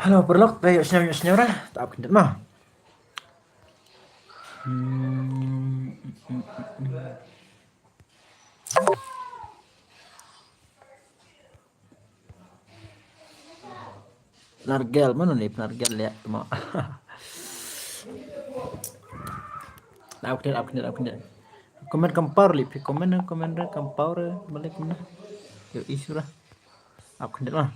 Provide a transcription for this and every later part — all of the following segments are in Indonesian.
Halo, perlok, tayo senyum-senyum lah, tak apa kendat mah. Nargel mana nih penargel ya, cuma. Tak apa kendat. Komen kampar lipi, komen kampar balik mana? Yo isu lah. Aku kendat mah.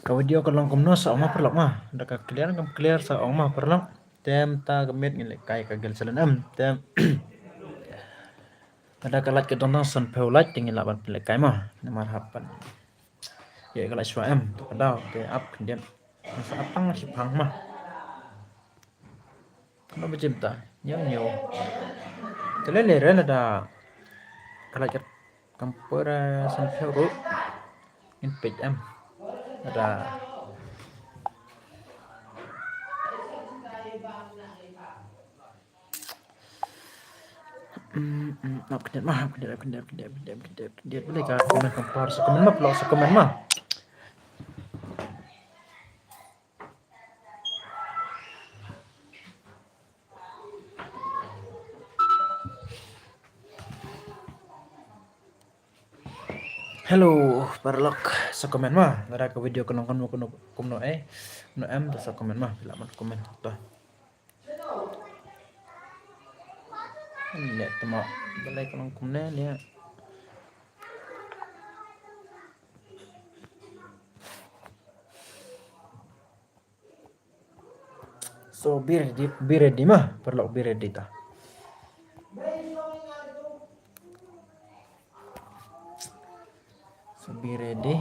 Kau video kalau komno sama perlok mah, dah clear kam clear sa mah perlok. Tem ta gemit ngilek kai kagel selen tem. Ada kalat ke tonton son peulat tinggal lapan pelek kai mah, marhaban. Ya kalau SWM ada ke up kemudian masa apang si pang mah kenapa cinta nyo terlele rela da kalau kat kampura sampai ru in page am ada nak kendet boleh kah komen kampar sekomen mah pelok sekomen mah. Hello, parlok sekomen mah. Ada ke video kenongkon mau kuno no em tu sekomen mah bila man komen tu. Lihat temo boleh kenong kumne lihat. So be ready mah perlok be ready ta. So be ready.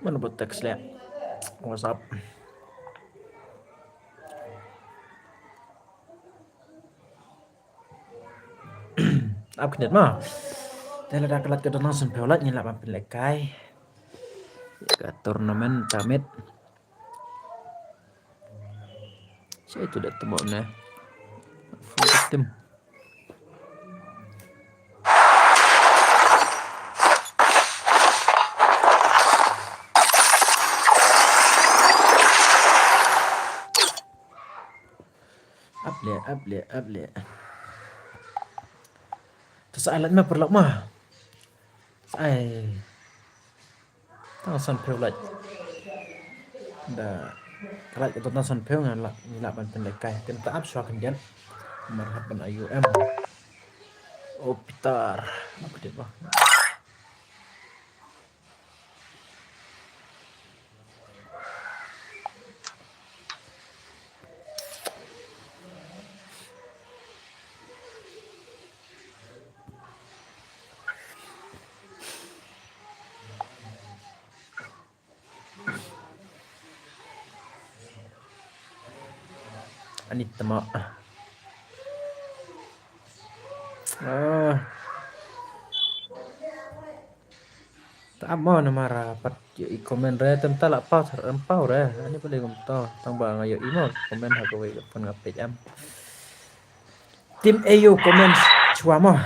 Mana buat teks lihat WhatsApp. Apa kendat mah? Tela dah kelat ke donang sempeolat nyelap mampir lekai. Ke turnamen tamit. Saya itu dah temu nah. Full tim. Uplet. Terus alat mah perlu mah. Ai. Tang san peolat. Dah kelat ke donang san peo ngan lah nyelap mampir lekai. Tim tak up kemudian marhaban IUM. Oh pitar. Apa dia mah? Anit tama. Tak mau nama rapat yo komen re tentang lak pau terempau re. Ini boleh komentar tang bang ayo imo komen aku we pun ngapet am. Tim AU komen chua mo.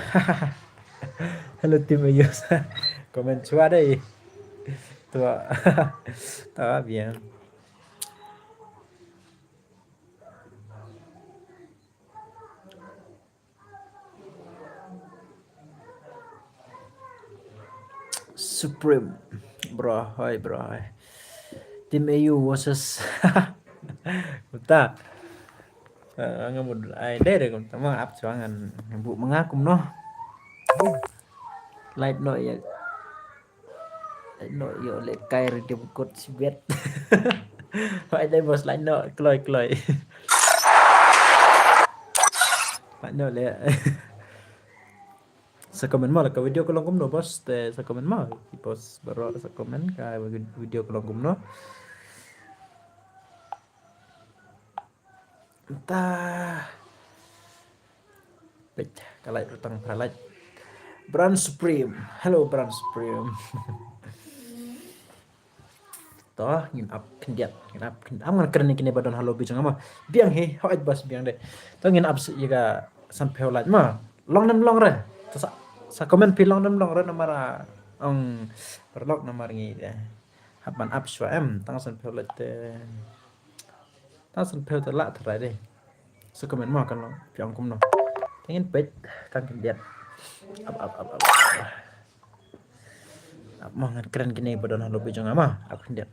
Hello tim AU. Komen chua đây. Tua. Ta bien. Supreme. Bro, hai bro. Tim AU versus Uta. Ngamud ai deh kom tama ap chuangan bu mengakum no. Light no ya. Light no yo le kai dia bukut sibet. Phải đây bos light no kloi. Pak no le. Sa komen mah ka video kolong kumno bos te sa komen mah bos baru sa komen ka video kolong kumno. Entah. Baik, kalau rutang pralat. Brand Supreme. Hello Brand Supreme. toh ngin up kendiat ngin up am ngan keren kini badan halo bijang ama biang he hawat bas biang de toh ngin up juga sampai holat ma long nam long re to sa komen pi long nam long re namara ong perlok namar ngi de haban up shwa em tang sampai holat de tang sampai holat la thrai de sa komen ma kan long biang kum no ngin pet tang kendiat up mangan keren kini badan halo bijang ama up kendiat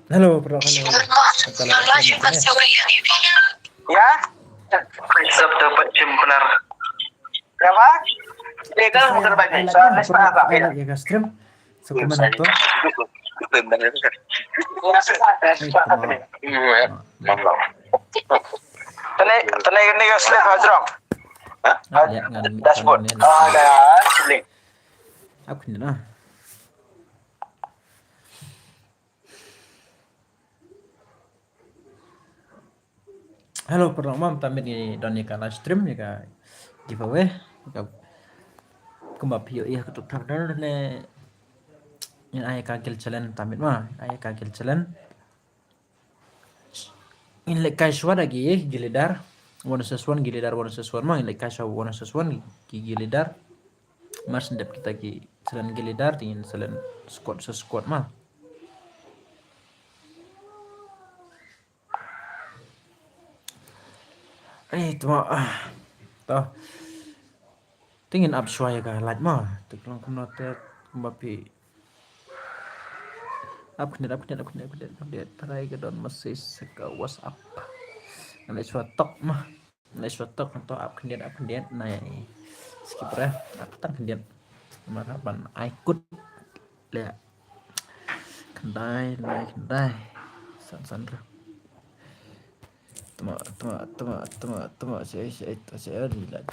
halo perlok halo Ya, besok dapat jam benar. Berapa? Ini kan muter banyak. Soalnya setengah tak ya. ya stream sekomen to Tenai ini guys lihat hajrong. lihat ngan Dashboard. Ada seling. aku ni nah halo perlok mam tamit ni doni ka live stream ni ka giveaway ka kumba pio iya ketuk tak dar ne in ay kagil challenge tamit ma ay kagil challenge in le kai shwada gi gilidar wana seswan gilidar wana seswan ma in le kai shwa wana seswan gi gilidar mas ndep kita gi challenge gilidar tingin challenge squad ma itu ma toh tingin up shwaya ka laj ma tiklang kumna te kumbapi update parai ke don masih ke WhatsApp nalai suatok mah nalai suatok atau update nah skip ya apa tan kendian maka ban ikut lihat kendai san tema saya lihat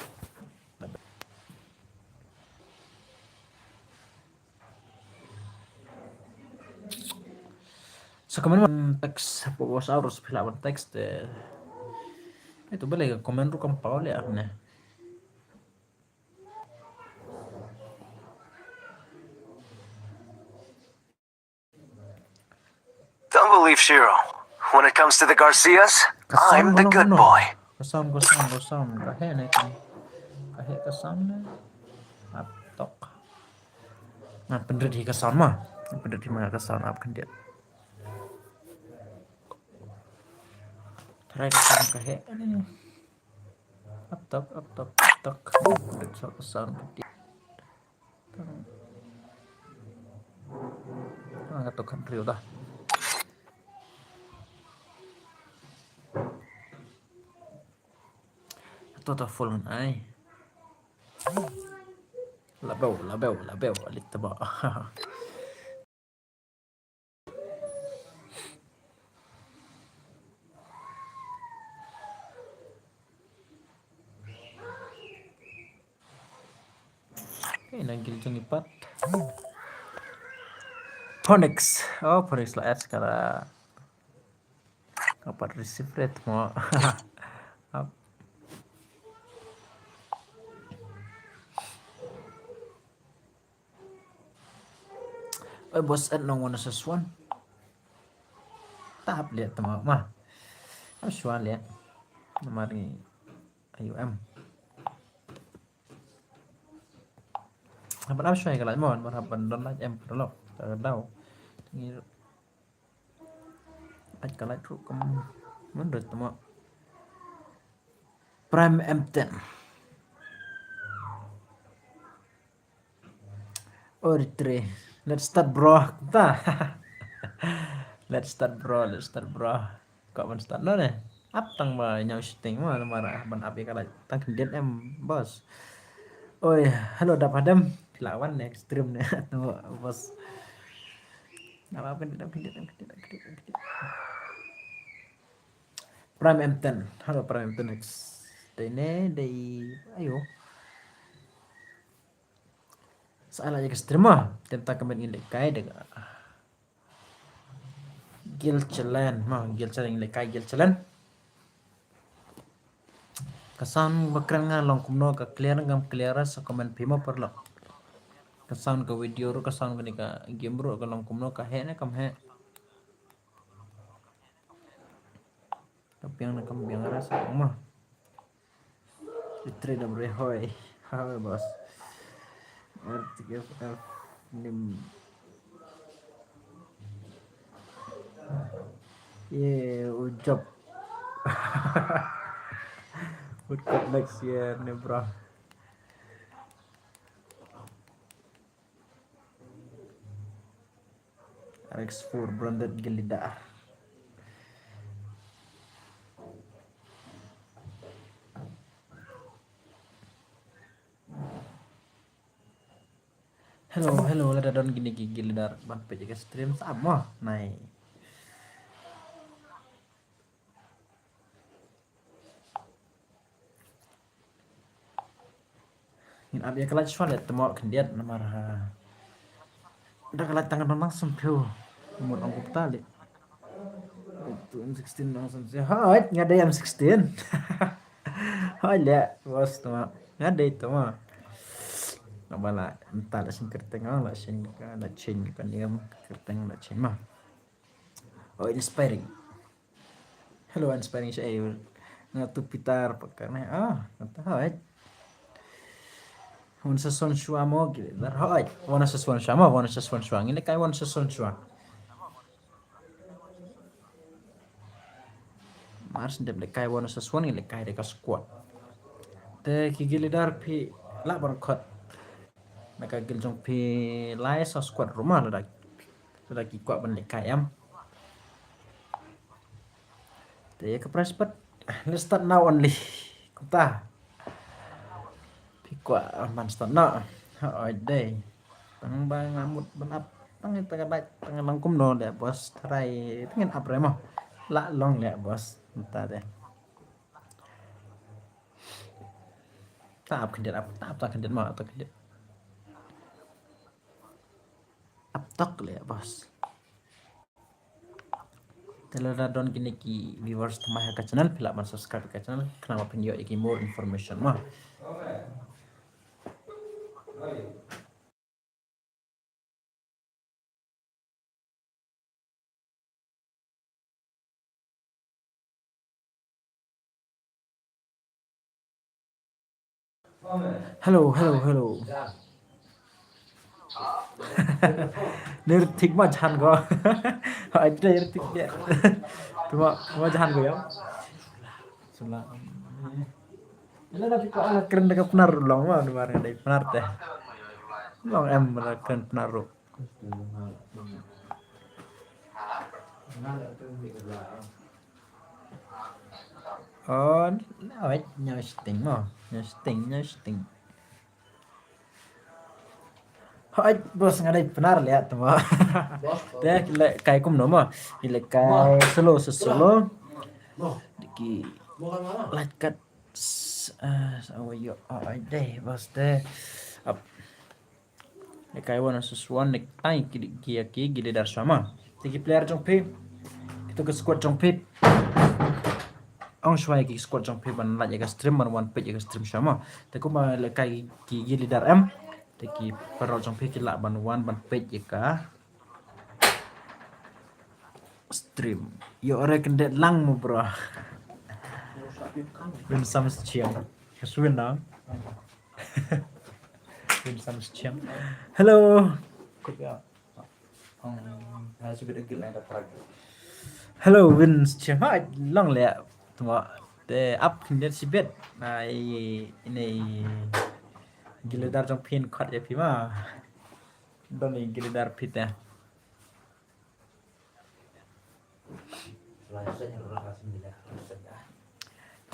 sekarang teks WhatsApp harus filawan teks deh itu boleh komen ru kam pau le apne Don't believe Shiro. When it comes to the Garcias, I'm the good boy. Kasam kahe ne kahe kasam ne atok nah bener di kasam mah bener di mana kasam ap kan dia try kasam kahe ne atok bener so kasam dia atok kan rio dah atau full ai labau alit taba nagil jeng ipat Phoenix. Oh, Phoenix lah sekarang. Apa receive rate mau? Up. Bos at nong wana sesuan. Tahap lihat teman mah. Sesuan lihat. Mari IUM. Apa sesuai kalau mau harapan don like em perlu. Tahu. Ini kalau itu kamu menurut teman. Prime M10. Oh, retry. Let's start bro. Kita. Let's start bro. Kok men start no nih? Up tang ba nhau shooting mah marah ban api kalau tang kendian em bos. Oh ya, halo dapat dem lawan nih ekstrim nih tuh bos. Apa kendian. Prime M10. Halo Prime M10 X. Ini dari ayo. Salah aja ekstrim mah. Tentang kemen ini kai dengan Gil Chelen mah Gil Chelen lekai Gil Chelen kesan bakran nga long kumno ka clear ngam clear sa comment pimo perlo kesan ka video ro kesan ka ka game ro ka long kumno ka he na kam he tapi yang nakam yang rasa mah itre da bre hoy ha bos RTF nim ye ujab Would cut next year nih bro. RX4 branded Gelida. Hello, lada don gini Gelida ban PJK stream sama naik. Ini abis kelas soal temu kendiat nomor udah kelas tangan langsung piu umur angkup tali itu M16 langsung sih hai nggak ada M16 hai lihat bos tuh nggak ada itu mah nggak bala entah lah sing kerteng lah sing ada chain kan dia kerteng lah chain mah oh inspiring hello inspiring saya ngatu pitar pakarnya entah hai wana sesuan shua mo gitu dar hai wana sesuan shua ini kayak wana sesuan shua mars ndem le kai wana sesuan le kai de ka squad te kigili dar pi la barkot maka gil jong pi lai sa squad rumah la ki kwa ban le kai am te ka prespet let's start now only kuta kwa man start na oi day tang bang ngamut ban up tang tang langkum no le bos try pengen up re mah la long le bos entah deh tahap kendiat up tahap kendiat mah atau kendiat up tok le bos telada don kini ki viewers tamah ka channel pila man subscribe ka channel kenapa penyo iki more information mah Hello. Nirtik mah jangan kok. Ada nirtik dia. Cuma jangan kok ya. Sulah. Ini tapi kok keren dekat penar long mah kemarin dari penar teh. Long keren penar ro. Oh, awet nyosting mah. Nyosting. Hai bos ngadai benar lihat tuh mah. Teh kayak kum nama, kayak solo. Diki light cut ayo deh bos teh. Kai wana sesuan nek ai ki gile dar sama. Tiki player jong pi. Kita ke squad jong pi. Ong shwai ki squad jong pi ban la jaga stream ban wan pe jaga stream sama. Te ko ma le kai ki gile dar em. Tiki parol jong pi ki la ban wan ban pe jaga stream. Yo ore kendet lang mo bro. Win sam chiang. Kaswin dong. Win sam chiang. Hello. Hello Win chiang. Ha long le. Tunggu. Te up kendet sibet. Nah ini giledar jong pin khat ya pi ma. Don ni giledar pit ya.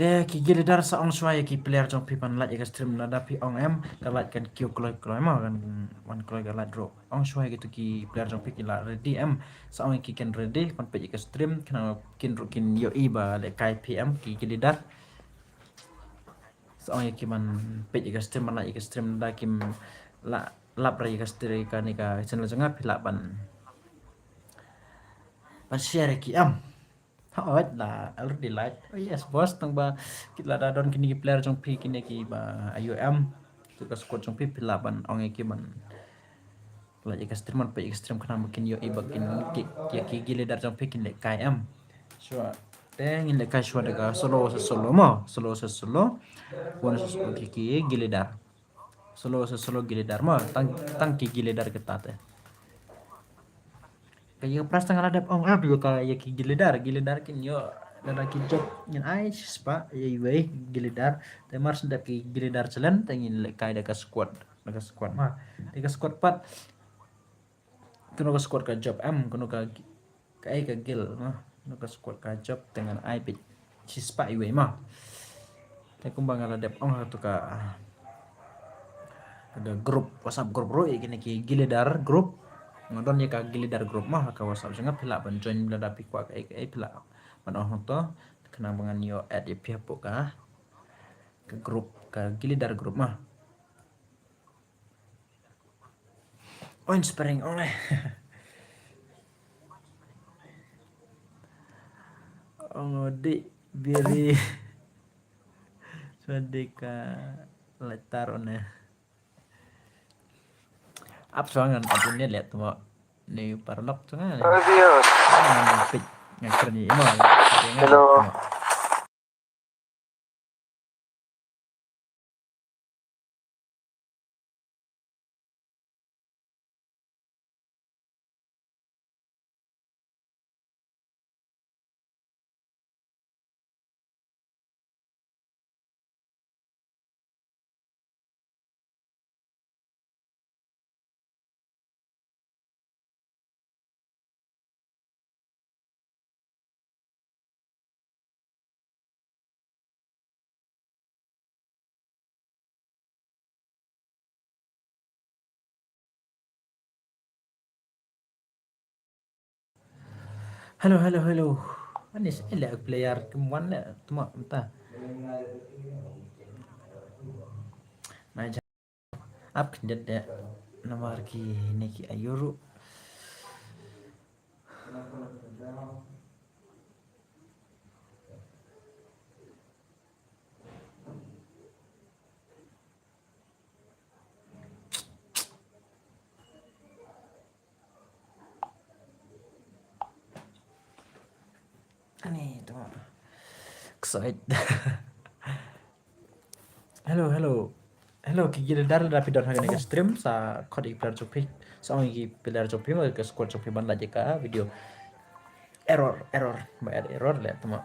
Te ki gile dar sa ong swai ki player jong pi pan lat ya stream la da pi ong em ka lat kan kyo kloi kloi ma kan wan kloi ka lat drop ong swai gitu ki player jong pi ki la ready em sa ong ki ken ready pan pe ya stream kana kin ru kin yo i ba le kai pm ki gile dar sa ong ki man pe ya stream man lat ya stream da kim la lap ra ya stream ka ni ka channel janga pi la ban share ki am. Oh, lah, already like. Oh yes, bos, tang ba kita ada don kini player jong pi kini ki ba IOM. Tu ka squad jong pi pilaban ong ki man. La jika streamer pe stream kana makin yo iba kin ki gile dar jong pi kin le KM. So, teng in le kai shwa daga solo mo, solo. Wan solo ki gile dar. Solo gile dar mo, tang ki gile dar ketate. Kaya pras tanggal ada ong ab juga kaya ki giledar kin yo dada ki job nyen ai spa ya iwe giledar te mars ndak ki giledar chalen tengin le kaya daga squad ma daga squad pat kuno ka squad ka job am kuno ka kai ka gil ma kuno ka squad ka job dengan ai pe spa iwe ma te kumbang ala dep ong tu ka ada grup WhatsApp grup ro gini ki giledar grup ngodon ya ka gilidar grup mah ka WhatsApp sanga pila ban join bila dapi kwa ka pila ban oh to kena bangan yo add ya pihak ka grup ka gilidar grup mah oh inspiring oleh oh di biri sadika letar one up soangan apunnya lihat tuh ni parlok tuh kan Adios. pik ngakerni mo Hello. halo manis ele player kemuan le tuma entah nah up jeda nomor ki niki ayuru aneh tuma excited Hello, ki gile dar rapi don haga nega stream sa kodi player jopi sa ongi player jopi ma ke squad jopi ban laje ka video error ba ada error le tuma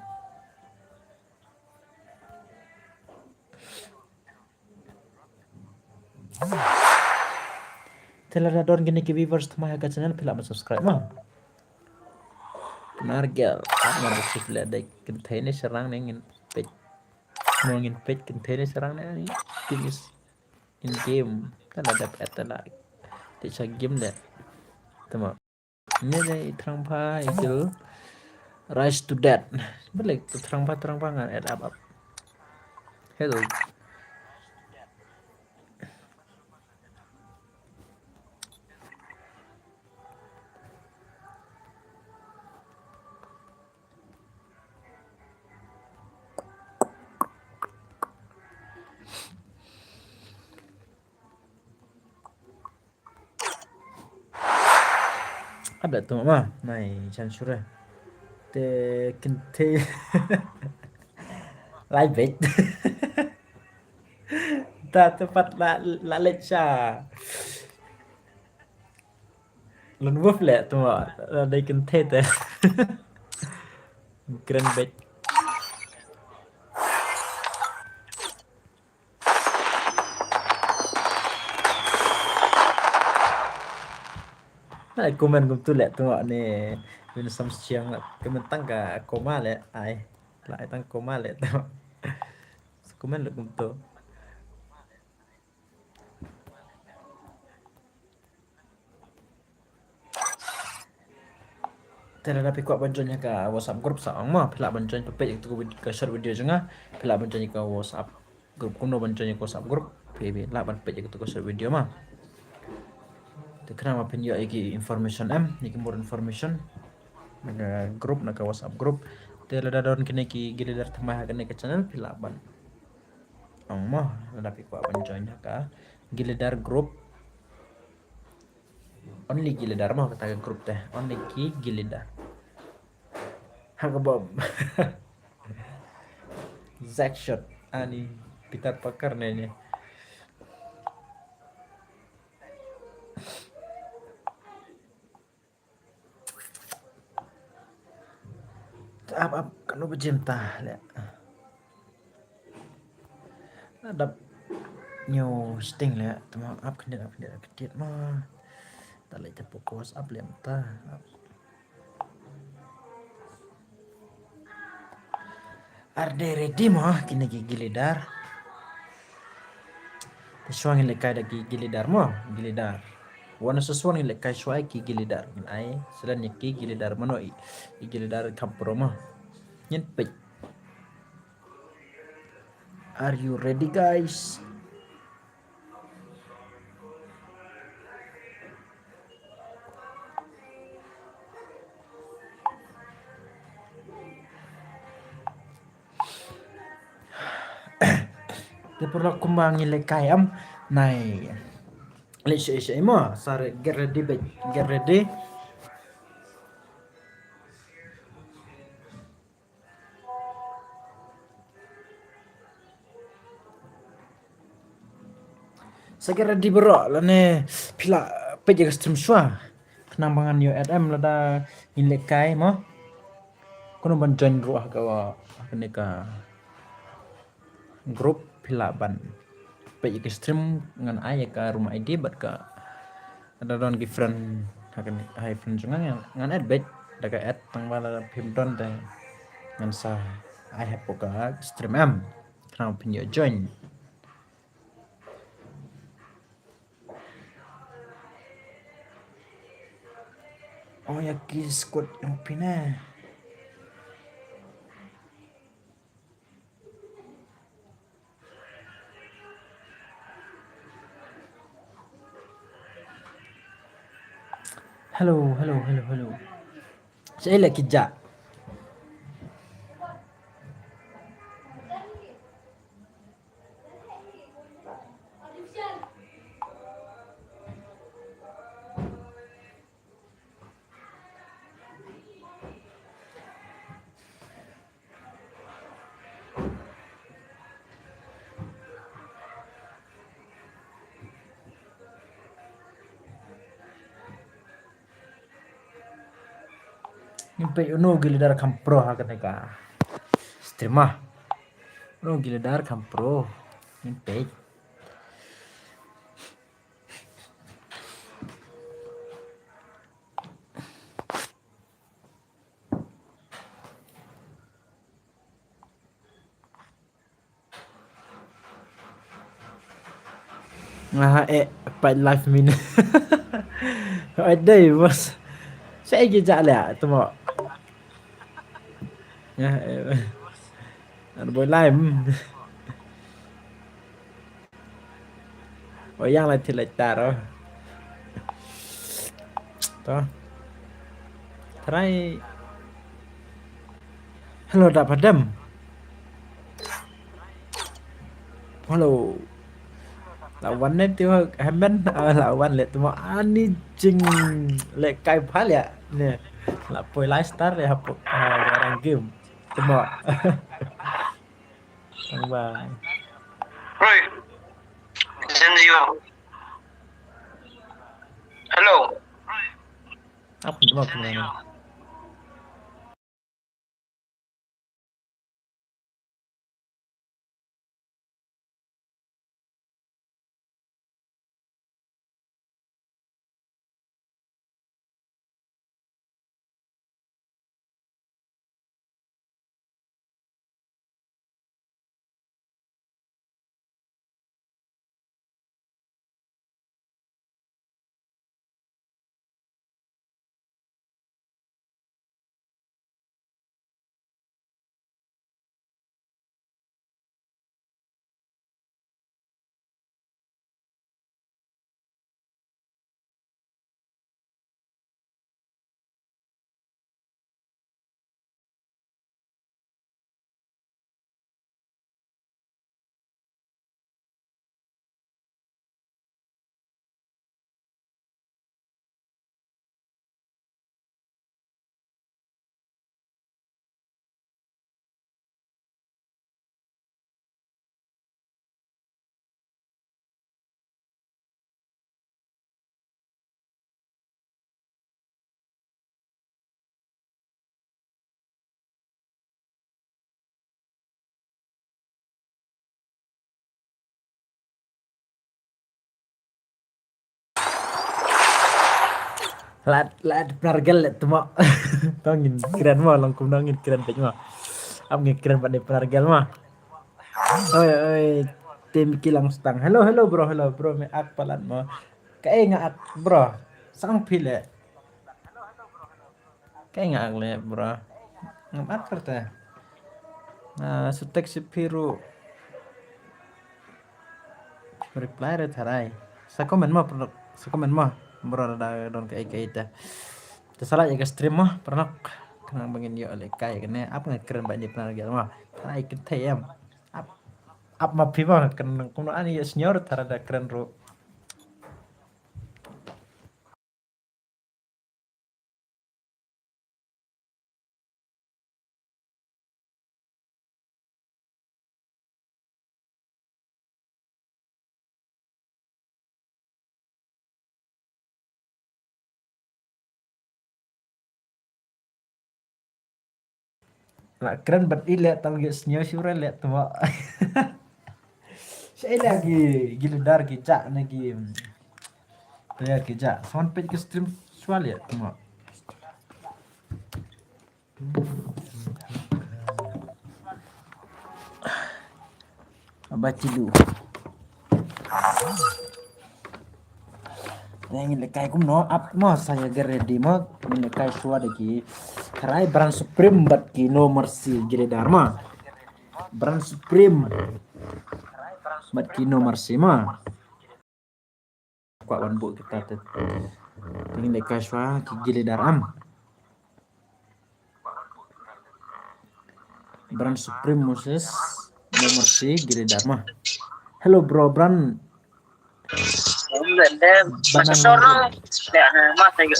telara don gini ki viewers tuma haga channel pila ma subscribe ma nargel ma sifle dai container serang nengin page ngomongin page container serang nengin kinis in game kan ada peta di game deh teman ini deh terang pa itu rise to death balik tuh terang pa nggak add up hello ada tu mah nai censure te kente lai bet ta tepat la lecha lun wolf le tu mah dai kente te keren bet ai komen kum tu le tu mah ni win sam siang kemen tang ka koma le ai lại tăng coma le tu komen le kum tu Tera dapat kuat bantuannya ke WhatsApp grup sang mah pelak bantuan pepek yang tu ke share video jengah pelak bantuannya ke WhatsApp grup kuno bantuannya ke WhatsApp grup PB lah ban pepek yang tu ke share video mah tekna mah penyo lagi information ni more information naga grup naga WhatsApp grup tera daun kene ki gilidar temah kene ke channel pelak ban mah dapat kuat bantuannya ke gilidar grup only gilidar mah kata grup teh only ki gilidar Haga bom Zack shot ani Peter Parker nanya apa kan lu bercinta le ada new sting le tama up kedit mah tak lagi fokus up le mata arde ready mah kini gilidar sesuai yang lekai lagi gilidar mah gilidar wana sesuai yang lekai suai ki gilidar ai selain ki gilidar mano i gilidar kampro mah nyen pej are you ready guys Dia perlu kumbang lekai nai le shay mo sare get ready Saya ready bro lane pila peje stream shwa kenambangan yo adam lada lekai mo kono ban join ruah ka ka grup pila ban peje stream ngan ay ka rumah ID bat ka ada don different hakan hai friend jungan yang ngan add bet daga add tang bala pim don te ngan sa I have poka stream kenapa pin yo join oh ya kis kod yang pina Hello. Saya lagi kijak. Nimpe uno gilidar kampro hakane ka. Streama. Uno gilidar kampro. Nimpe. Pak live min. Ada bos. Saya gejak lah tu mak. Ya. Ada boy live. Oh yang lah tidak taruh. Toh. Try. Hello dak padam. Hello. lawannya itu Hemen lawan lihat tuh ani jing lek kai phal ya nih lah poi Leicester ya hapuk garang game temo tang bang Roy, Zenzio. Hello. apa temo kemenangan lad penargal lihat temo tongin keren mah langkum nangin keren pej mah am nge keren pada penargal mah oi tim kilang stang hello bro me ak palan mo kae nga ak bro sang pile kae nga ak le bro ngam ak kerta sutek si piru reply re tharai sa komen mah bro da don kae kae ta salah ya stream mah pernah kenang bangin yo le kae kene apa nge keren banyak penargal mah tharai kete em up mapi mah kan kuno ani ya senior tarada keren ro lah keren bat ile tal ge senior sure le tuh saya lagi gila dar kicak lagi player kicak sampai ke stream soal ya tuh baca dulu yang ini kayak no up mo saya ready mo ini kayak suara lagi karai brand supreme bat ki no mercy gile dharma brand supreme bat ki no mercy mah kuat wan bu kita tuh ini kayak suara ki gile daram brand supreme Moses no mercy gile dharma hello bro brand Masa sorong. Ya, mas saya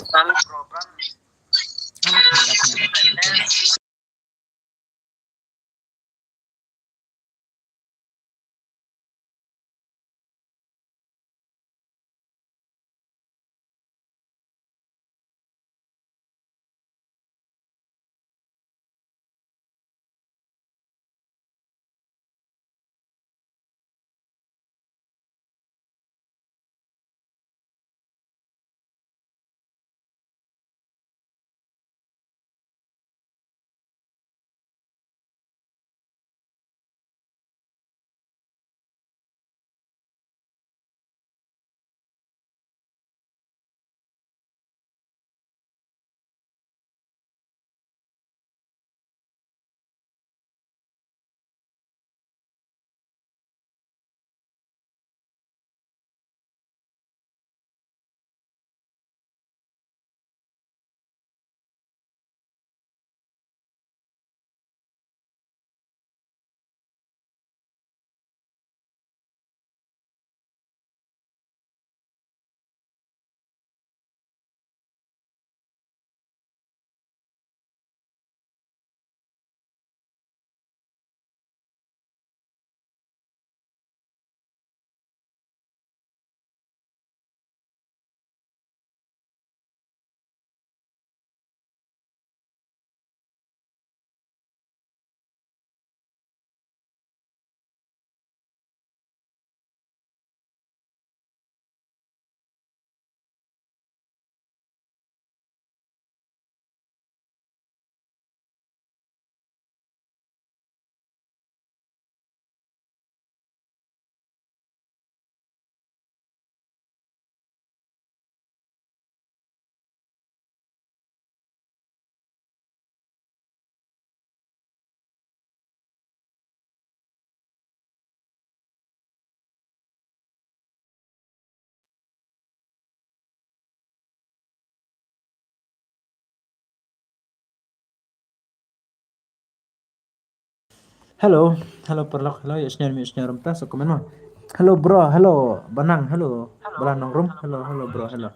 Halo, halo perlok, halo ya senior empat so komen mah. Halo bro, halo Banang, halo Balanong Room, halo bro, halo.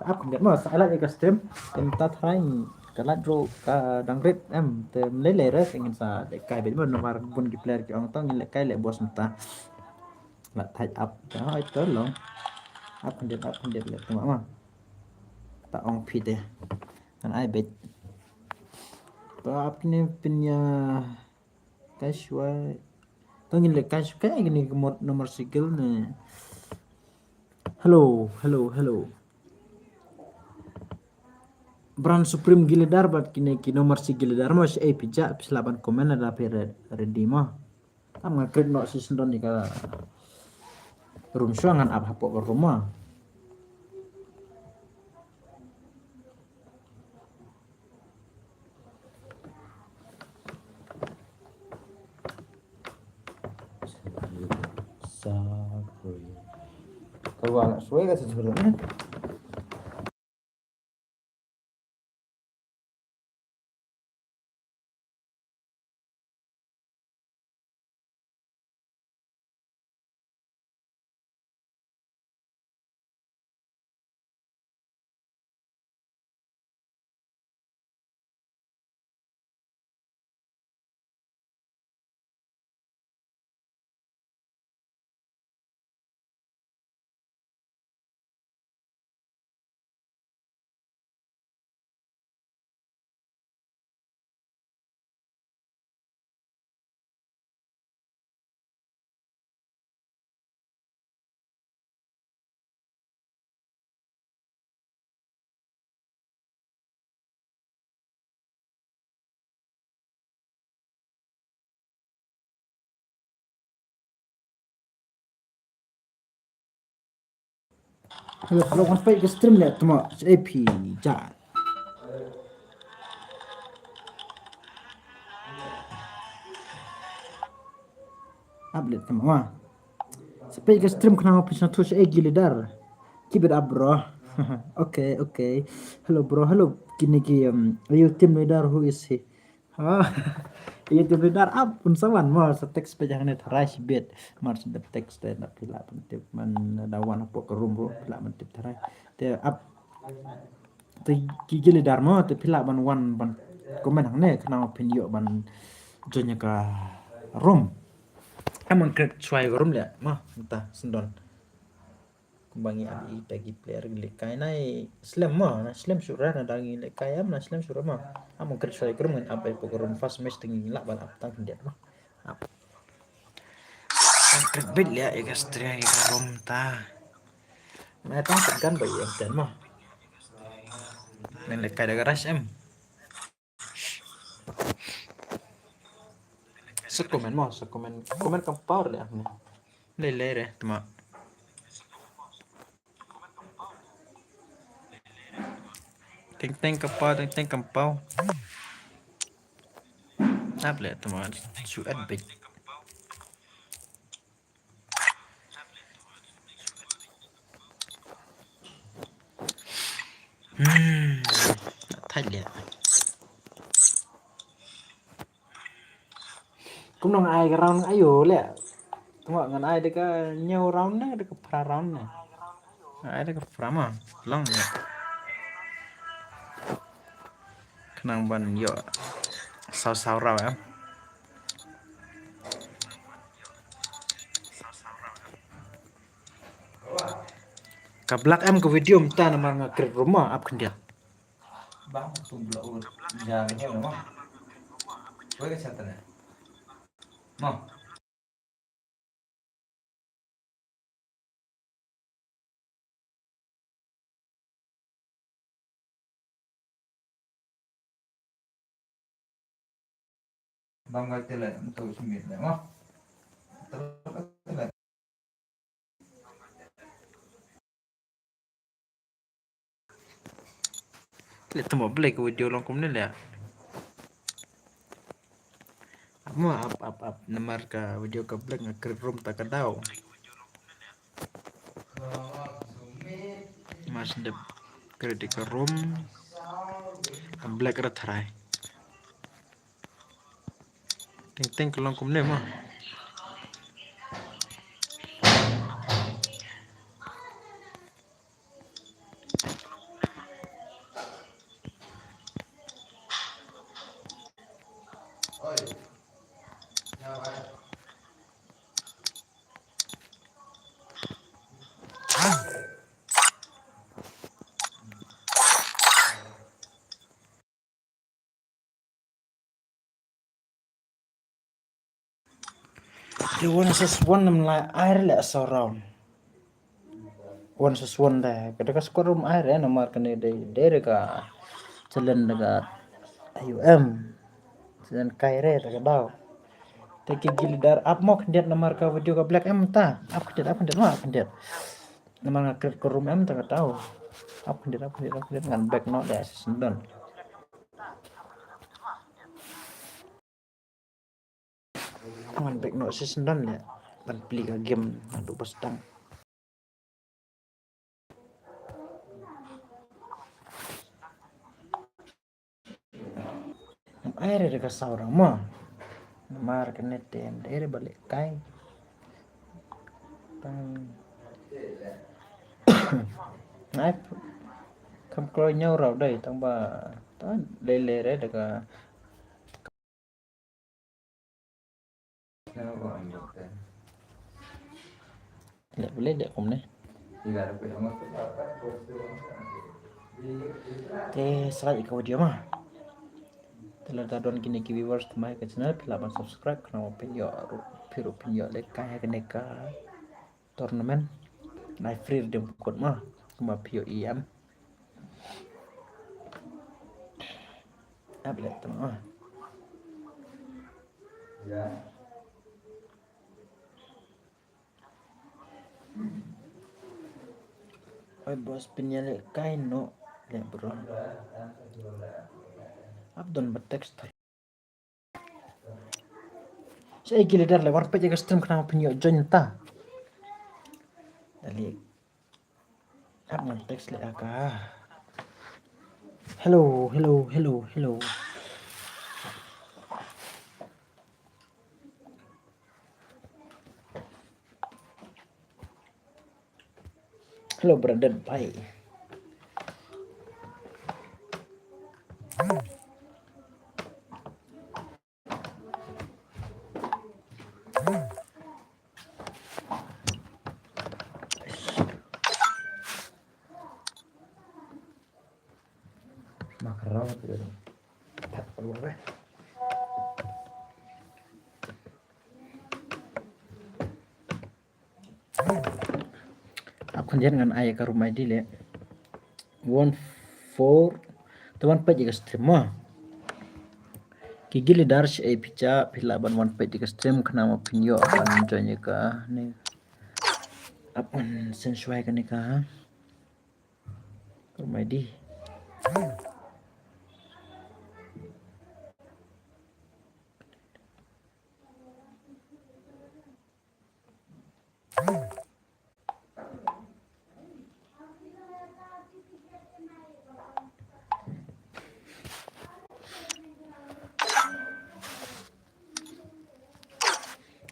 Áp nhận mà sai lại cái stream tem ta thay cái lát ro cái đăng rít em tem lấy lệ rớt ingin sa để cài bên bên nomor pun di player cái ông tao ingin lại cài lại bos ta lại thay up đó ấy tới luôn up hundred lại tụi mà ta ông phi thế kan ai bet up ini punya casual tao ingin lại casual cái ini một nomor sigil nè hello Brand Supreme Giledar bat kini nomor si Giledar mas pijak pislaban komen ada ready mah tam ngakrit no si sendon ni ka room suangan ab hapok ke rumah sakui kalau anak suwe kan sebenarnya kalau kan ke stream lihat cuma pijak update sama wah sampai ke stream kenapa bisa tuh Giledar keep it up bro okay hello bro hello kini ayo tim leader who is he ah iya tim leader up pun sawan mau teks pejangan net rush bit mars the text dan pila pentip man dawan apa ke room bro pila pentip tarai te up te gigi leader mau te pila ban one ban komen hang ne kenapa pin yo ban jonya ka room emang kret suai room ya mah entah sendon kumbangi abi bagi player likai nai slam mah na slam surah na dangi likai am na slam surah mah am kret suai kerum kan apa pokoron fast match tinggi lak bal ap tang dia mah kret bit ya ikas tria ika rom ta na tang tekan bayi dan mah nen likai daga rush em sekomen komen kam power ya lele re tuma teng kampau tablet teman suat bit thay lihat cũng nong ai cái round ayo lẹ tunggu ngan ai deka nyaw round na deka pra round na ai deka pra mah long ya kenang ban yo sao raw em kablak em ke video mta nama ngakrit rumah ap kendia bang tumbla ur jangan ya mah gue kesehatan ya mah bang gatelan untuk sumit ya mah terus lihat tuh black video long kumne ya mau up nomor ke video ke black ngakrit room tak kadau mas dep kredit ke room black rat harai Ting kelong kumne mah. The one says one like air le surround. One says one deh. Kada kas korum air ya nomor kene de ka jalan dekat AUM. Jalan Kaire dekat dau. Teki gili dar up mok dia nomor ka video ka Black M ta. Apa dia mah apa dia. Nomor ngakrit korum M tak tahu. Apa dia ngan back no deh sendon. Ngan back no sendon ya. Pan beli ka game adu pastang. Air dekat saurang mah. Nomor kene tem dari balik kai. Nah, kam kalau nyaurau dai tambah tan lele daga lek boleh dek kom ne te serai kau dia mah telah tadon kini ki viewers temai ke channel pila ban subscribe kana pinyo piru pinyo lek kaya kene ka tournament na free dem kot mah kuma pio iam ablet mah ya oi bos pinyale kain no le bro abdon betext saya gila dar lewat page ke stream kenapa penyo join ta dali abdon text le aka hello hello brother bye makarang tu tak perlu apa aku jangan ayah ke rumah dia 14 teman page ke stream mah kigili darsh ay picha pilaban one page ke stream kena mau pinyo akan join ka ni apun sensuai kan ka rumah di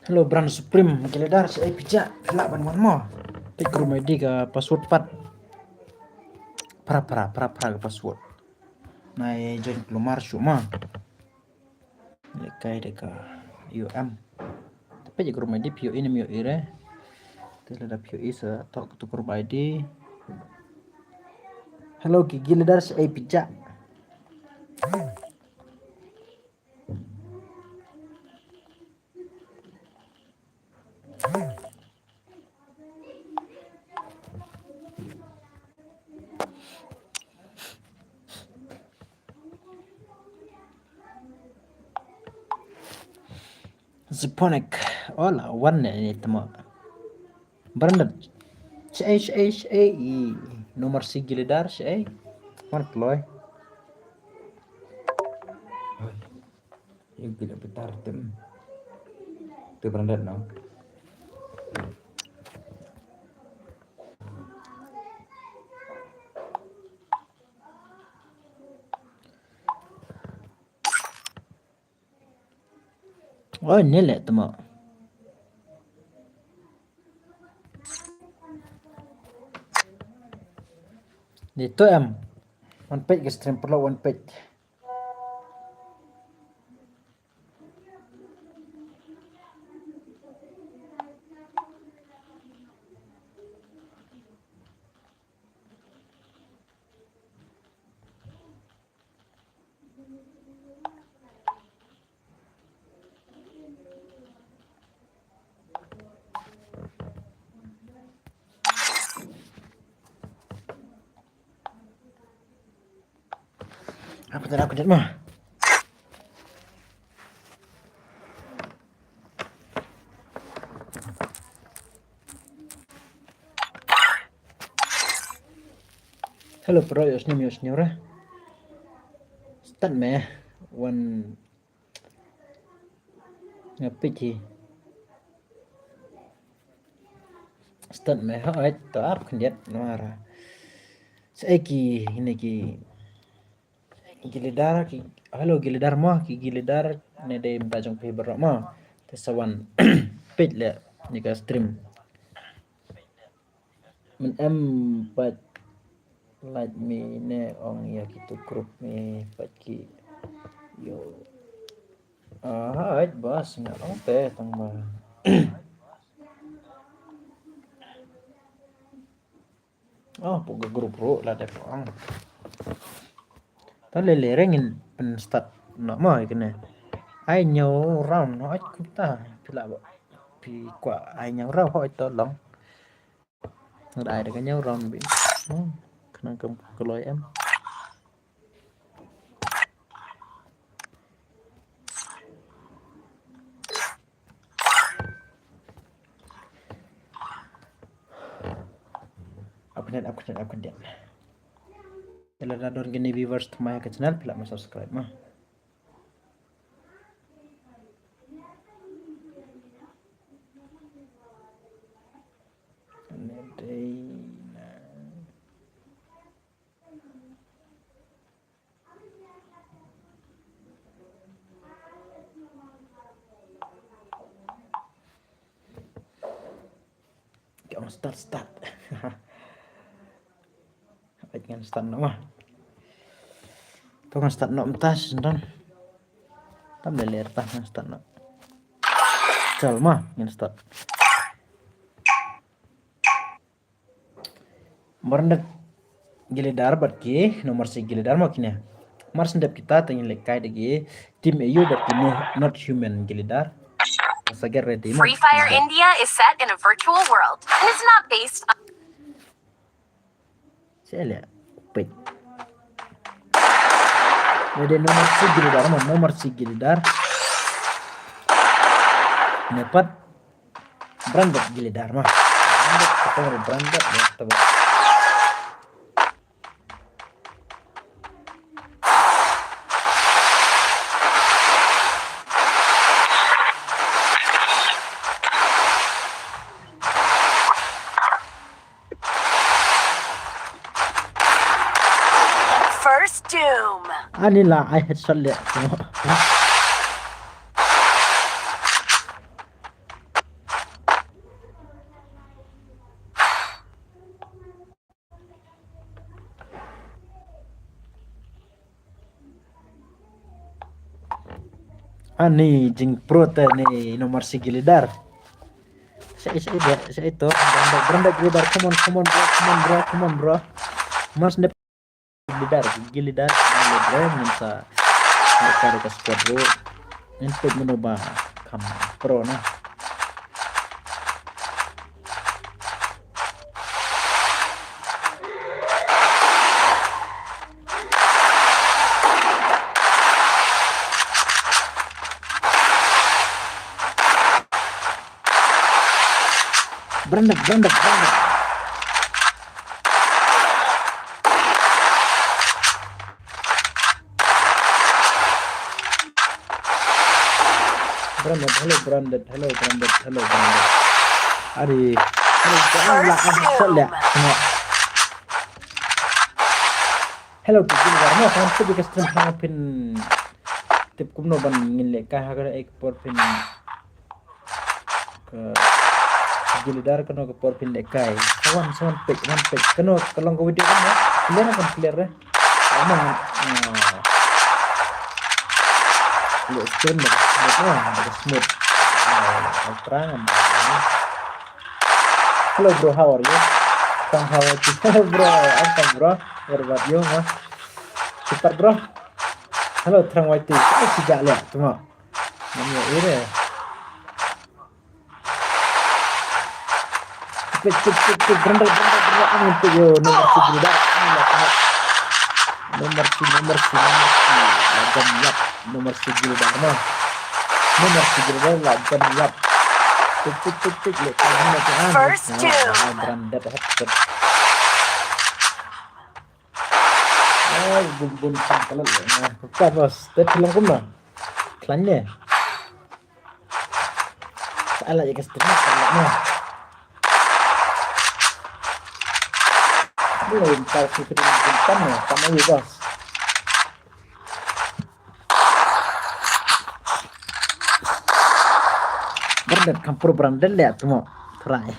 Hello brand Supreme keledar saya pijak kelak ban mo tik rumah di ka password pat para ke password nai join kelumar cuma lekai deka UM tapi jika rumah di pio ini mio ire tidak ada pio isa tok tukur rumah di hello gigi ledar saya pijak Ziponek ola one ini temo Brandon CHHA nomor sigi ledar CA mana ploy yang tidak betar tem tu Brandon no Oh, ini lek temo. Dito one page ke stream perlu one page. Apa tadi aku mah? Hello bro, yosnyum ora. Start meh one ngapiki. Start meh hoit to up kendiat nuara. Saiki ini ki gilidar ki halo gilidar mah ki gilidar ne de bajong pe berok mah. Tesawan page le ni ka stream. Men pat like me ne ong ya gitu grup me pagi yo hai bos nggak apa tang ba oh puga grup ro lah deh ong ta le rengin pen start no mo ikene ai nhau round no kita pila ba pi kwa ai nhau round ho to long đại được cái nhau round bị khả năng cầm lôi em update kalau ada orang gini viewers mah ke channel pila mau subscribe mah start dengan start nama tu start nak mentas dan tam leler tah start nak cal mah dengan start merendak gilidar bat ki nomor si gilidar mah kini mars ndep kita tanya lekai degi tim EU bat kini not human gilidar. Free Fire India is set in a virtual world and it's not based on saya lihat page ada nomor si gilidar dapat branded gilidar mah branded ya teman. First Doom. Anilah I headshot lihat semua. Ani jing pro nih nomor si gilidar. Saya itu beranda gilidar come on bro. Mas dep gilidar minta mereka dekat squad bro untuk mencoba kamu pro nah beranda hello branded Ari hello gilidar mo kan tu bikas stream pin tip kumno ban ngin le ka ha ga ek por pin Gilidar kena ke por pindekai. Sawan pek kena kalau ke video kan ya. Clear ya. Emang lihat screen smooth. Terang. Hello bro, how are you? How are you? Hello bro, I'm bro. What about you, mah? Super bro. Halo terang white. Tidak lihat cuma. Namanya ini. Cek berendal ini tuh yo nomor 7 dah. Nomor 7 yap. Nomor 7 dah mah. Nomor 7 dah lagam yap. Cek lihat kan. First two. Berendal headset. Bun kalau apa bos? Tadi film kumna. Klannya. Salah ya guys, kalau belum tahu film ya, sama ya bos. Brand kampur brandel ya tuh try.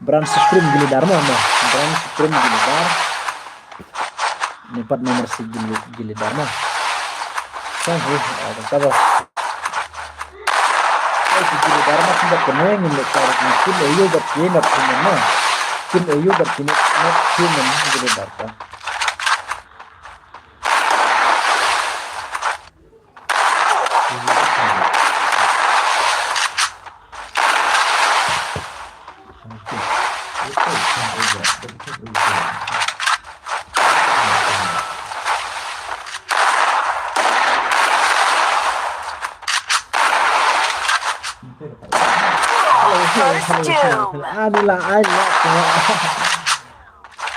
Brand Supreme Gilidar mah. Brand Supreme Gilidar. Ini part nomor Gilidar mah. Sampai apa bos? Gilidar mah tidak pernah ngelihat cara mungkin ayo berkini mah. Mungkin ayo berkini human Gilidar kan. First two. Anilah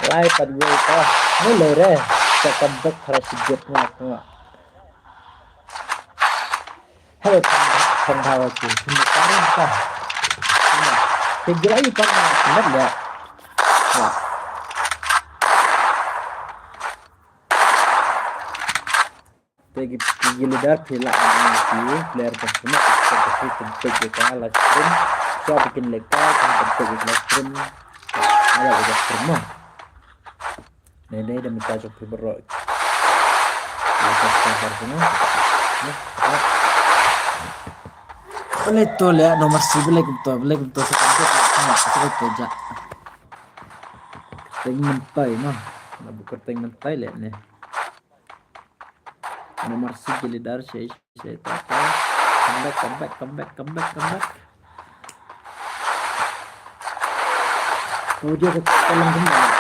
live pada gue itu mulai deh second back presiden semua. Halo teman-teman sih sekarang kah tinggal lagi pak benar ya. Gilidar pila ini player tersebut seperti bentuk kita livestream saya bikin lekal bentuk livestream ada udah semua nenek dan minta coba berok kita sponsor semua boleh tuh lihat nomor 11 boleh untuk sekarang kerja pengen mentai mah bukan pengen mentai lihat nih nomor Gilidar saya comeback dia ke kolom kembali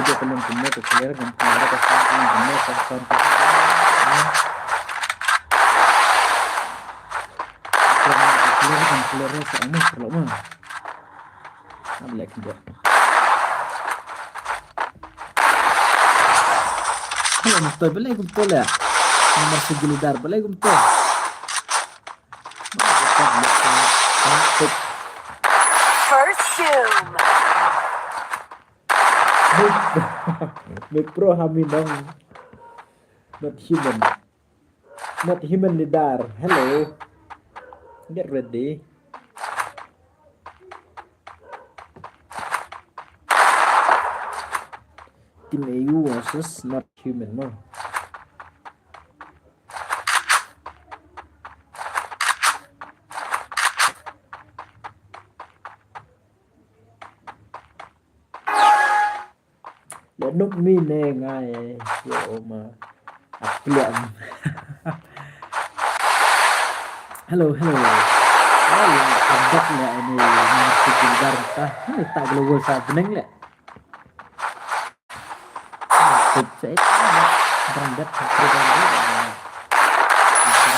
dia kolom kembali ke clear dan kembali ke sound clear sama kalau mah ada kerja. Betul, boleh betul ya. Nomor Gilidar, boleh betul. First zoom. Make pro Haminong. Not human Lidar. Hello. Get ready. Tim EU versus not human mah. Lúc mi nè ngay yo mà applian. Hello. Abdak ya ini masih Gilidar tah. Ini tak global sa beneng le.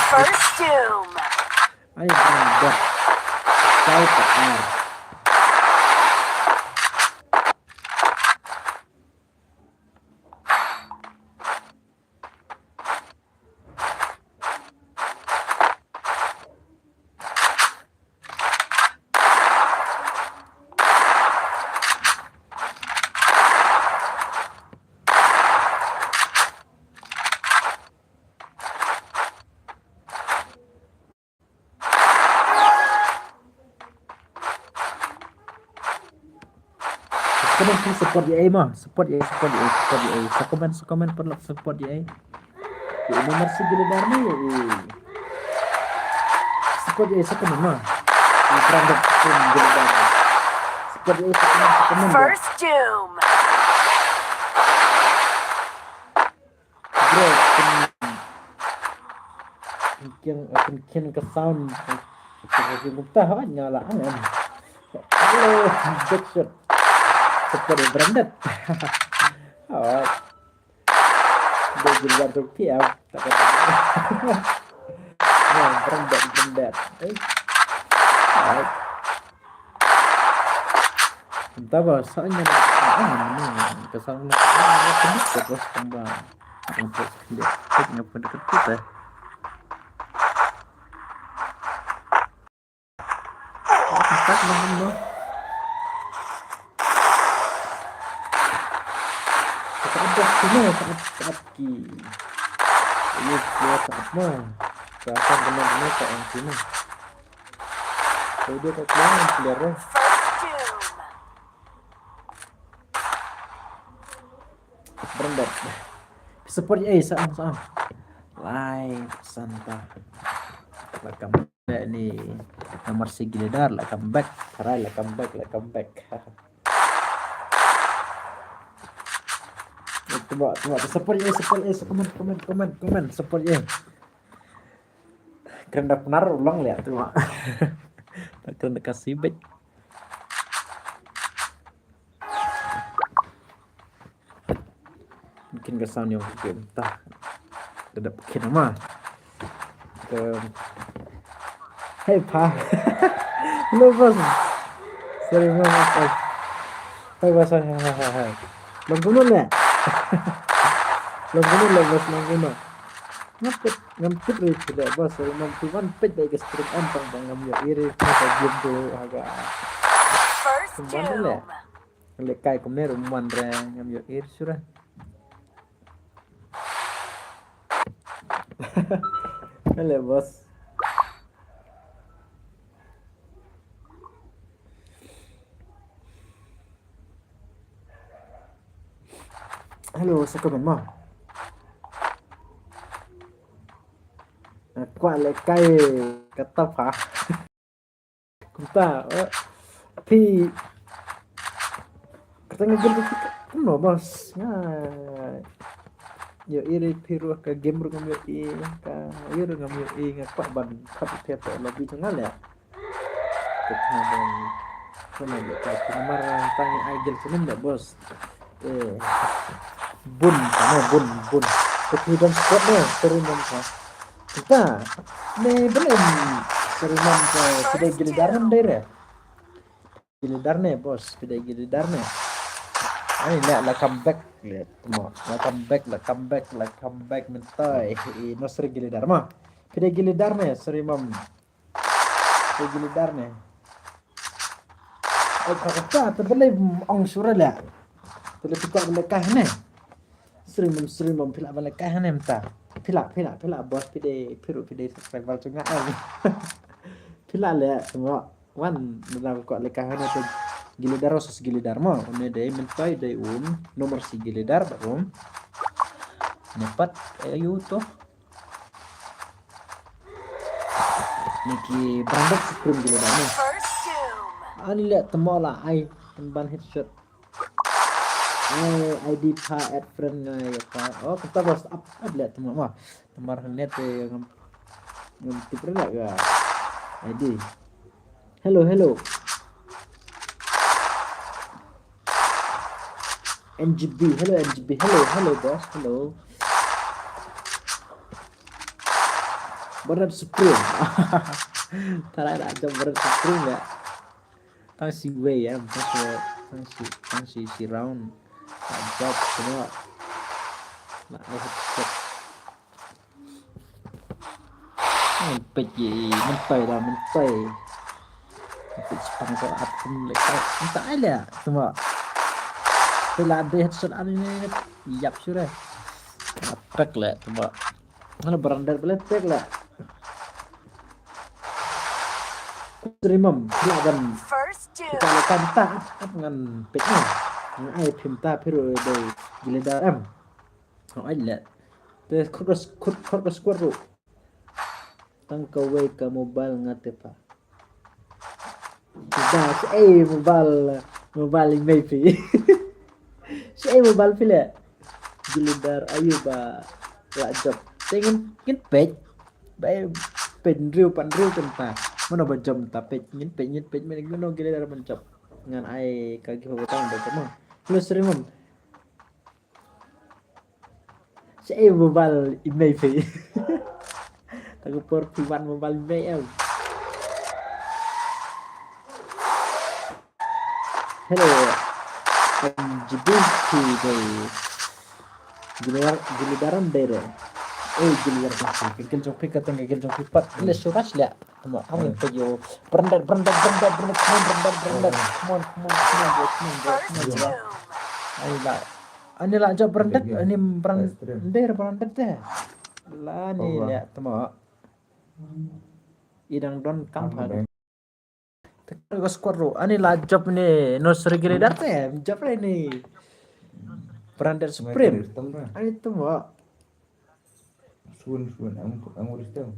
First zoom. Ayo berangkat. Saya tak Kena support EA mah, support EA. Sekomen perlu support EA. Ya nomor segala darni ya. Support EA sekomen mah. Branded pun segala darni. Support EA sekomen. First Doom. Bro, mungkin ke sound. Kita buta nyala angin. Halo, backshot. Support branded. Oh. Dia juga rupiah tak ada. Nah, branded. Entah bahasanya kesalahan sedikit bos kembang untuk dia pada kita. Entah mana. Saat ki ini dia saat mah rasa benar-benar tak yang sini dia tak keluar keluar branded support saat live santa welcome back ni nomor Sigledar welcome back carai welcome back Coba support komen support kena benar ulang lihat tuh mak tak kena kasih back mungkin kesan yang game entah tidak bikin nama hey pa lu bos sorry mas hey bos hai lengkunun ya lengkunun bos lengkunun ngempit tidak bos saya mampuan pet dari strip antang ngambil iri masa game tuh agak sembang ya lekai kemudian rumah ngambil iri surah halo bos halo sekomen mah qua lekai kata apa kita tapi katanya game itu bos yo iri piru ke game ru ngambil ka iri ngambil ngakak ban kap tepe lebih cengal ya kita nomor tanya agil cuman enggak bos bun kemudian spotnya teriman kita belum teriman ke sudah gilidarnya daerah gilidarnya bos sudah gilidarnya ini lihat comeback lihat semua comeback mentai no seri gilidar mah sudah gilidarnya seri mam sudah gilidarnya kata terbelai ong surah lah telah tukar belakah ni seri mam pilak belakah ni mentah pilak bos piru survival cunga pilak lihat semua wan dalam kok lekahan atau gilidar sos gilidar mah one day mentai day nomor si gilidar baru nepat ayo tuh niki branded supreme gilidar nih ani lihat temola ai ban headshot ID pa add friend ya pa oh kita bos up lihat teman mah nomor net yang ngintip enggak ya ID hello NGB hello bos hello berat supreme tak ada berat supreme enggak tang si way ya tang si round job semua nak headset mentai Jepang kau apa lekat entah ada semua bila ada headset ini yap sudah pack lah semua mana berandar boleh pack lah terimam silakan kita lekan tak dengan packnya ai phim ta phiru dei gilidar am ho ai la te khot squad ro tang kawe ka mobile ngate pa da mobile mai pi mobile pile gilidar ayu ba la job tengen kin pej bay pen riu pan ta mana ba jam ta pej men no gilidar ban job ngan ai kagi ho tang ba kamu plus rimum mobile email pi tagu por piwan mobile email hello Djibouti day gilidaran dere gilidar kasi gil jong pikat ang gil jong pipat ile suras la mo angin peyo berendar come on ay la ani la job berendar ani berendar deh la ni la temo idang don kampan Tekan squad ro ani la job ni nursery gilidar teh job ni berendar supreme ani temo Sun ang ulis daw.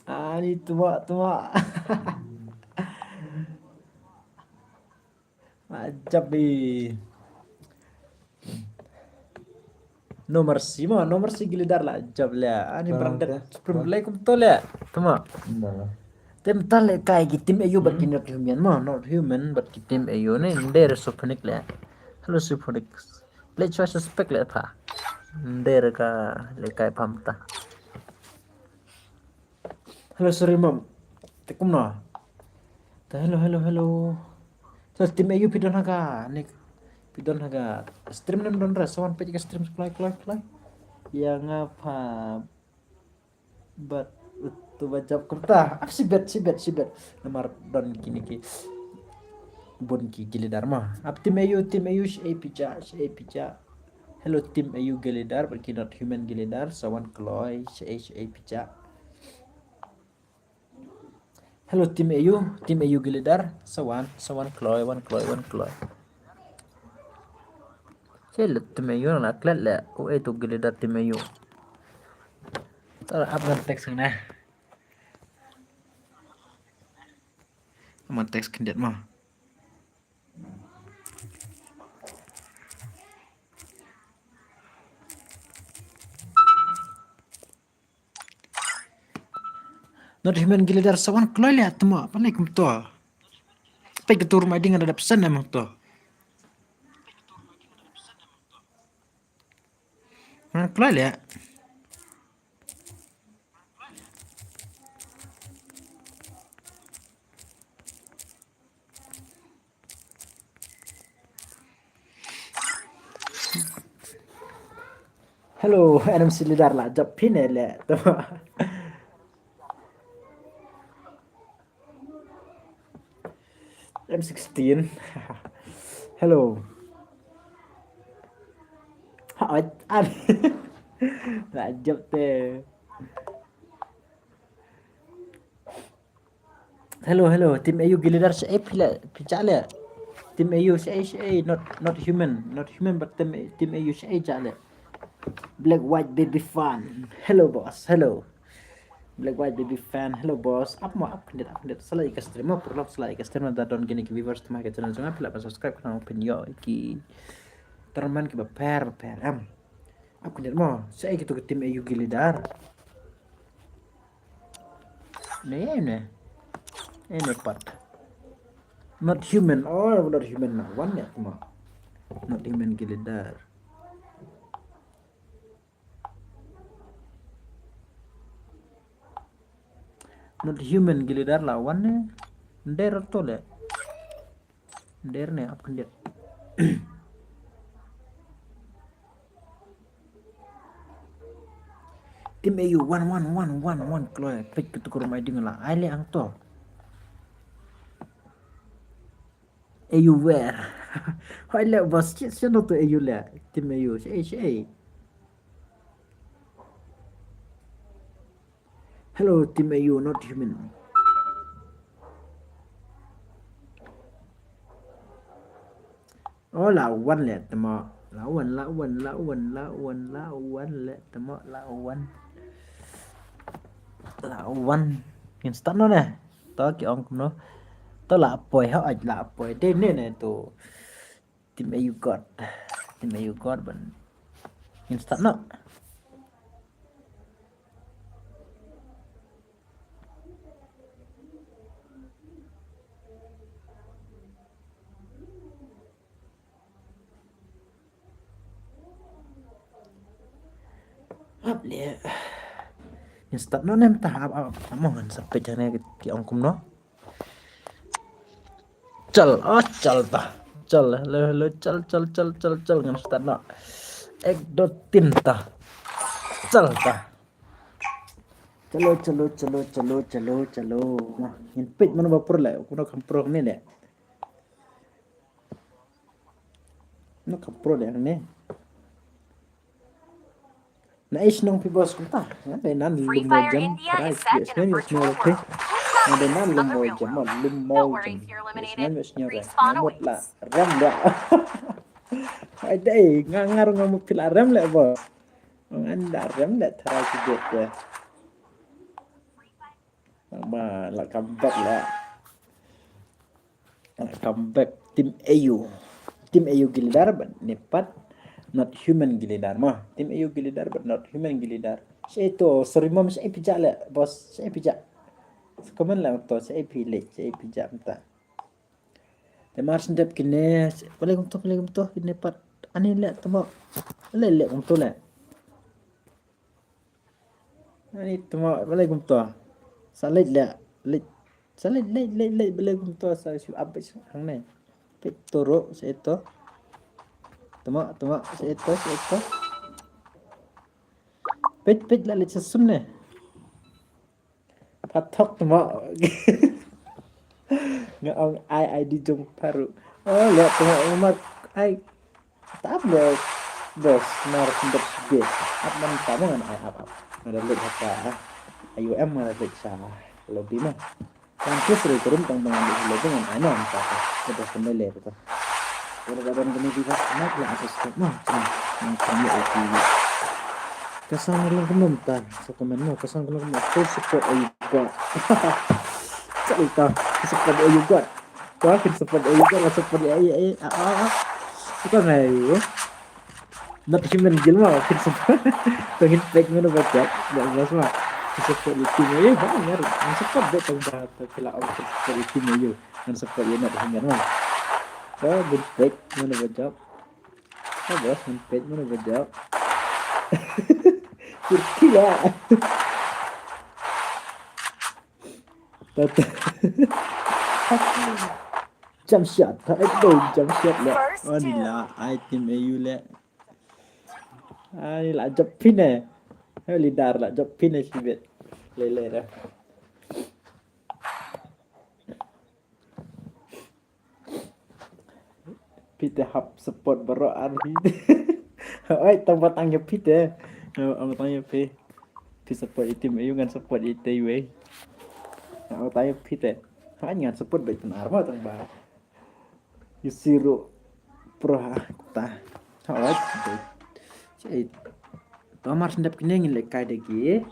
ani temo job di nomor si gilidar la job la ani berendar supreme laikum to la temo Enggak lah. Tem tale kai ki tim ayu bat not human not human but ki tim ayu ne der sophonik le hello sophonik play choice spec le pha der ka le kai phamta hello sorry mom tekum no ta hello so tim ayu pidon haga stream nem don rasawan pe ka stream klai yang apa but tu baca kerta si bet nomor don kini ki bon ki gilidar mah ap tim ayu shi picha hello tim ayu gilidar but not human gilidar sawan kloy shi picha hello tim ayu gilidar sawan kloy hello tim ayu na klat la o itu gilidar tim ayu tar up teks na Sama teks kendet mah. Not human gilidar sawan kloy lihat temo apa naik to. Pai ke tur mai dengan ada pesan emang to. Kloy lihat. Hello, Adam Silidar lah, job pin le, M16. Hello. Ad. Lah job teh. Hello, tim AU Gilidar saya pila. Tim AU saya not human but tim AU saya jale. Black white baby fan. Hello boss. Hello. Black white baby fan. Hello boss. Up kendet. Salah ikas terima perlu salah ikas terima don gini ki viewers tema ke channel jangan pila subscribe kana open yo ki terman ki per am. Up kendet mo. Saya gitu ke tim AU Gilidar. Ini part. Not human. Oh, not human nah. One ya tema. Not human Gilidar. Not human Gilidar lawannya der to le der ne apa dia tim AU 1 kloy pek ketukur mai dengan lah ai le ang to AU where hai le bos no to AU le tim AU hey hello tim AU not human Oh lawan le temo. Lawan le temo lawan. Instan no nè. To ki ong no. To la poi ha aj la poi de ne to. Tim AU God ban. Instan no. Hấp lẹ Instant nó nem ta hấp mong sampai jane ki ongkum no chal chal ta chal le chal ngan start no ek do tin ta chal ta chalo in pit mana bapur le kuno kampro ni le no kampro le ni na is nong pibos kunta na nan Free lumo Fire jam India price is set yes in a men yes virtual okay world. And na it's nan not based on the lumo real jam world. lumo Don't worry jam if you're yes men eliminated. yes nyore Respawn ngamut la awaits. ram la ai dai ngar ngamuk pila ram le bos anda ram le thara ki det ya ma la comeback la comeback tim AU Gilidar but nepat not human Gilidar mah tim AU Gilidar but not human Gilidar saya itu serimam saya pijak le bos saya pijak komen lah to saya pilih saya pijak entah temar sendap kini boleh kumto kini pat ani le temo le kumto le ani temo boleh kumto salit le salit le boleh kumto saya su abis hang ne pit toro saya to temo saya to pit la le sesum ne patok temo ngong ai di jong paru oh lihat tengok umat ai tak ada bos nar sendiri bit apa kamu kan ai apa ada lihat apa IUM ada lihat lebih mah kan sering turun tentang lebih dengan ana apa sudah familiar itu badan kami bisa anak lah atas mah kami itu kesan lang komentar sa komen mo kesan lang full support ay God salita support ay God bakit support ay God support ay ito nga not human gil mo bakit support pagin fake mo na ba chat mas ma support yung team ay ba nga ang support ba tong bata pila ang support yung team ay ang support yun not human mo so good fake mo na ba job bos good fake mo na ba job Gila. Jump shot, itu jump shot le. Oh ni lah, item AU le. Ni lah job pin eh. Lidar lah job pin eh sibet. Le dah. Pite hap support beroan. Oi, tempat tanya pite. Ang tanya pe support itim ayu ngan support ite we ang tanya pite hanya support baik arma tang ba yusiru pro ta hawat cai tomar sendap kini ngile kai de ki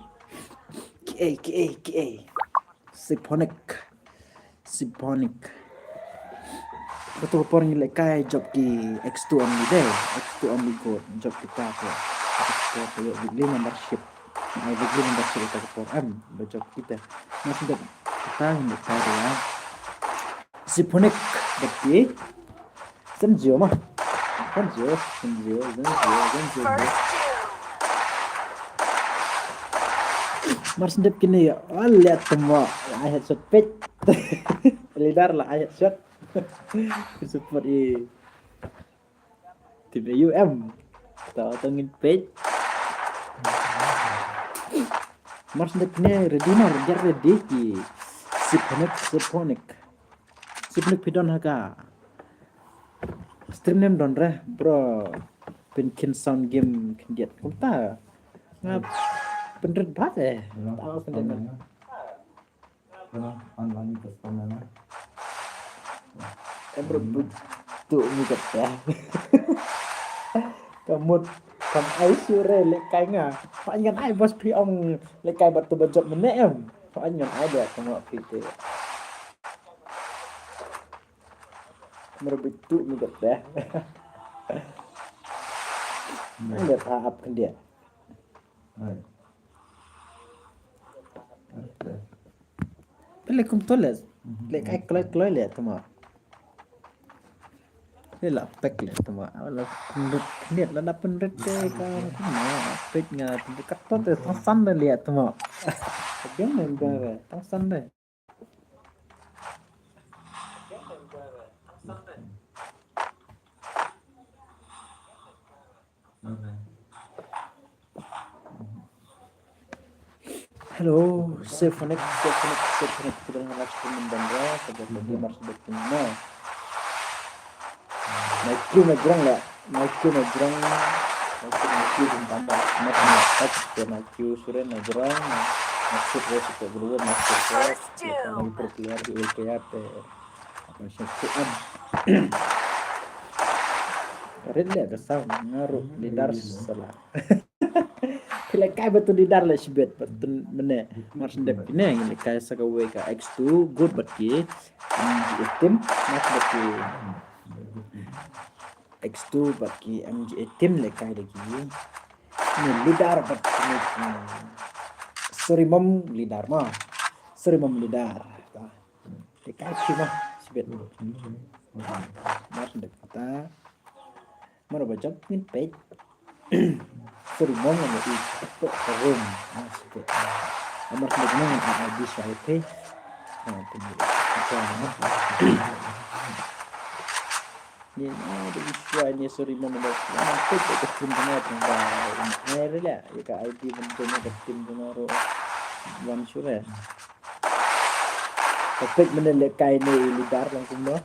siponic betul por ngile kai job ki x2 only day x2 only go job kita ko kayak weekly membership kita ke program baca kita masih dapat kita ini ya siponik berarti senjio mah senjio mars dep kini ya lihat semua ayat shot page lidar lah ayat shot support tim UM tahu tengin page mars dep kini ready ki siponik pidon haga stream name don re bro penkin sound game kendiat kumta ngap bener banget tahu sendiri online ke sana bro tụ như gặp ya. Một còn ấy xưa đây lấy cái ngà họ anh ai bớt phi ông lấy cái bật tụ bật giật mình nè em họ anh ai đẹp không họ phi tệ merebut tụ như gặp ya. Anh đẹp ap kan dia. Hai. Ada. Pele kum toles le kai kloi le tama le la pek le tama la net la dapen rete ka kuma pek nga kat to te san le le tama dia men ga san le Mana? Hello, Symphonic sudah ngelaksin bangga sebagai lagi mars depannya. Maiku nagrang lah, maiku tambah mat ya maiku sudah nagrang, maksud saya sudah berubah maksud saya yang berkeluar di UKT, macam tuan. Keren lihat kesal ngaruh di dar salah. Kila kai betul di dar les bet betul mana mars dep ini yang kai sagawe ka x2 good bagi tim mas bagi x2 bagi mg tim le kai lagi ni lidar bagi sorry mom lidar mah sorry mom lidar le kai cuma sebet mars dep kata mana baca min page sorry mom yang di room masuk nomor sebenarnya yang di swipe ni ada swipe ni sorry mom ada masuk ke tim tengah tengah ni lah ya ka ID bentuknya ke tim tengah ro one sure tapi menelak kai ni lidar langsung dah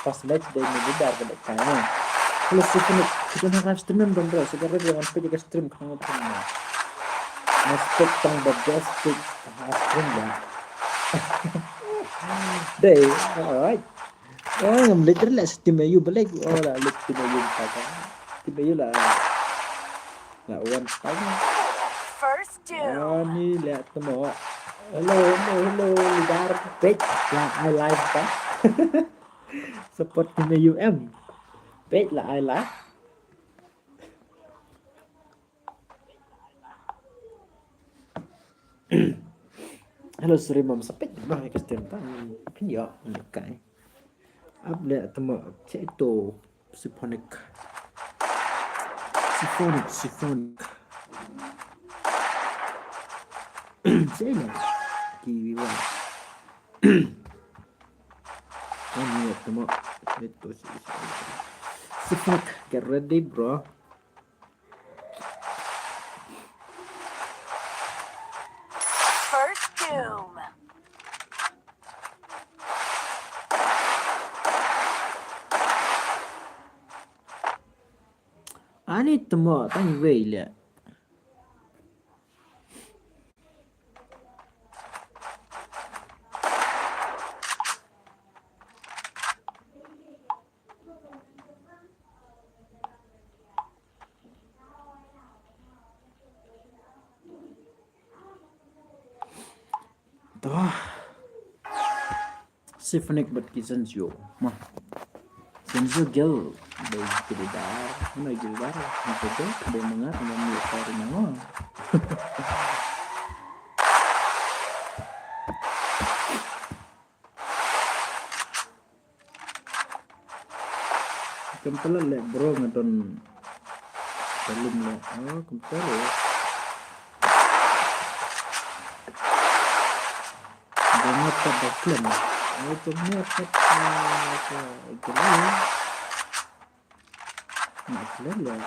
pas match dia ni lidar pada kai ni. Kalau kita nak stream dan bro, sekarang jangan pergi ke stream kamu punya. Masuk tang bagas stream ya. Deh, alright. Ngam leader lah stream you balik, lah lead stream you kata. Stream you lah. Lah one time. First two. Ni lihat semua. Hello, lidar page yang I like kan. Support tim UM. Page là ai lá hello sorry mom sampai bah ke stream tang pinjau kai update temu itu symphonic saya kiwi ini temu itu sih Symphonic, get ready bro. First doom. Ani temo tang wei le. Symphonic but Sensio mah Sensio gel dari kedidar mana gedar apa tu ada mengar dengan mikir nama kempelan le bro ngadon belum le kempel banget pada klaim itu mepet itu lah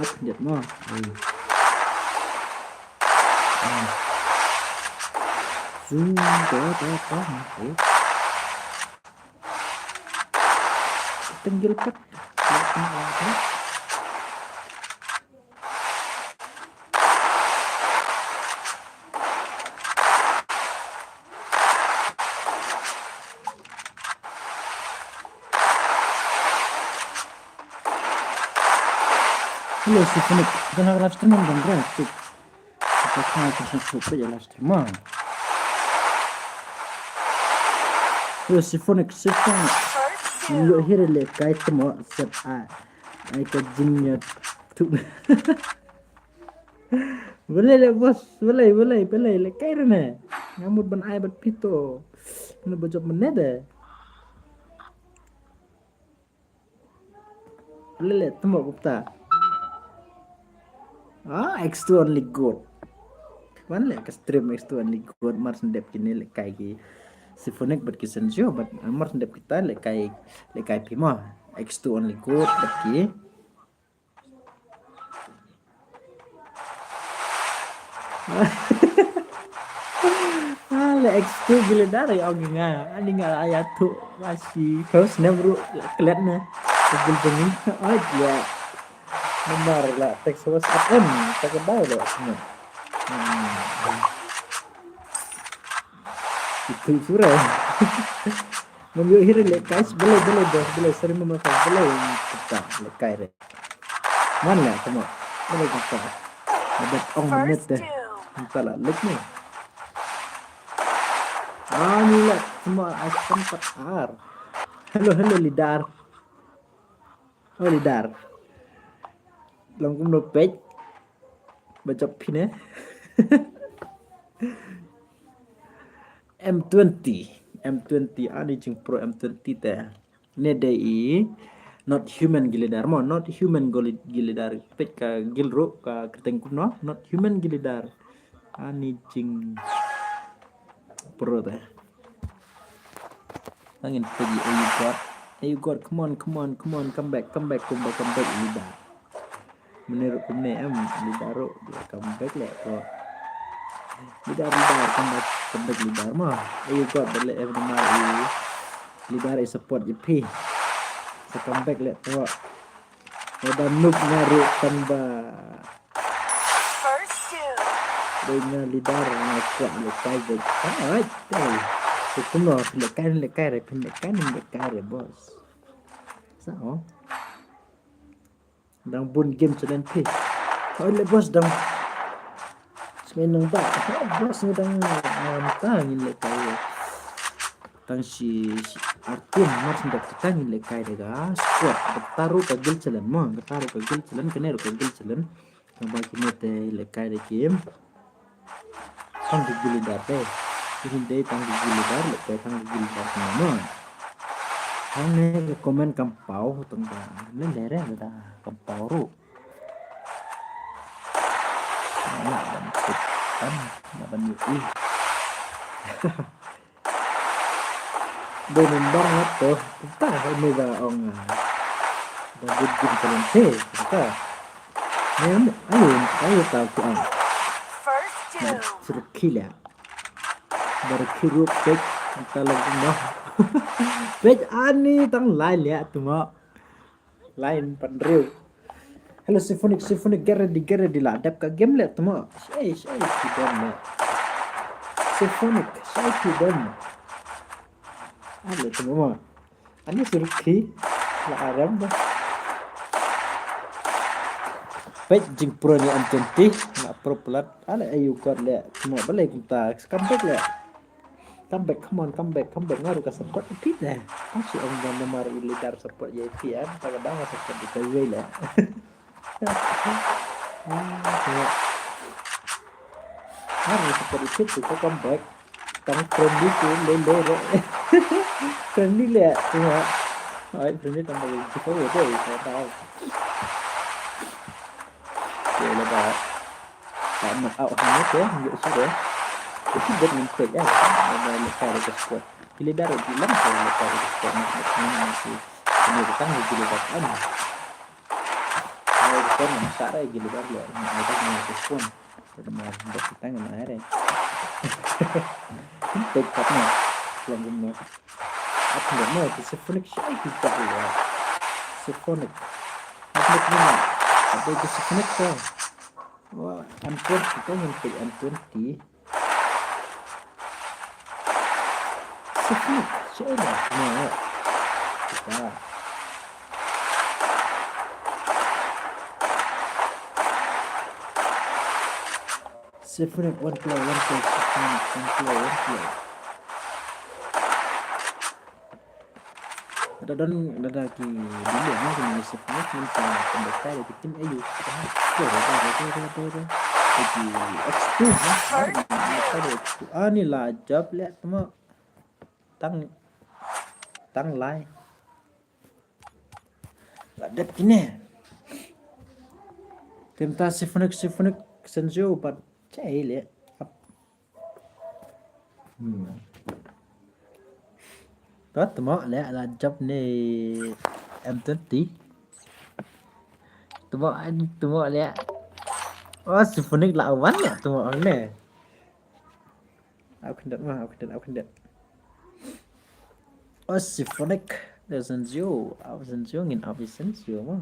update mah zoom tenggel pet Hello, Symphonic. Kita nak live stream kan, bro? Kita akan coba ya live stream. Hello, Symphonic. Lu here le kai temo set ai ka jinnya tu. Boleh le bos, boleh le kai rene. Ngamut ban ai bat pito. Mana bojok menede. Boleh le temo gupta. X2 only good. Mana le ka stream X2 only good mar sendep kini le kai ki. Symphonic but kisan sio but mar sendep kita le kai pimo X2 only good but ki le X2 gila dari orang ani nggak ayat tu masih kau snap bro kelihatnya sebel bunyi aja benar lah teks WhatsApp tak tahu lah semua itu surah Mungkin hiri lekai boleh sering memakai boleh kita lekai deh mana kamu boleh kita ada menit deh entahlah lek nih ini lah semua akan R halo lidar lidar langsung page baca pin ya M20 ani jing pro M20 teh ne dei not human gilidar mo not human gilidar pek ka gilro ka keteng kuno not human gilidar ani jing pro teh angin pergi you got come on come back gilidar menurut kumne lidaro come back le bro lidar comeback lidar mah you got the every night lidar is support JP so comeback let tengok ada noob ngaru tambah dengan lidar kuat lekai baik so kuno lekai bos sao đang buôn game cho nên phi thôi le bos đang Menang tak, bos sedang tangin lekai, tang si Artin mas hendak tangin lekai dega, squad bertaruh kagil jalan kener kagil jalan, tambah kini teh lekai de game, tang gigil date, ini deh tang gigil dar lekai tang gigil dar mana, tang ne komen kampau tentang ne lere ada kampau ru. Ban UI Benin banget tuh kita ini orang David Jim Valente kita ayo tahu tuh suruh gila baru kirup pek kalau mau pek ani tang lain ya tuh mau lain pendriu. Hello Symphonic get ready lah adap ke game let tuh saya tidak Symphonic tidak ada tuh mau ani suruh ki lah aram dah baik jing pro ni M20 nak pro plat ada ayu kat le semua boleh kita comeback come back ngaruh ke support tidak masih orang nomor lidar support JPM kadang support di KW lah harus support itu kita comeback kami friendly tuh lele friendly lah cuma friendly tambah kita udah saya tahu ya lepas tak nak out hangat ya nggak sudah itu buat minta ya ada lepas ada squad pilih darah bilang kalau lepas ada squad masih ini kita nggak dapat kan masak lagi gila banget mereka punya phone udah buat kita nggak ada tek katnya belum benar apa nggak mau Symphonic shy kita ya Symphonic apa mana ada itu Symphonic tuh wah M20 kita nyampe M20 Symphonic shy lah nah kita Symphonic one play. Ada ki dulu mah ni Symphonic minta pendekar dari tim AU. Jadi X2 ni lah job lihat semua tang lai. Ada kini. Tim Symphonic Senjo but cai lihat. Đó tụi mọ lẽ là job này em tính tí tụi mọ lẽ Symphonic là vắn nhỉ tụi mọ này ao khinh đợt Symphonic là dân diêu nghìn ao bị sân diêu mà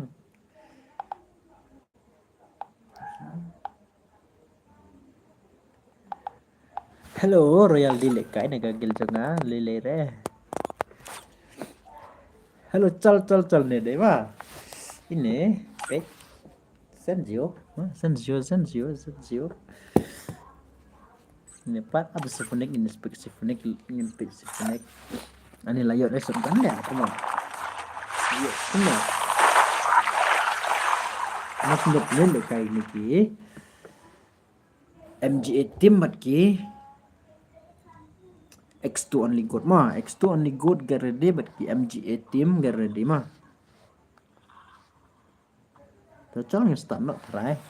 hello Royal Delete cái này gagal jangan lele hello chal nih deh mah ini Senzio ini part apa Symphonic ini speak Symphonic ingin speak Symphonic ini layar esok kan ya cuma iya cuma masih belum kayak ini ki MGA team mat ki X2 only good mah X2 only good garede but ki MGA team garede mah Tocong yang start not try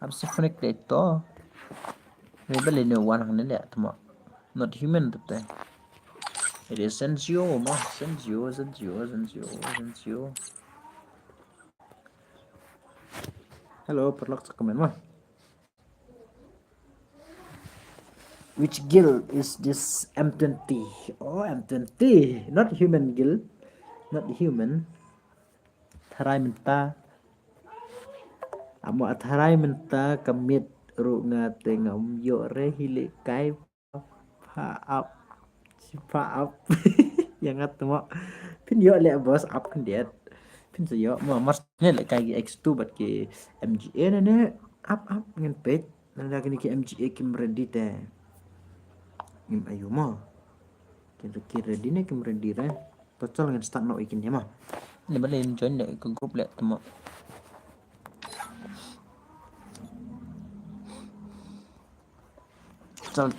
ab Symphonic dito maybe no one hang nila tama not human tete it is Senzio mah Senzio hello perlok sa comment mah which guild is this M20? Oh, M20, not human guild, not human. Tharai minta, amo tharai minta kamit ru ngate ngam yo re hile kai pa up, yang ngat mo pin yo le bos up kan dia, pin so yo mo marsnya le kai X2 bat ki MGA ne up ngin page, nanda kini ki MGA kim ready te. Ngim ayu mah kira-kira dini kim ready re total ngin start no ikin ya mah ini balen join dek ke grup lek temo cal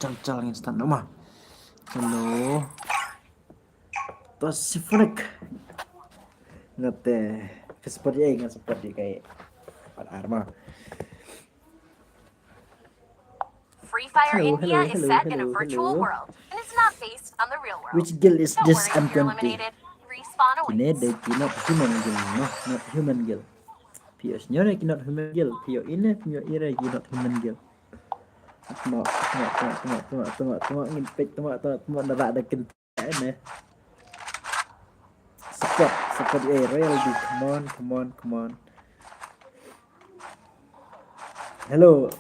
ngin start no mah hello to Symphonic ngate seperti ngat seperti kayak arma Free Fire Hello, India hello, is hello, set in a hello, virtual hello. world and it's not based on the real world. which guild is Don't this worry if you're M20 eliminated. Respawn kini awaits. they not human guild no not human guild Pio senyora not human guild Pio ini Pio ira not human guild tengok ngimpik tengok narak ada kentai ni support royalty come on hello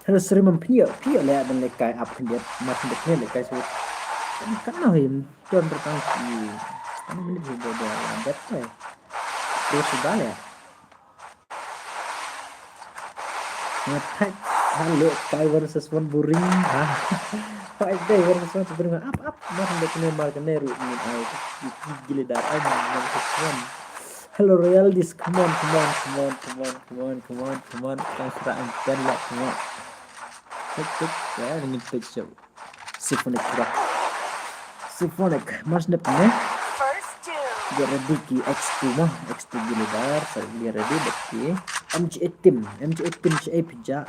Sri Pio lihat dan lekai up kendiat macam deknya lekai sulit kan nahin tuan bertangsi kan ini juga ada lambat ya terus sudah ya ngetek halo kai versus one boring fight day versus one boring up macam deknya markene ru ini gile dar aja one hello royalties come on kan serang dan lah semua cek ya dengan page Symphonic mas depannya First doom. dia ready ki X2 mah X2 giledar dia ready beki MGA team si pija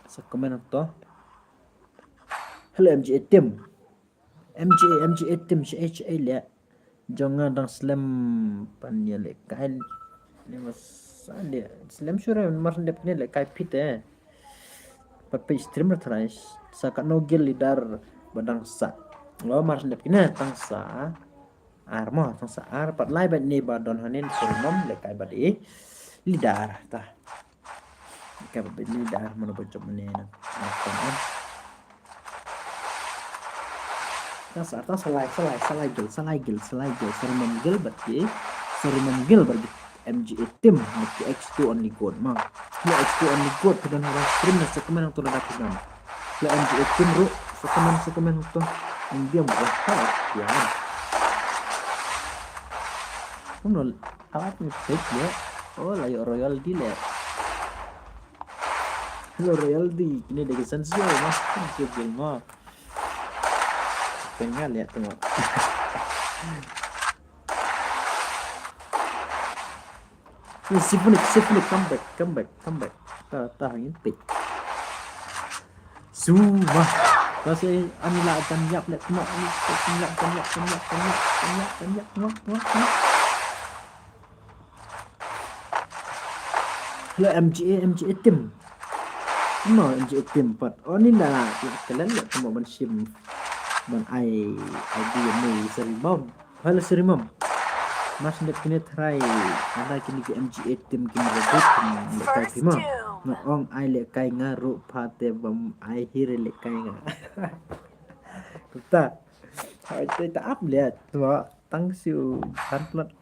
sa komen to hello MGA team si lihat jangan dang slam panya le kai ni mas dia slam sure mas depannya le kai pit papai streamer trais saka no gel lidar badang sa lo mar sendep kina tangsa arma tangsa ar pat lai bat ni badon hanin surnom le kai badi lidar ta kai badi lidar mana bocok menena kon tangsa selai gel surnom gel badi MGA team mesti X2 only god mah. Le X2 only god pada orang stream na sekemen yang turun dapat nam. Le MGA team ro sekemen tu India berapa ya. Kamu awak ni fake ya. Oh layak royal deal ya. Hello royal deal ini dari sensio mah sensio game mah. Pengen lihat tengok. Symphonic come back. Tah ingin pick. Sumpah. Kasi anila akan nyak let tengok ni. Nyak. Hello MGA team. No MGA team but oh ni lah kalian lihat tengok ban sim ban dia ni serimam. Halo serimam. Mas nak kena try ada kini ke MGA team kini rebut lekai pima ngong ai lekai ngaru pate bam ai hire lekai nga kita hai ta up lihat tua tang siu tanplat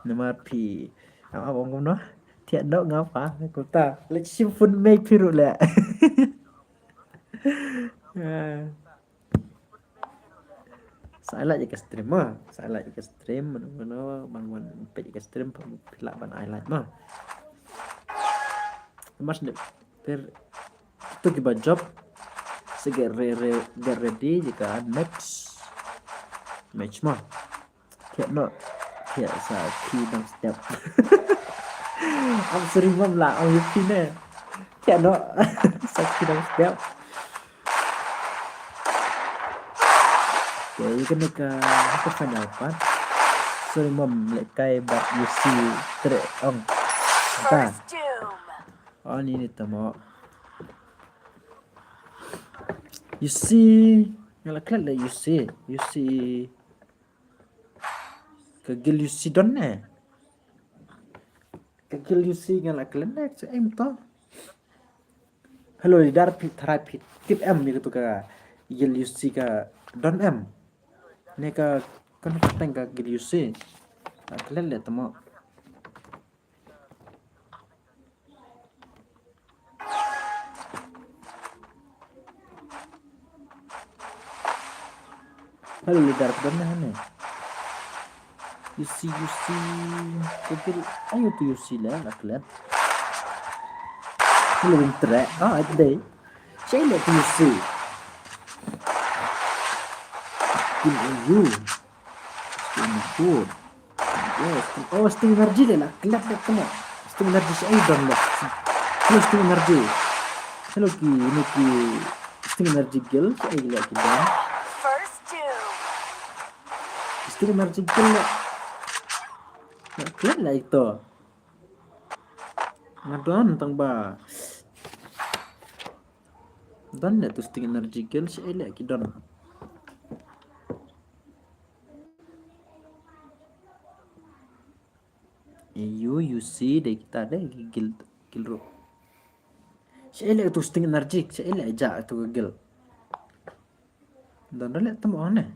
nama pi apa ngom no tiada dok ngapa kita let simfun make piru le saya like ke stream mah mana bangun page ke stream pilak ban highlight mah mas de per tu kiba job get ready jika next match mah kiat sa key dan step am sering mam lah am yupine kiat no sa key dan step. Okay, kena ke final part. So mom lekai bat UC trek ong. Ta. Oh ni tamo. UC ngalaklat lah UC kegil UC don ne. Kegil UC ngalaklat nek so em to. Hello lidar therapy tip M ni tu ka gil UC ka don M. Neka kan pateng ka gil UC. Kalian lihat tamo. Halo lidar benar nih. UC kecil ayo tuh UC lah kalian. Belum trek. Ada deh. Saya lihat UC. You. Good. Yes. Oh, sting energy lah. Kelap tengok. Sting energy saya dong lah. Hello sting energy. Hello ini sting energy girl saya lihat kita. Sting energy girl lah. Kelap lah itu. Ngadon tang ba. Dan itu sting energy girl saya lihat kita. You see deh kita ada gil ro. Saya lihat tu sting energy, saya lihat aja tu gil. Dan lihat temu mana?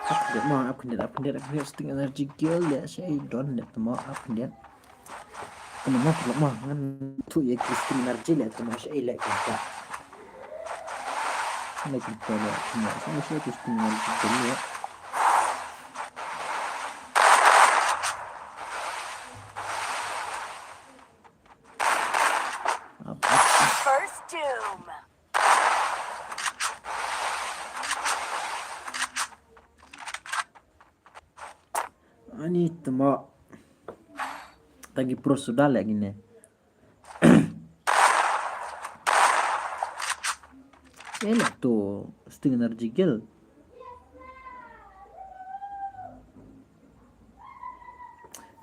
Aku lihat sting energy gil ya saya don lihat temu aku lihat. Kenapa kalau mah kan tu ya sting energy lihat temu saya lihat kita. Ini kita lihat temu saya sting energy gil ya. Ini temo lagi pro sudah lagi nih. Enak tuh sting energy gel.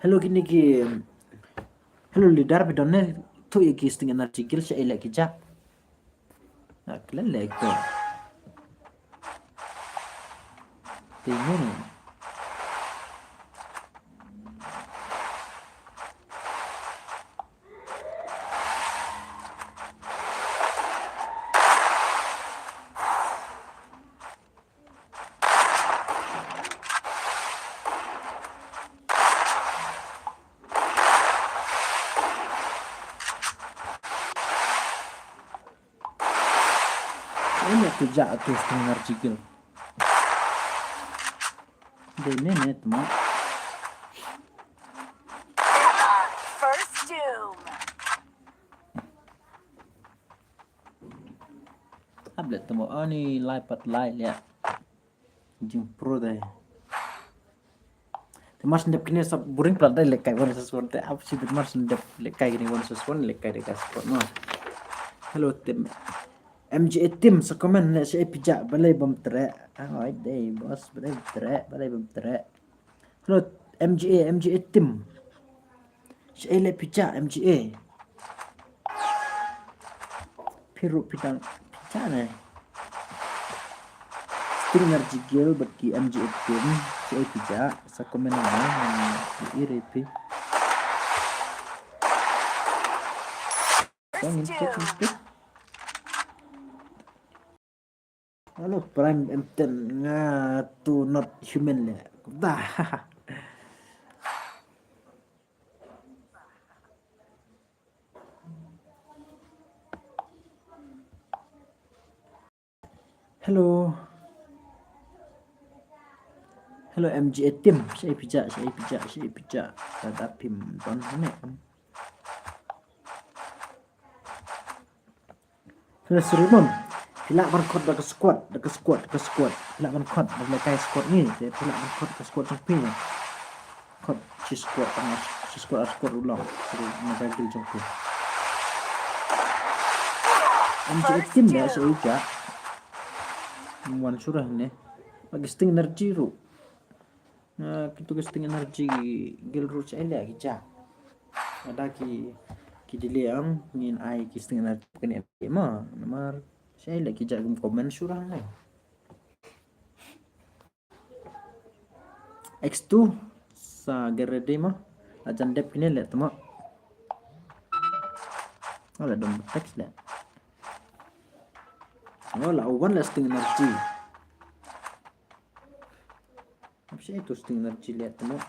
Hello gini ki. Hello lidar bedonnya tuh ya ki sting energy gel saya elak kijak. Nah kalian like tuh. Tinggal. kerja tu setengah artikel. Dene ne teman. First doom. Tablet temo ni lipat light ya. Jing pro deh. Mas ndep kini sab buring plat dai lekai wan sesuatu apa sih mas ndep lekai gini wan sesuatu lekai dekat spot no. Hello tim. MGA tim sa comment na siya pija balay bam tre. Ay day boss balay bam tre. Hello MGA tim. Siya le pija MGA. Piru pidang pija na. Stinger jigil bagi MGA tim siya pija sa comment na iripi. Tangin check ni. Halo prime M10 ngatu not human le. Dah. Hello. Hello MGA team. Saya pijak. Ada pim don ne. Hello Surimon. Pilak berkot ke squad. Pilak berkot berlekai squad ni. Dia pilak berkot ke squad jumpi. Kot si squad ulang. Jadi mobile jumpi. MGA team dah saya juga. Wan surah ni. Bagi sting energi ru. Kita ke sting energi gil ru saya lagi ja. Ada ki diliang ngin ai ki sting energi kena ma nomor saya lagi jaga komen surah ni. X2 sa gerede mah ajan dep kini lihat temo. Olah dom teks lihat. Olah awan lah sting energi. Apa sih itu sting energi lihat temo.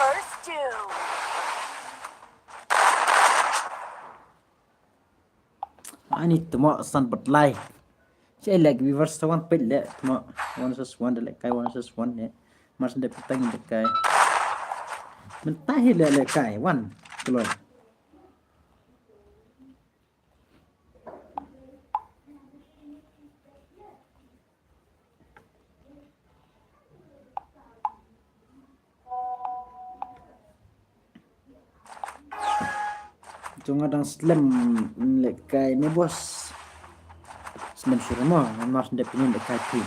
First doom. Ani temo san betlai. Saya lagi viewers tawan pelle temo 1 lekai 1 ne. Mas ndep tang lekai. Mentahi lekai 1 keluar. Jangan dang slam lekai ni bos. Slam surma, mas ndep ni lekai tu.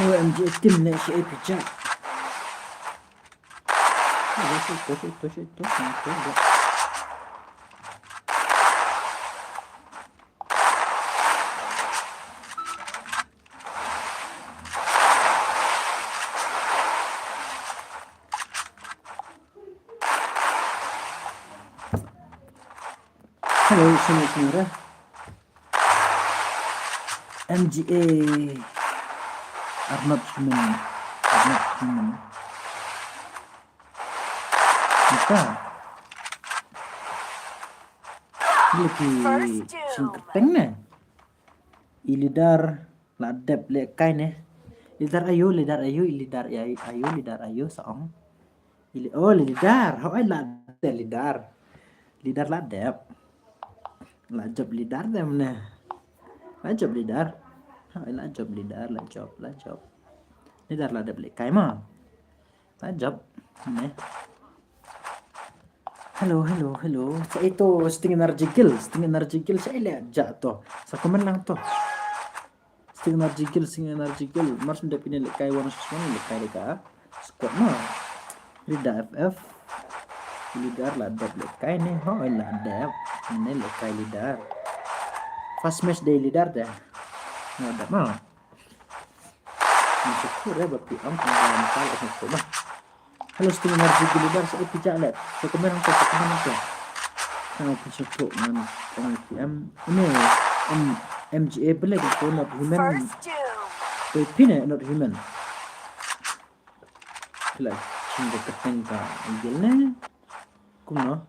OMG tim ni si pijak. Itu. Halo semua. MGA Arnold Human. Kita lagi singkateng ne. Ilidar ladep lekai ne. Lidar ayu saong. Lidar. How I lidar. Lidar ladep. Lajab lidar dem ne. Lajab lidar. Lajab. Lidar ladep lekai mah. Lajab ne. Halo. Saya itu Sting Energy Gill saya lihat jatuh. Saya komen lang to. Sting Energy Gill. Mars udah pindah lekai one sesuatu lekai leka. Squad no. Rida FF. Lidar lah dap lekai nih. Oh lah dap. Ini lekai lidar. Fast match day lidar dah. Nggak ada mau. Syukur ya bapi am pengalaman kali aku mah. Halo Sting Energy Gill lidar saya pijak lihat. Saya komen lang to. Kalau pencet man PM ini MGA boleh gitu not human First two. pin not human like cuma keteng ka angelnya kuno.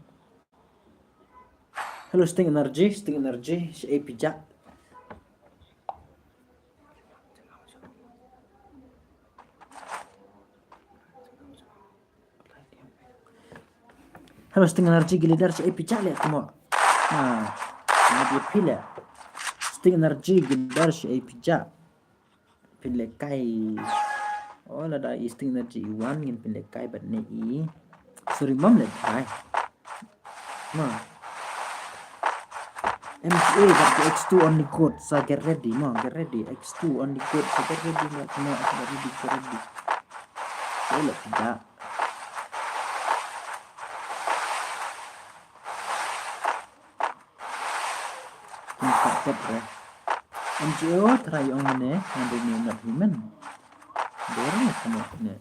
Halo Sting Energy si pijak. Halo Sting Energy Gilidar si pijak lihat semua. Nah, ini dia pilih. Sting Energy Gilidar si pijak. Pilih kai. Oh lah dah Sting Energy Iwan ngin pilih kai bat nei. Sorry mam lihat kai. Nah. MCA but the X2 only code. So get ready. X2 only code. So get ready. Get ready. Saya lihat tidak. MGO try on mana yang ini not human. Dorang sama ini.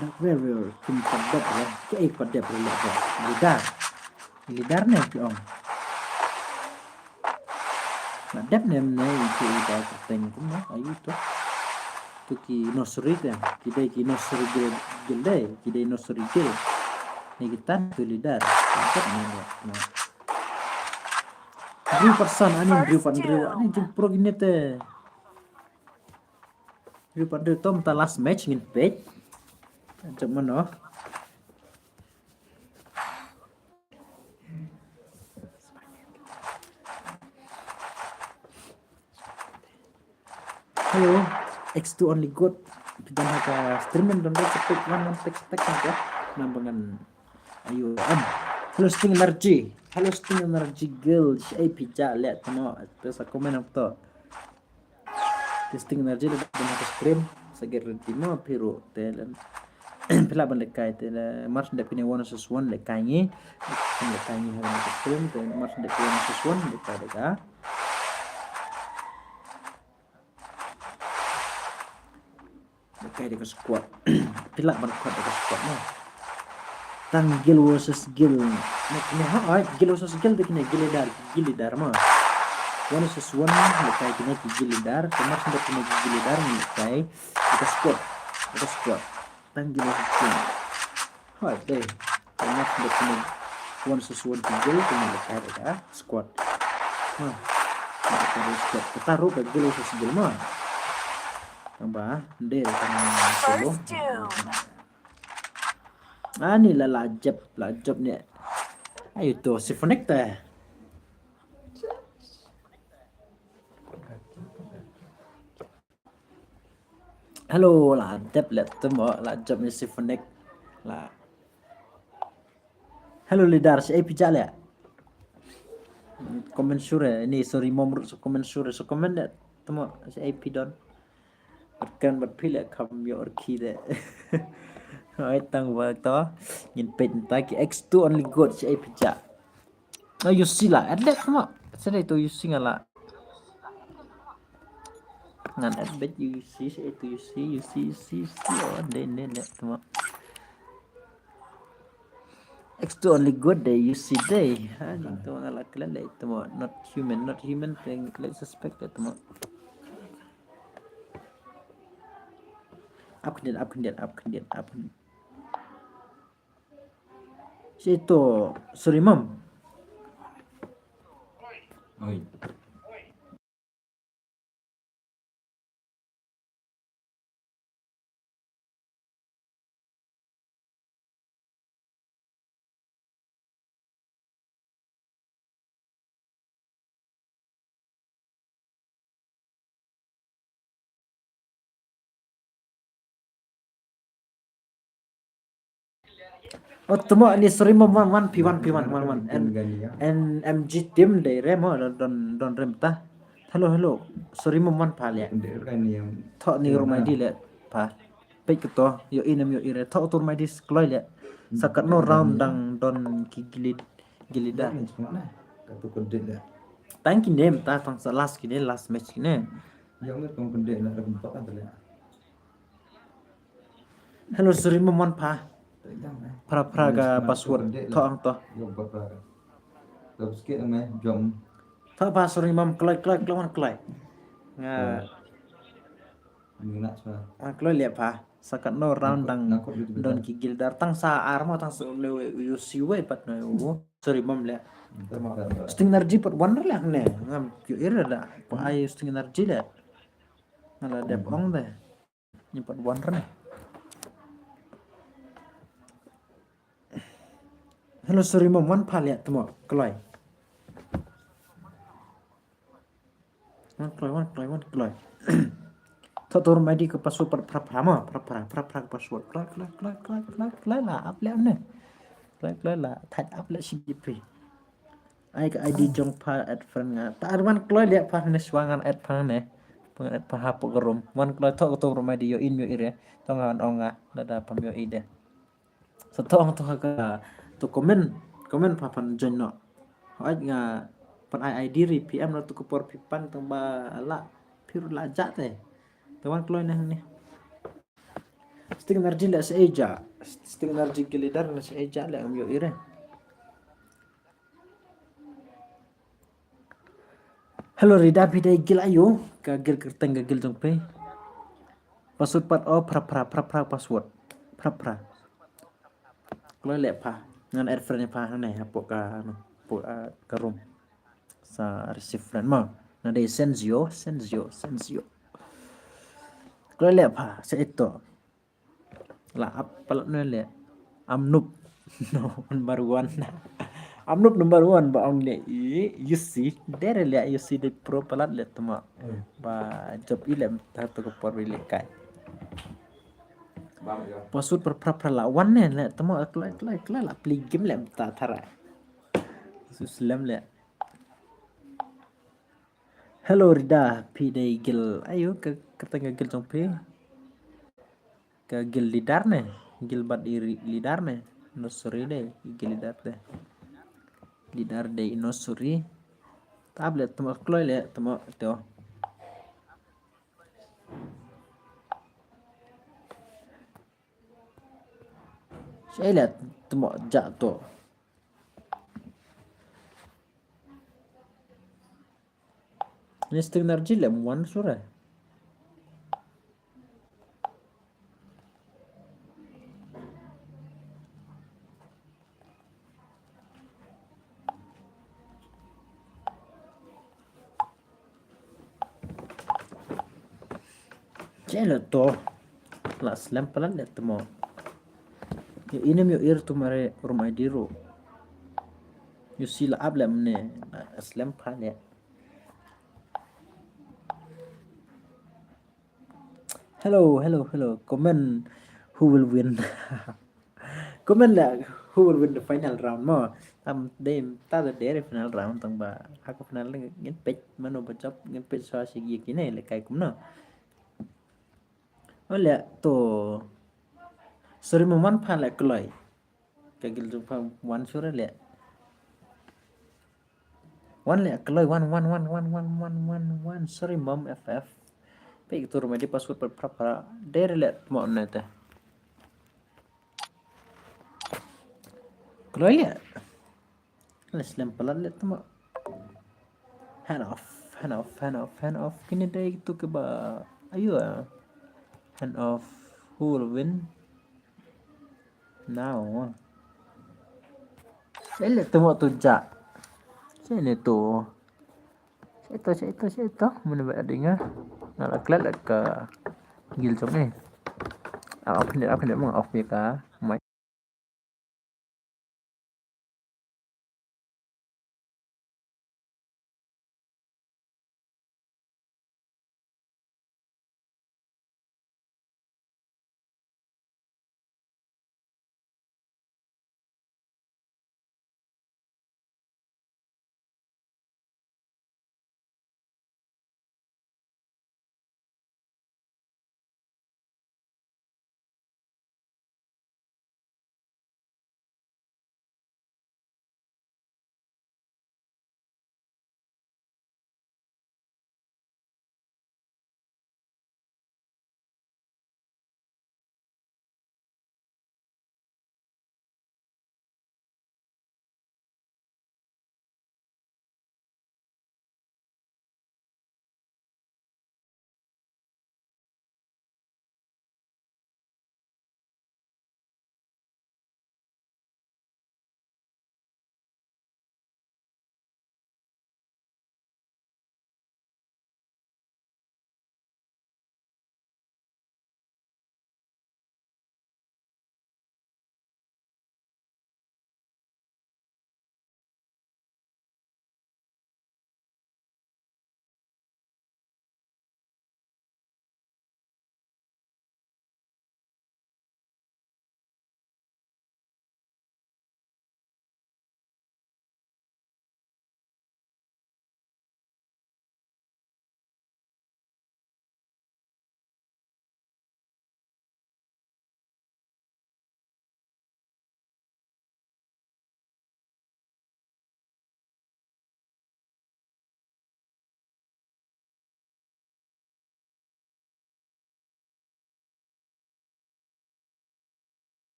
Dak rare kim padap ya. Ke padap lidar. Lidar nih om. Padap nih itu dah keteng kuma ayu tuh. Ki nursery kan kita nursery gilde kita nursery gil ni kita tu lidar tak ni Drew person ani jempro gini teh Drew pada tom ta last match ngin page macam mana halo X2 only good kita nak streaming dan cepet mana tek ya nambangan ayo halo Sting Energy girl saya pijak lihat semua terus aku komen apa Sting Energy dan aku stream seger timo piru telen pela bandekai tele mars ndak pine one versus one lekainya harus stream dan mars ndak pine one versus one lekai kayak squad pilak berkuat dekat squad no tang gil versus gil nah gil versus gil begini gilidar mah one versus one kayak gini gilidar kemar sudah punya gilidar nih kayak dekat squad tang gil versus gil deh kemar sudah punya one versus one gil punya kayak dekat squad kita rubah gil versus gil mah tambah dia kan solo ni lah lajab ni ayo tu si connect teh halo lajab lah temu lajab ni si connect lah halo lidar si pijak lah komen sure ni sorry momrut so komen sure so komen dah temu si ip don kan berpilih kami orki deh hai tang wa to nhìn pin ta ki X2 only good si pijak you see lah adlet semua saya itu you see ngala ngan adlet you see itu you see oh den semua X2 only good day you see day itu ngala kalian itu semua not human thing let's suspect itu semua up situ sorry mom Oi. Oh, temo ni sorry mom one P1 P1 1 Tim gani ya. and MG team de remo don rem ta. Hello. Sorry mom one pa le. Pendek kan ni yang Thọ ni rumai di le pa. Pe to yo inem yo ire thọ tur mai di skloi le. Sakat no round dang don ki gilida. Ni cuma lah. Kata pendek dah. Tang ki name ta tang sa last ki ne last match ki ne. Yang ni kau pendek nak rempak kan terlihat. Hello sorry mom one pa. Tak jangan. Praga password thọ ang to. Yo berapa? Tapi sikit amai jom. Thọ pa sorry mom kloi wan kloi. Nga Ni nak semua. wan kloi le pa. Sakat no round dang don ki gildar tang sa arma tang sa le you see way pat no yo. Sorry mom le. Sting energy pat wonder le ne. Ngam yo ira da. Pa ay sting energy le. Ngala dep ong de. Ni pat wonder ne. Hello sorry mom one pa le temo kloi. Wan kloi. Thọ tur mai di ke password pra password kloi la up le ne. Kloi la thạch up le CGP. Ai ke ID jong pa at friend nga. Ta arwan kloi le pa ne swangan at pa ne. Pengen at pa hapo gerum. Wan kloi thọ tur mai di yo in yo ire. Tongan onga da pam yo ide. So thong to ka to comment pa pan join no. Hoi nga pan ID ri PM no to ko por pipan tong ba la pir la ja te. Tawan kloi na ni. Sting energy la sa eja. Sting energy gilidar na sa eja la am yo ire. Hello Rida bida gil ayo ka gil kerteng ka gil jong pe. Password pat o pra password. Pra. Kloi le pa. Ngan add friend pa na hapo ka ano po ka room sa receive friend mo. Na de senzio. Kloi le pa sa ito. La apa no le. Amnup. No number 1. Amnup number 1 ba ong le you see there le you see the pro palat le tama. Ba job ilem ta to ko por le kai. Password per la one ne le tama klai la play game le ta thara. Suslam le. Hello Rida pidai gil ayo ke ketengah gil jong pe. Ke gil lidar ne gil bat iri lidar ne no suri de gil lidar de no suri tablet tama kloi le tama to saya lihat tama jatuh ni sting energy le one sura Jelo to la slam palan le temo yo inem yo ir tumare rumai diro yo sila able mne slam pale hello comment who will win comment la who will win the final round mo tam dem ta the dere final round tang ba aku final ngin pech mano bacap ngin pech so sigi kine le kai kumno Oleh to sorry man pa la kloi kagil tu pa one sure le one le kloi one sorry mom ff pe itu rumah di password per pra der le mo neta kloi le slam pala le mo hand off kini dai itu ke ba ayo hand off who will win now saya lihat temu tu jak saya ni tu saya tu mana buat dengar nak kelat ke gil jom ni off ni mau off ni ka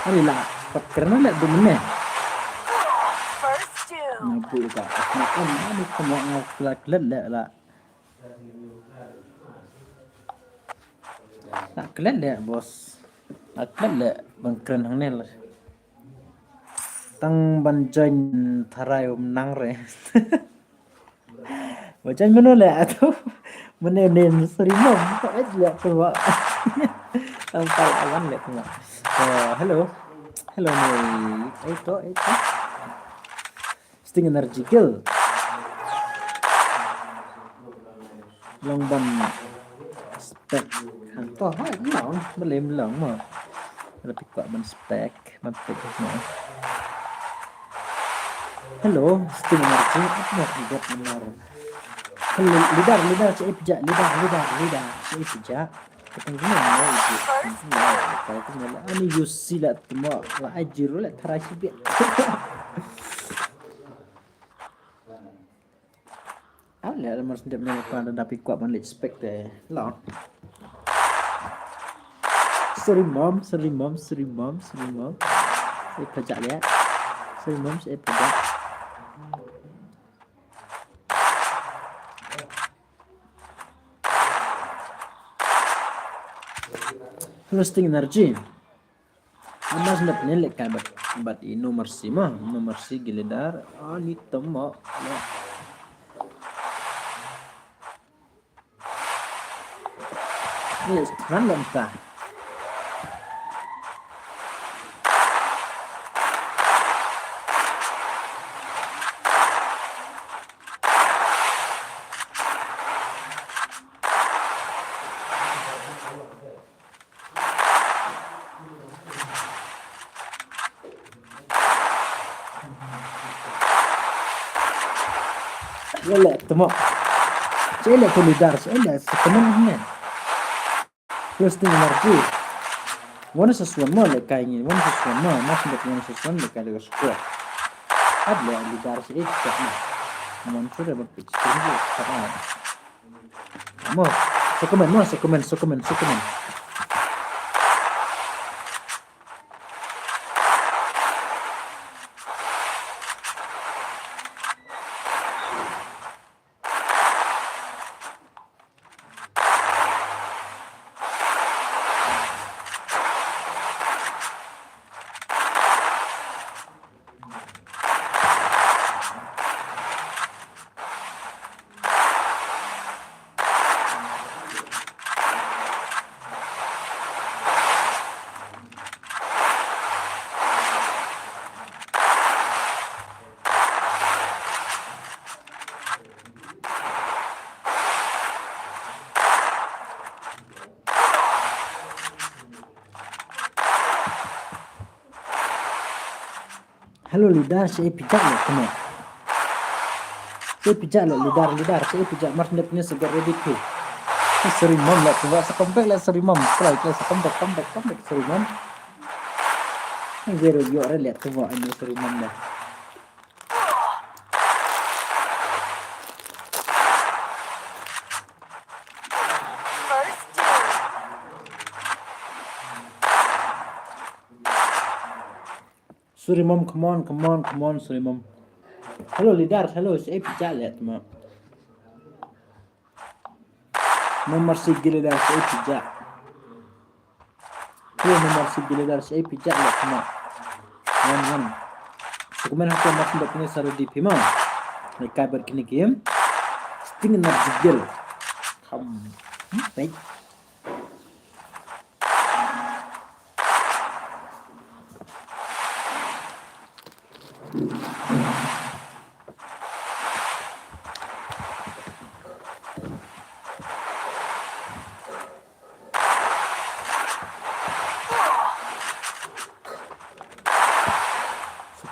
Ani lah, karena lihat dunia. First doom. Nabu ka. Makan ani semua ngaklat lah. Tak kelat lah bos. Aklat lah bangkren hang nel. Tang banjain tharai menang re. Macam mana lah tu? Mana nen serimam tak aja tu. Tampal awan lihat tu. Hello. Hello ni. Itu. Sting energy kill. Long ban spek. Hantar hai long belum long mah. Lebih kuat ban spek, ban spek semua. Hello, Sting energy apa tidak benar. Hello, lidar saya pijak, lidar saya pijak. Ketenggelam ya itu. Kalau tu malah ani yusi lah semua, lah ajiru lah terashi biar. Alah, lemar sedap ni lepas ada dapat kuat balik spek deh. Lah. Sorry mom. Saya pijak lihat. Sorry mom, saya pijak. Roasting energy. Anda sudah punya lekat bat ini nomor si giledar. Ni tembak. Ni random tak? Wala, temo. Saya tu lidar, saya sepenuh ni. Roasting energy. One sesuatu mana lekai ini, masih ada sesuatu lekai dengan squad. Ada lidar saya cakap ni. Muncul dapat picture ni sekarang. Mo, sekomen. Hello lidar, saya pijak lah teman. Saya pijak lah lidar. Saya pijak mas dia punya segar ready tu. Serimam lah tu. Sekompek lah serimam. Strike lah sekompek serimam. Ini zero yo orang lihat tu ini serimam dah. First doom. Surimam, come on, Surimam. Hello, lidar, hello, saya pijak lihat teman. Nomor si giledar saya pijak. Nomor si giledar saya pijak lihat teman. One. Sekarang aku masih tak punya saru di pima. Lekai berkini game. Sting energy gel. Baik.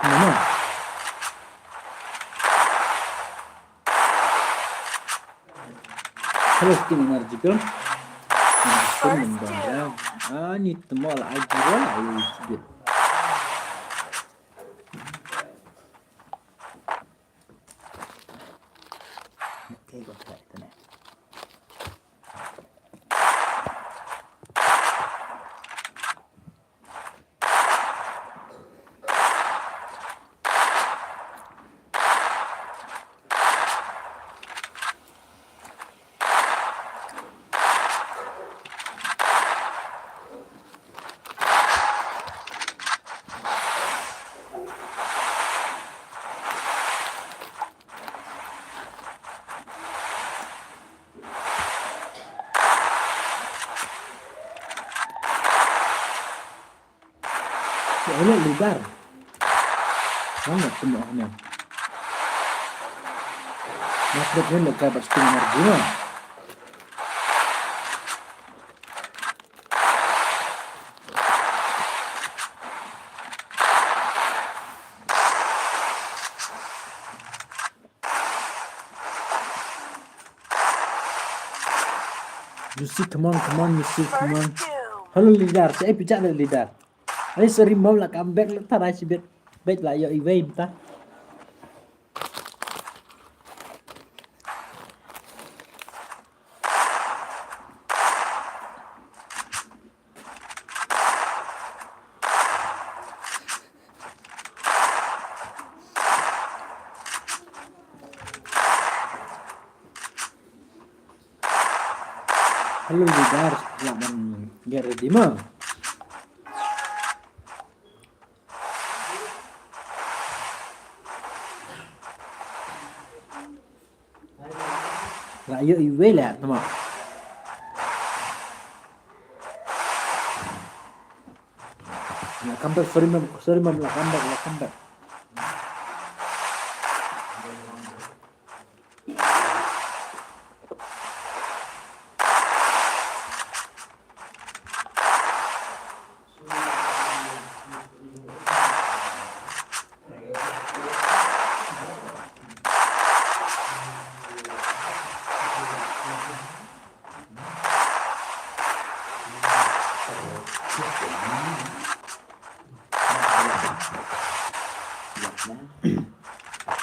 Mana? Hello, Sting energy gel. Ni temal ajiran ayo sedikit. Okay, got that then. Ya ini leader. Mana semuanya? Maksudnya legal pasti energi. Yusi, come on, Yusi, come on. Halo leader, saya bicara leader. Ini sorry mau lah comeback lah, tar aja bet lah yo event ta. Halo leader, selamat get ready mah. Lah yo iwe lah teman. Lah comeback sorry mem lah comeback.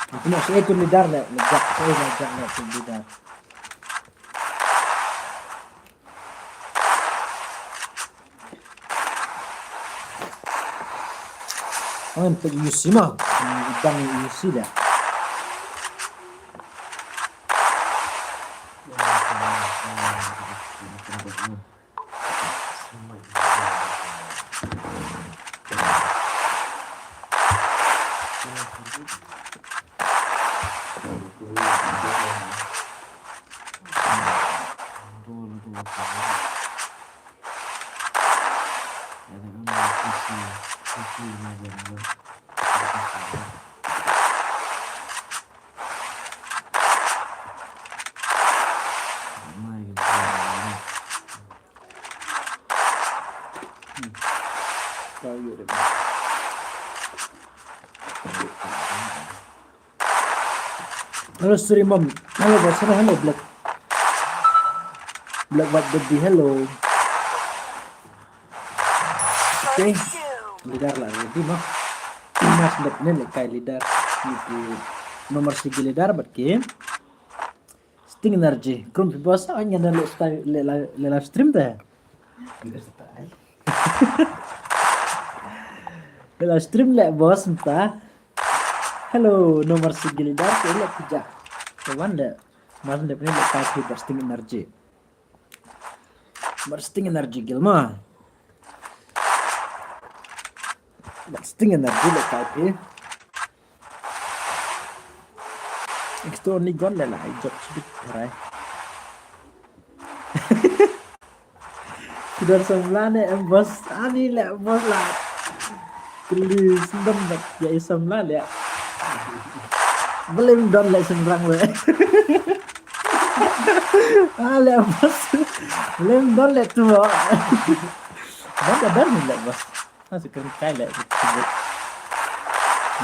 Aku nak saya ikut leader lah, saya ikut leader. Oh, untuk UC mah, bidang UC dah. Halo Sri Mom, halo Basra, halo Black White Baby, halo. Oke, leader lah, ready mah. Mas Blacknya kayak leader, itu nomor segi leader berarti. Sting energy, krum biasa hanya ada live stream dah. Live stream lah bos entah. Halo, nomor segi leader, saya lihat kerja. Kawan dah, mas Blacknya kayak bursting energy. Bursting energy gilma. Bursting energy le kape. Extra ni gon le lah, job sedikit kerai. Sudah sembilan bos, ani le bos lah. Kali sembilan ya sembilan ya. Belum don le sembilan we. Le bos. Belum don le tu. Don le bos. Masih kering kali le.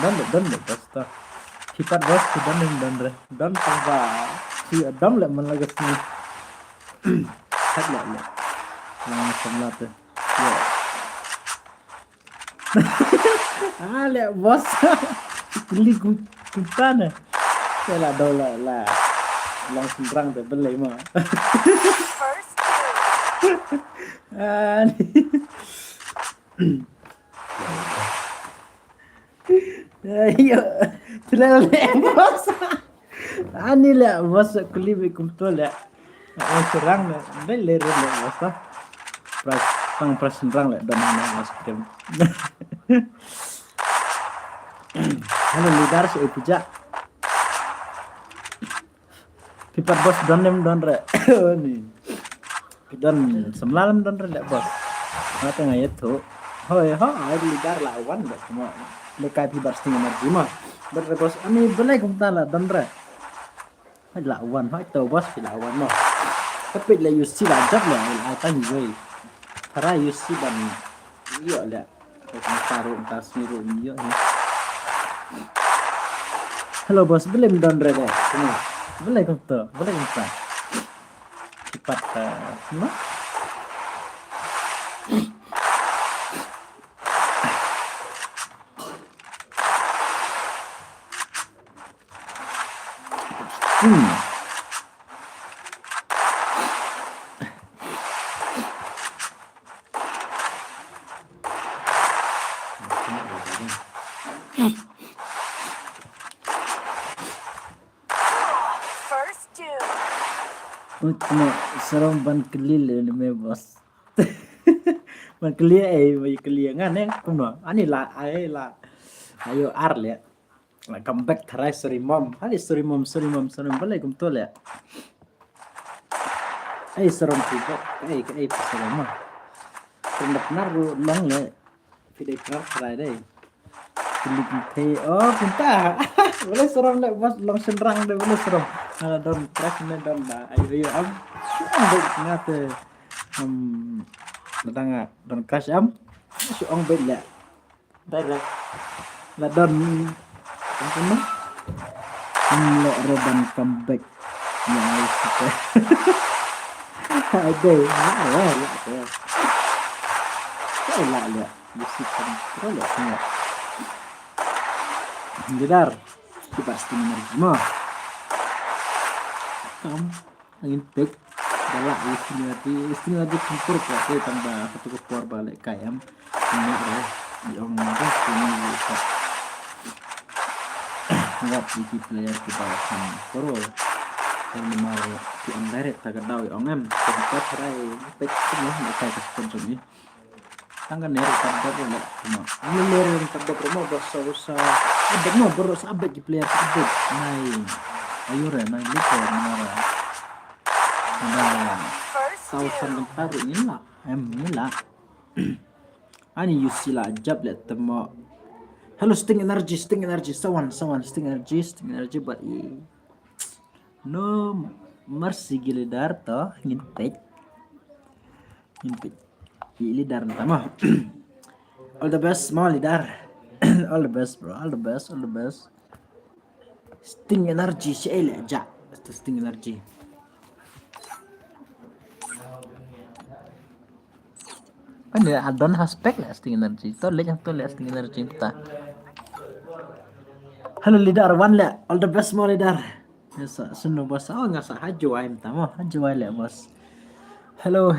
Don le bos ta. Kita bos don tangga. Si don le man lagas ni. Hat le. Yang sembilan tu. Ya. Le bos. Kali kuntana. Saya lah langsung terang deh beli mah. Ayo, terlalu bos. Ani lah bos kulit betul ya. Serang lah, beli bos lah. Pras serang lah dan mas krim. Halo leader saya puja. Pipat bos don re. Ni. Don semalam don re bos. Mata ngayat tu. Hoi ho, ai lidar lawan dah cuma lekai pi bar sting energy mah. Bos ani belai kum tala dandra. Hai lawan, hai tau bos pi lawan mah. Tapi la yusi la jab la ai tan yoi. Tara yusi ban iyo la. Kau taruh tas miru iyo ni. Halo bos, belai dandra deh. Cuma belai kum tu, belai kum ta. Cepat mah. First doom. Cuma serong ban kelil ni me bos. Ban kelil mai kelingan kuno. Ani la ai la. Ayo ar le. La comeback tharai serimom. Ani serimom balai kum to le. Ai serong tiba. Ai pasalam mah. Kendak naru long le. Pidai kerar tharai dai. Kulit te oh pinta. Boleh serong le bos long senrang deh boleh serong. Ala don crash ne don da ayo am ambil ngate datang don crash am si ong bet la dai la don apa le reban comeback ya itu ada la bisi kan terus ya Jedar kita pasti menerima mah angin pek galak istimewa campur ke tambah ketuk keluar balik kayam ini yang ada sini bisa nggak di player kita campur yang mau di direct tak ada yang kita cerai pek semua mereka sponsor ini tangga ner tabda boleh cuma ini ner tabda promo bos ada no boros abet di player abet naik ayo re naik lipo menara ada sausan taruh ini lah ini lah ani yusila jab let temo hello sting energy someone sting energy but no mercy gilidar to ngintip lidar tama all the best mau lidar all the best bro all the best sting energy syail aja sting energy kan ya adon aspek lah sting energy to lihat sting energy kita halo lidar one lah all the best mau lidar yasa sunu bos oh nggak sah haju aim tamo haju lah bos halo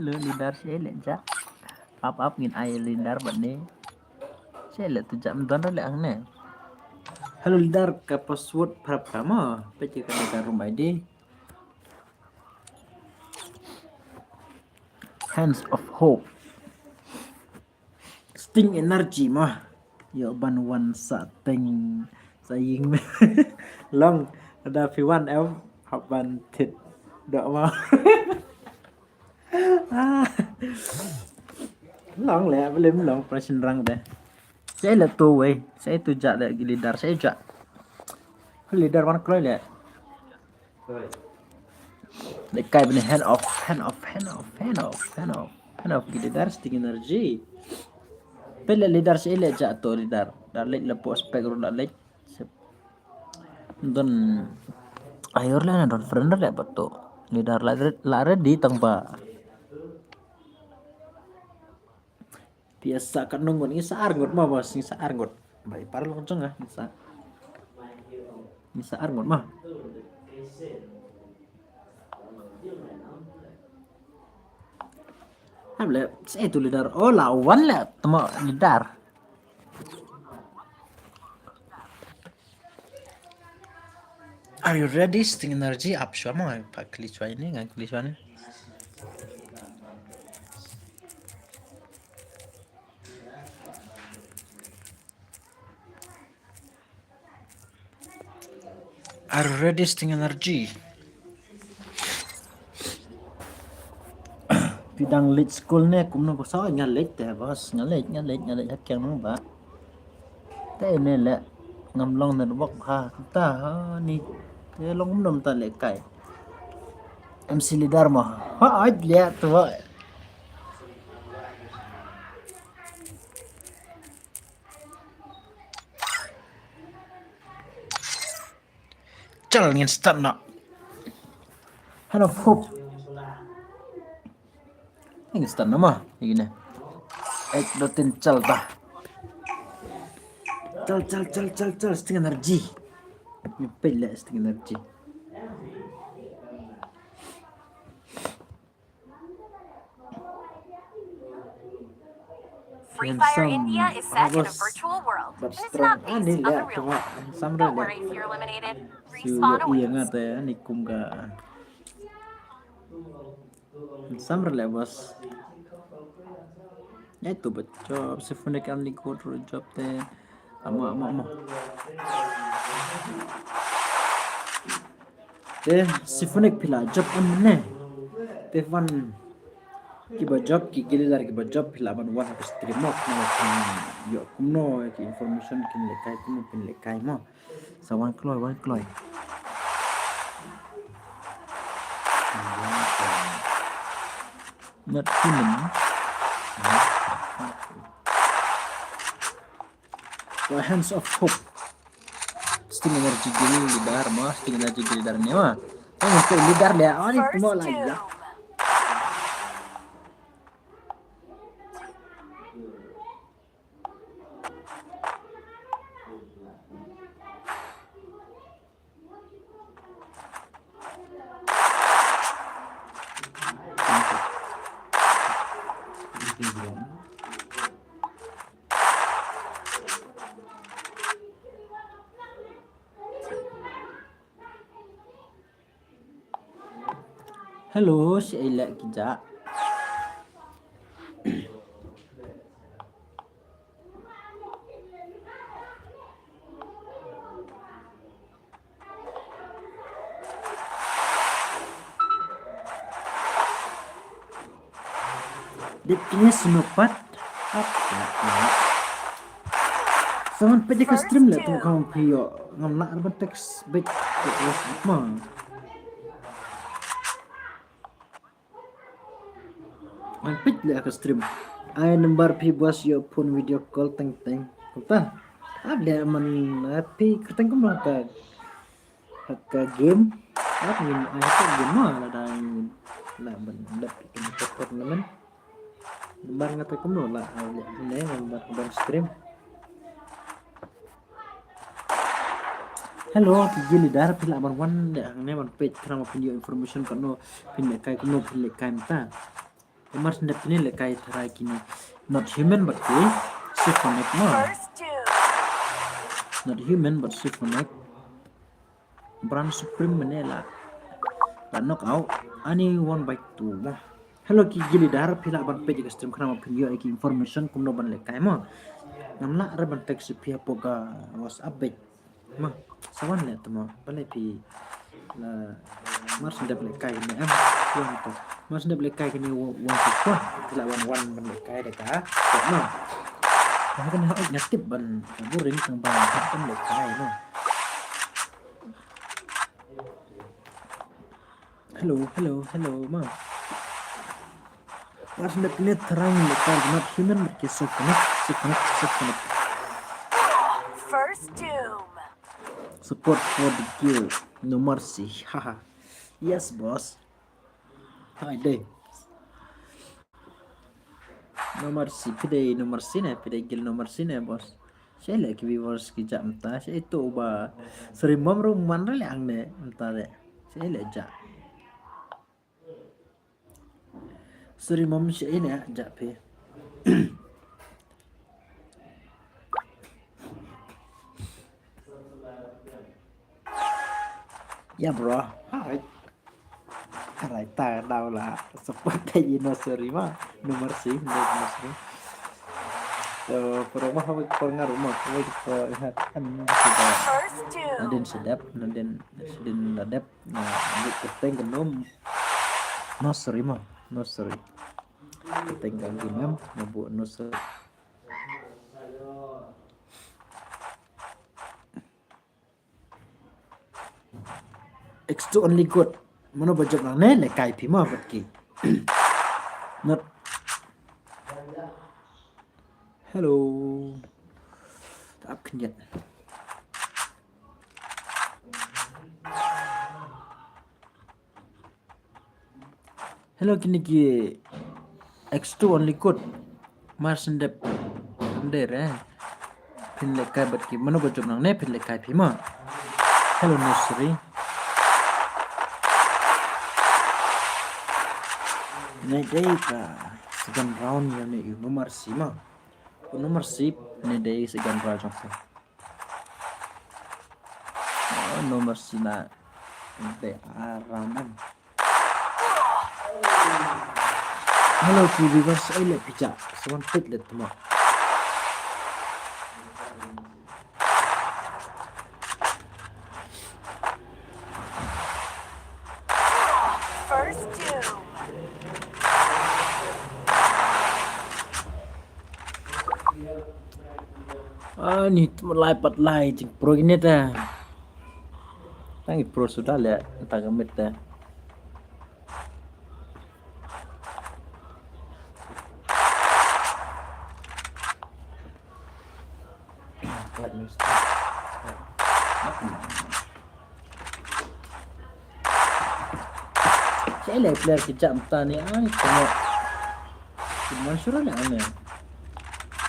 lidar syail aja up ngin ay lidar bane syail tu jam don le angne halo lidar ke password pertama peci kan lidar rumah ID hands of hope sting energy mah yo ban wan sateng saying long ada V1 em học ban thịt đỡ mà long lẹ với lim long pressing răng đây saya là tu ấy saya tu jat lẹ lidar saya jat lidar mana keluar lẹ dekai benih hand off lidar sting energy pele lidar saya lẹ jat tu lidar dar lek lepo spek ru dar lek don ayor lah don friend lẹ betul lidar lare di tangba biasa kan nunggu ni saar ngut mah bos ni saar ngut bai par lonceng ah ni saar ngut mah Hamle saya tu lidar oh lawan lah temo lidar are you ready sting energy up sama pak kliswa ini nggak kliswa ni are you ready sting energy Pidang lit school ne kum no so ngalit te bos ngalit hak yang nang ba te ne le ngam long na bok ha ta ha ni te long nom ta le kai am silidar ma ha ai le to chal ngin stan na hano hop ngin stan na ma ini ek dotin chal ta चल sting energy पहले sting energy Free Fire India is set in a virtual world, and it's not based on the real world. Don't worry if you're eliminated. Respawn iya awaits. ngata ya nikum ga samra le bos ya itu betul sefunek kan likut job te amo te sefunek pila job amne te van ki ba job ki gilar ki ba job pila ban wan habis terima no yo kumno ki information kin lekai kuno pin lekai mo sawan kloy not human the hands of hope sting energy gini lidar mas sting energy gini lidar ne ma untuk lidar le ani mo la ya Hello, si Ayla Kija. Dipnya senopat apa? Saman pede ke stream lah tu kamu prio ngam nak arban teks baik terus mah. Pit le ke stream. Ai number pi buas yo phone video call teng Kutan. Ada man pi kerteng kum lah ka game. Apa ni ai ka game mah lah dan lah ban dak tournament. Number ngata kum lah ne number ban stream. Hello, gili dar pila ban wan de ne ban page krama video information kono pin le kai kono pin le kai mta. Mars ndak ni le kai tharai kini not human but symphonic mo not human but symphonic brand supreme menela la knock out ani 1/2 mo hello ki gili dar pila ban page ka stream khana video ki information kumno ban le kai mo namna re ban text pia poga whatsapp bet ma sawan le tamo bale pi la mars ndak le kai ne am tuan to mas ndak le kai kini wan ko la wan ban le kai de ka no kan ha ngatip ban buring sang ban kan le kai no hello ma mas ndak ne terang le kai not human but connect First doom. support for the kill no mercy haha yes boss hi day no mercy pide gil no mercy ne boss saya lagi viewers ki jam ta saya itu ba serimam ruman le ang ne anta de saya le ja serimam saya ne ja pe ya bro hai karai ta đau là seperti dinosaur mah nomor sih pero mah pengaruh mah kita lihat kan sudah naden sedap naden ladap nah ini keteng genom nursery tinggal imam ngebu nusa X2 only good mana bajak nang ne le kai pi ma bat ki not hello tap kenyat hello kini ki X2 only good mas sendep sender pin le kai bat ki mana bajak nang ne pin le kai pi ma hello nursery Này đây cả second round ya ne nomor 5 nomor 10 ne đây second round trong se nomor 9 de round an hello viewers ai le pija sewan pit le tuma First doom. Ni mulai pat lai jing pro ini ta tangi pro sudah le tak gamit ta saya le player kejap ta ni tengok cuma suruh le ane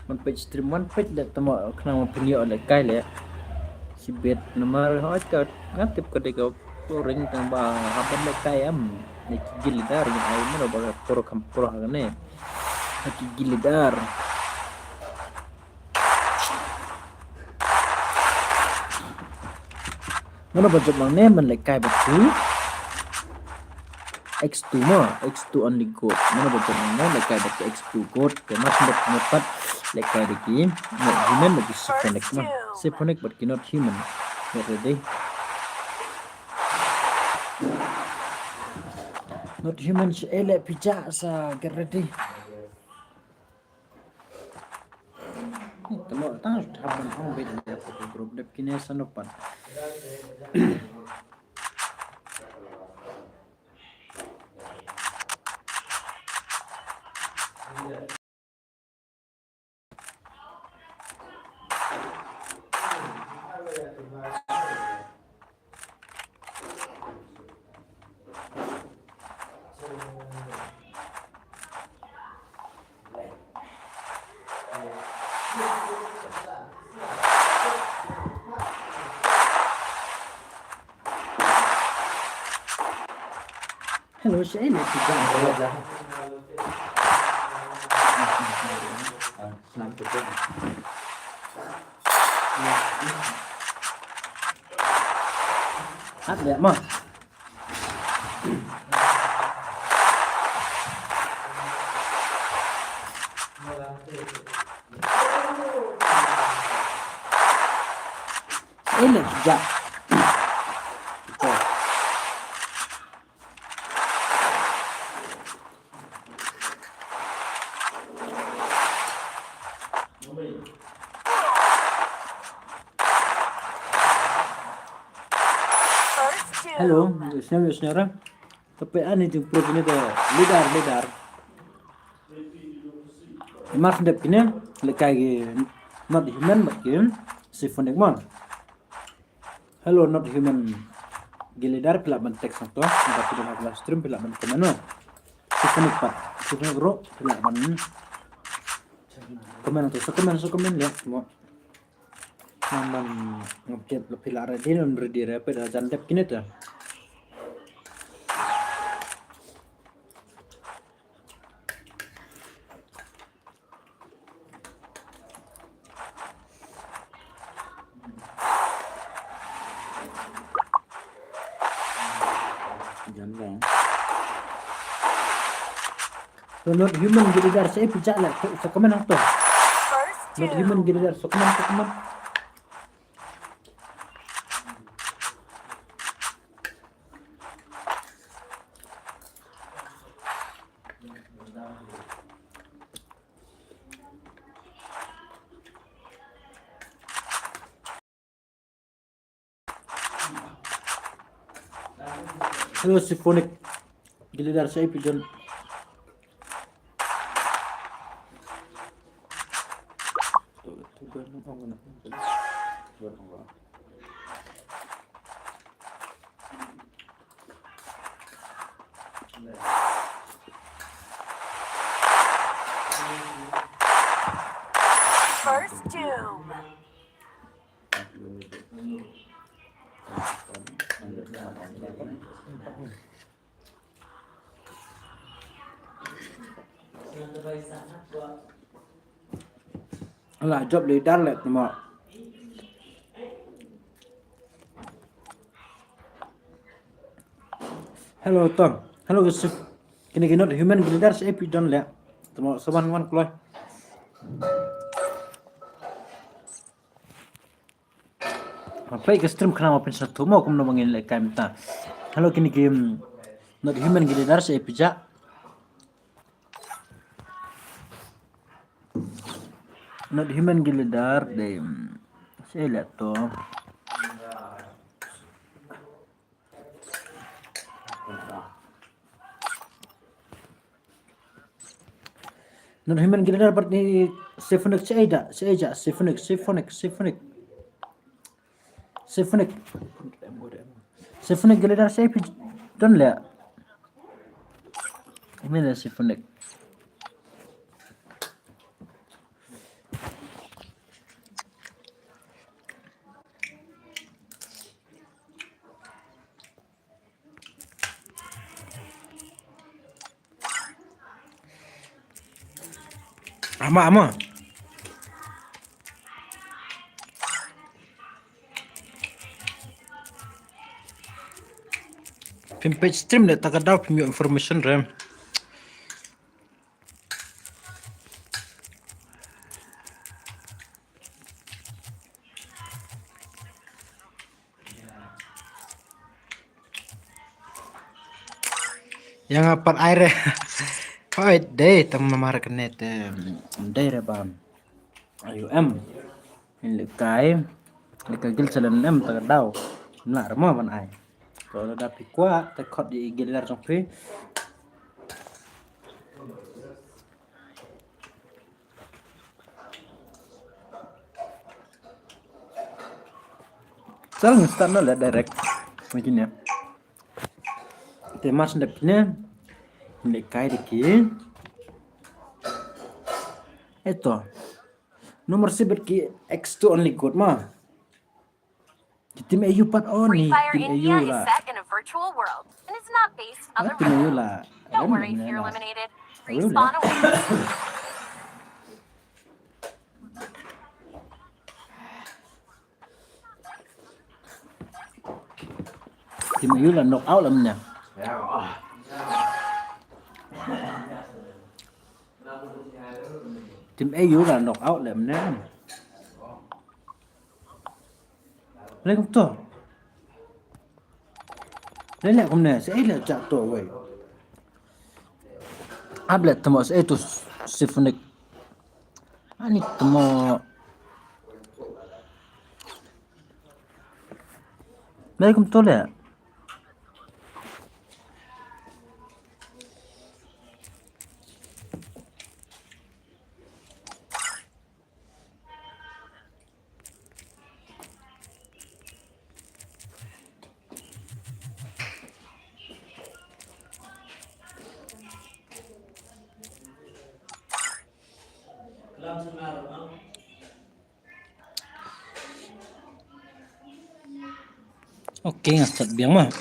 man page stream man page le tamo kena man penio le kai le si bet nomor hot ka ngatip ko de ko ring tang ba hapan le kai am ne gilidar ni ay mo ba puro kam puro ne ki gilidar mana ba job mang ne man le kai ba tu X2 mo X2 only gold mana ba job mang ne le kai ba X2 gold ke mas dapat like kayak gini, not human lagi seponek mah, seponek but not human. Get ready? Not human, elek pijak sa get ready. Tengok tahu apa yang beda dari problem kini sanopan. Hello, saya nak juga belajar. Senang betul. Ada mah. Ini juga. Halo, senora. Tapi ani tu program itu lidar. Maaf dep kini, lekai not human makin sifonik mon. Hello, not human. Gilidar pelak man teks to, tapi dalam live stream pelak man komen. Sifonik pak, sifonik ro pelak man komen to, so komen lihat semua. Naman ngupjet lebih lara din under di repet jandep kini tuh. Jangan. Not human jadi dar saya pijak lah. So komen apa? Not human jadi dar so komen. Halo Symphonic. Gilidar saya pigeon. First doom. Alah, job leader lah temo. Hello Tom. Hello Yusuf. Kini not human leader saya pigeon lah. Temo saban keluar. Apa ke stream kenapa pun satu mau kamu nongengin like kami ta. Halo kini game not human leader saya pijak. Not human leader deh. Saya lihat tuh. Not human leader berarti Symphonic Symphonic leader saya don lihat. Ini lah Symphonic. Ama. Page stream dah tak ada punya information ram. Yang apa air? Oh, deh teman market net deh rebam. Ayo ini kai gil salan tak ada. Nak ramah man ai. Kalau dah kuat tekot di gilar sampai sekarang start lah direct begini ya. Tema sendapnya ini kai deki. Itu nomor sebut ki X2 only good mah. Tim AU part Free ni Fire tim India AU is lah. set in a virtual world, and it's not based on the Tim AU real world. lah. Don't worry if you're eliminated. Really? Respawn awaits. Tim AU là knock out làm nhỉ. Tim AU là knock out làm nè. Lấy không to. Lấy lại không nè sẽ là chặt tổ vậy. Ablet temo itu Symphonic. Ani temo. Lấy không to lẹ. Oke, ngasat biang mah.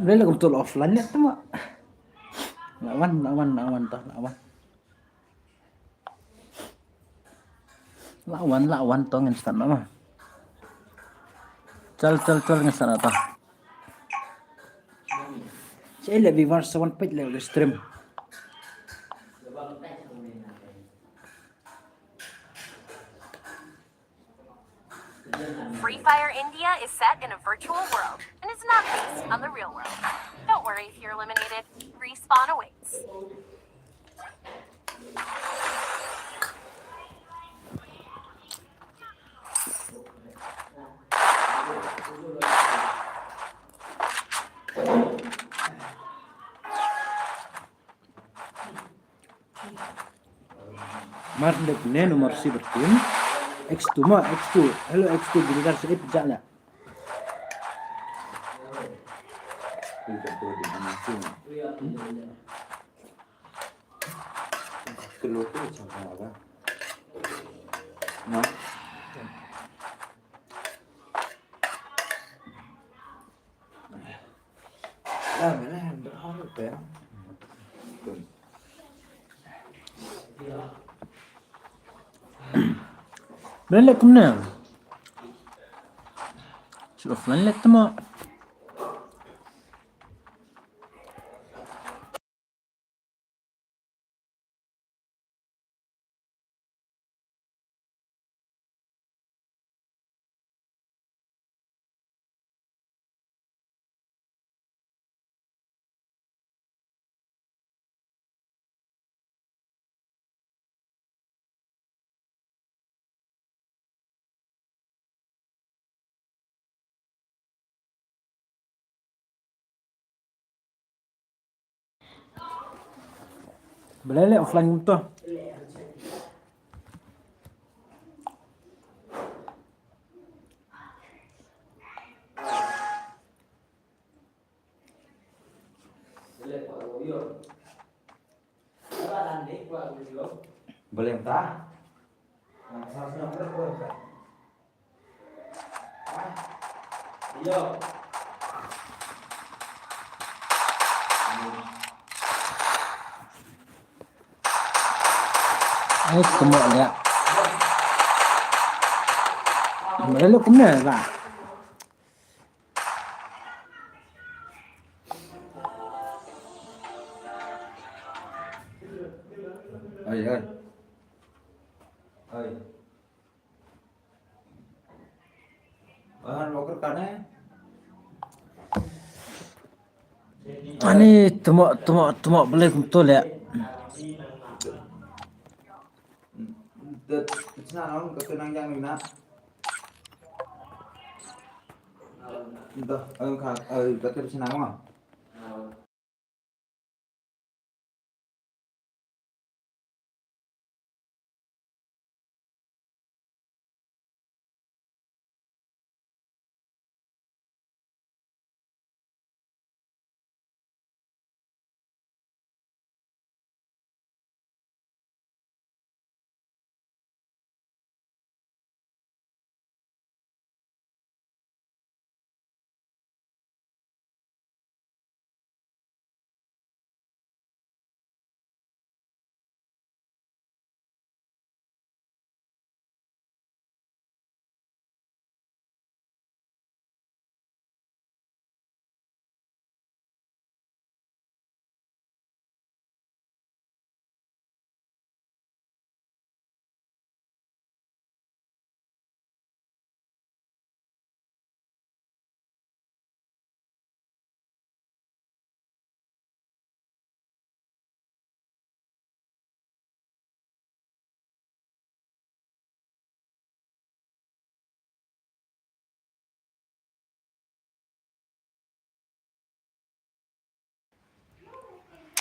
Đây là betul offline ya tuh mak. Lawan toh lawan toh instan mah. चल ngesan आता saya lihat viewers 1 page lewat stream Free Fire India is set in a virtual world and is not based on the real world. Don't worry if you're eliminated. Respawn awaits. Mardek neno marsi bertim X2 hello X2 biligar sedih pejak lah Tidak boleh dimanapun. Keluar tu macam apa? Nah. Lah, berharap ya. Balik kemana? Sudah balik temu. Balik offline betul. Boleh entah. Iya. Ay, temu lihat. Balik kemana lah? Ơi. Ơi. Mau ke kanan? Ani temu balik betul ya. Sana nó có tên năng giang mình nè. Có tên sana không?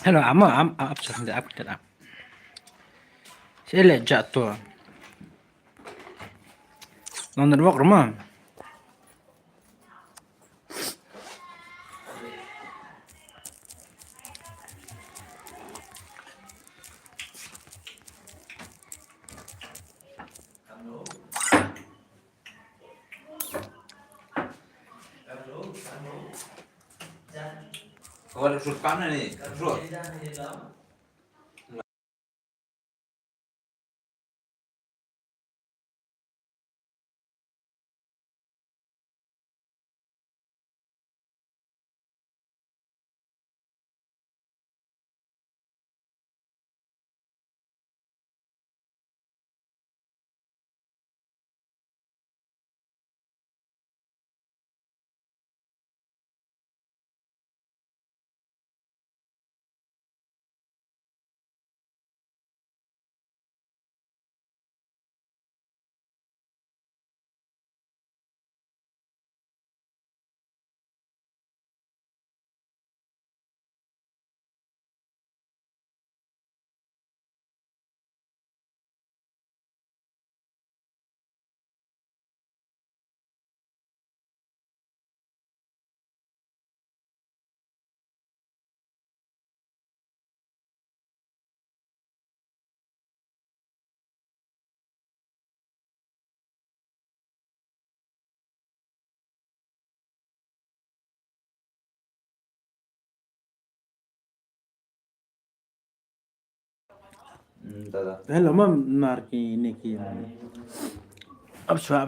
Hello, am absent up. Saya lihat jatuh. London walk rumah. Kau ada surat kanan nih, surat. Tada. Hello mam narki niki. Absa.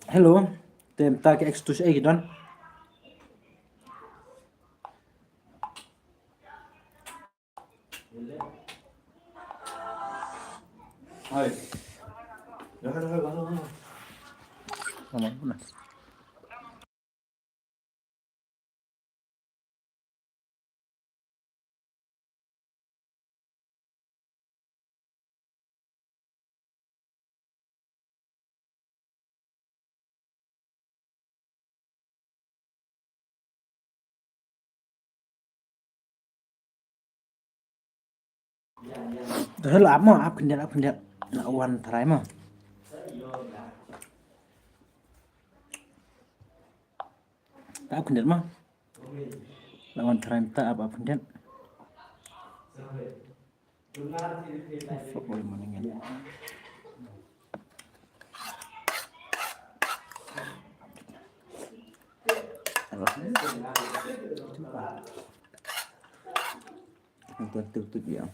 Hello, tem tak extus dan. Hai. Dah. Ngomong mana? Hello ap kendiat. Nak wan tarai mah. Tak kendiat mah. Lawan tarai tak apa kendiat. Fuck boleh mendingan. Tutup ya.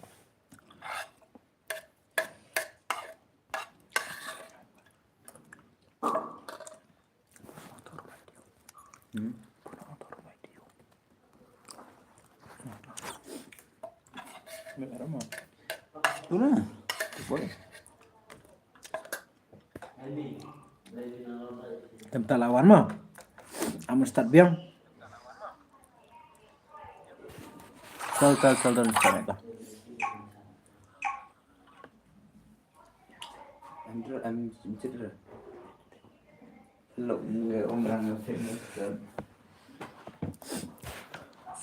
Boleh. Tempat lawan mah. Amun start biang. Kal dan start. Em chết rồi. Lộn người ông đang thêm một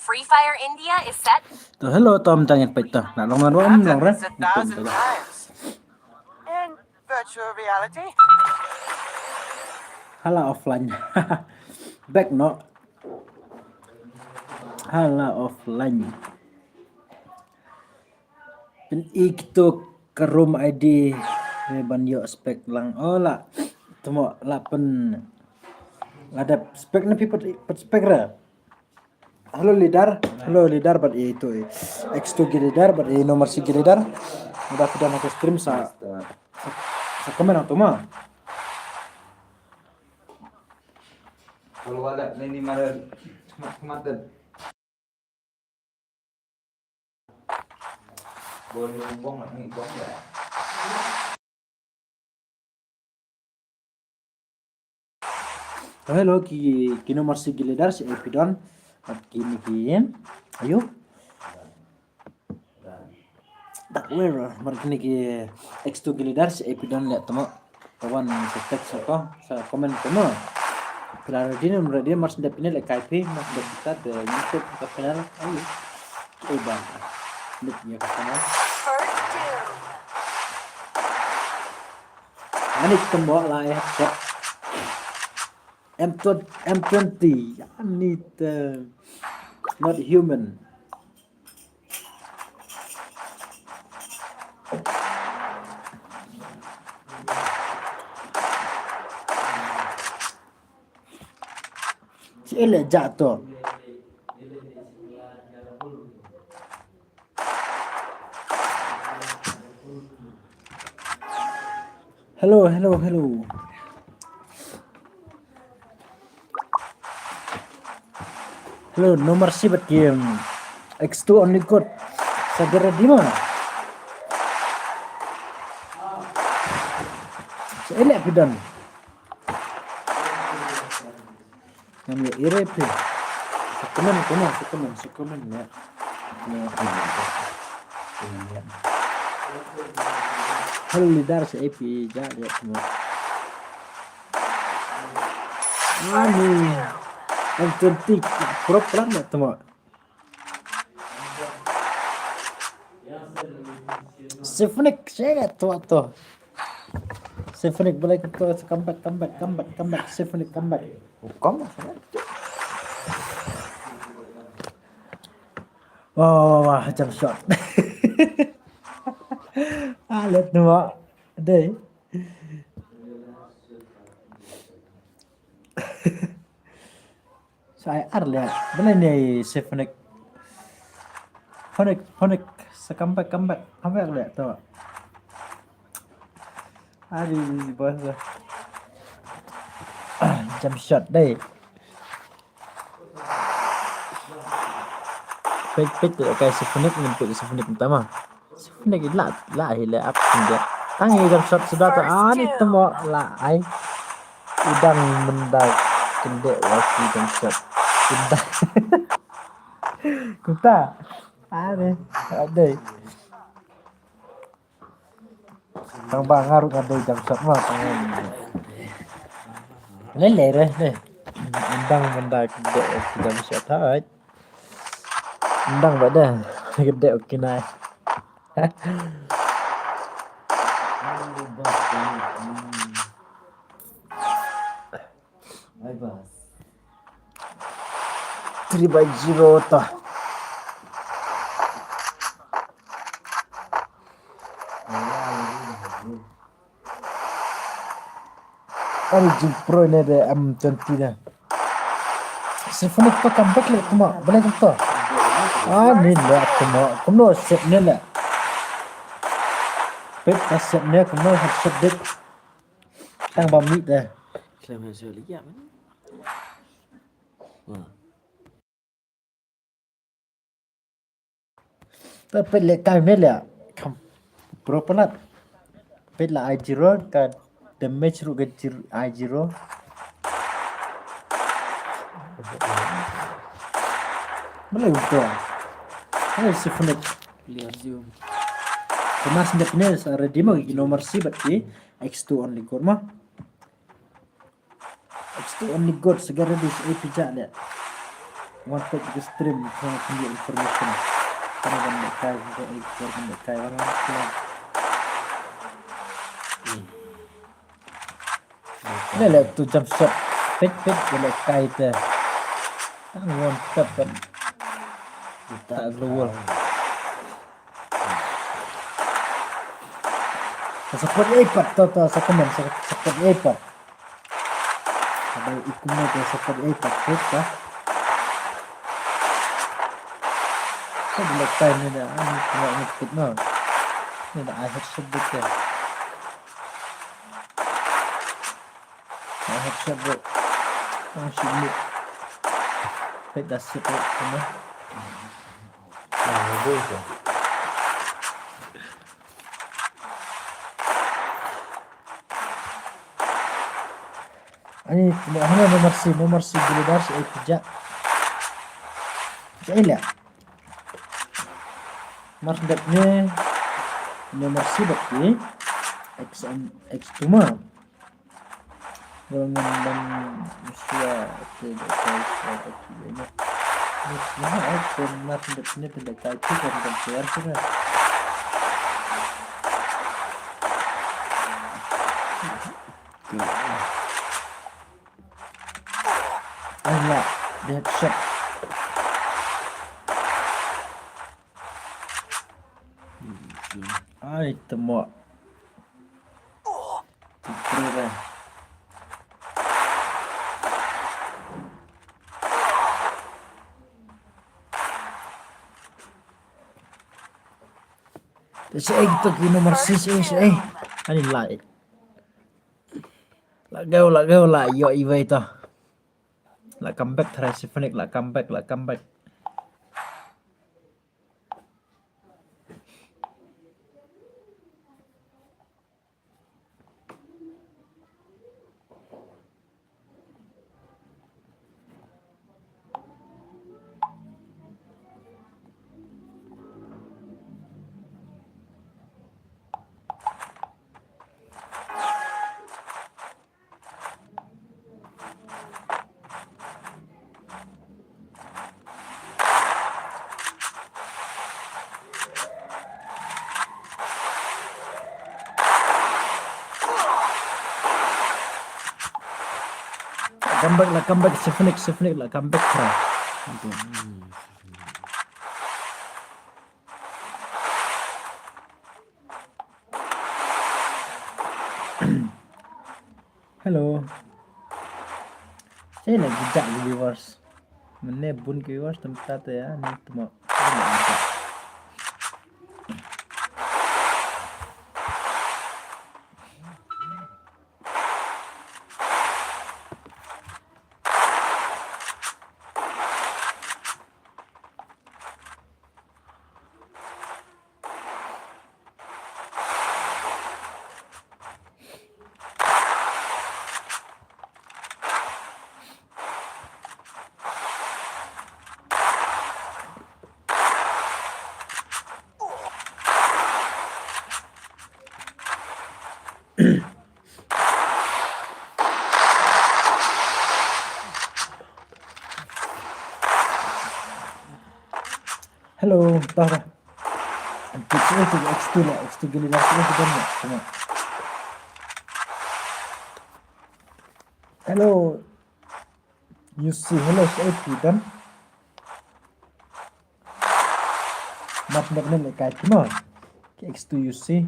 Free Fire India is set. Tuh, hello Tom tanya peta. Nak long long re. In virtual reality. Hala offline. Back no. Hala offline. Pen ikto ke room ID ban yo spek lang ola. Temo la pen ada spek na pipet spek ra. Halo leader but itu X2 leader but nomor si leader udah sudah masuk stream sa komen atau mah kalau ada ini marah kematan boleh ngomong nih bong ya. Hello ki nomor si leader si Epidon kini ayo tak where markini ki X2 leader si Epidon lihat temo kawan si teks apa sa komen temo Claro, dia mas dapinnya like KP mas kita de YouTube ke channel ayo coba lihat ya ke channel ini tembok lah ya M20 I need not human si ele jatuh hello Halo, nomor sibet game X2 only code. Segera di mana? Elek bidan. Kami ire pe. Sekomen ya. Halo lidar si AP jadi semua. M20 program ya teman. Symphonic saya tuh. Symphonic boleh kita comeback Symphonic comeback. Hukum Wah, jump shot. Lihat tuh, Mak. Deh. Saya lihat. Benar nih si Fonik. Fonik comeback lihat tuh. Aduh, bos. Jump shot deh. Pek tu kayak si Fonik ngumpul si Fonik pertama. Si Fonik lah hilang apa dia. Tangi jump shot sudah tu. Ni temu lah ai. Udang mendak kendek lagi jump shot. Udang. Kuta. Ada. Tang bang ngaruh ada jump shot mah tangan. Lele deh. Udang mendak kendek lagi jump shot hai. Undang badan gede oke naik. Ay bas. 3/0 toh. Origin Pro ini ada M20 dah. Symphonic to comeback le kuma boleh tu. Ni lah kuma set ni lah. Pep set ni kuma set dek. Tang bami dah. Kelemahan saya lihat mana? Wah. Tapi le kami le kam Pro pelat. Pep lah I0 kan damage ru gajir I0. Boleh betul. Symphonic. Lihat zoom. Kemas ndepne ready mo nomor si berarti X2 only core mah. X2 only god segera di pijak dia. One page the stream for information. Karena kan dekai untuk ekspor kan dekai orang lain. Ini lah tu jump shot. Pet boleh kai tu. One step kan. Tak keluar. Support iPad tu sakuman support iPad. Ada ikumnya tu support iPad tu. Saya boleh kai ni dah. Ini cuma ngikut no. Ni dah akhir sebut ya. Akhir sebut. Masih ni. Pet dah sebut semua. Bagus ya. Ini hanya nomor si boleh dah si pijak. Jailah. Marketnya nomor si berarti X2 mah. Golongan dan usia tidak tahu ini. Ini marketnya tidak kaitan dengan share sudah. Allah, headshot. Itu mau. Kira. Saya itu nomor 6 Ani lai. Lagau lah yo iwa itu. Lah comeback try Symphonic lah comeback. Comeback Symphonic lah comeback try. Halo. Saya lagi jak viewers. Menebun viewers tempat ya nih temo. Halo, tahu dah. Kita itu X2 lah, X2 generasi itu banyak cuma. Halo, you see, hello, saya Tidan. Mas benar-benar kayak cuma. X2 you see.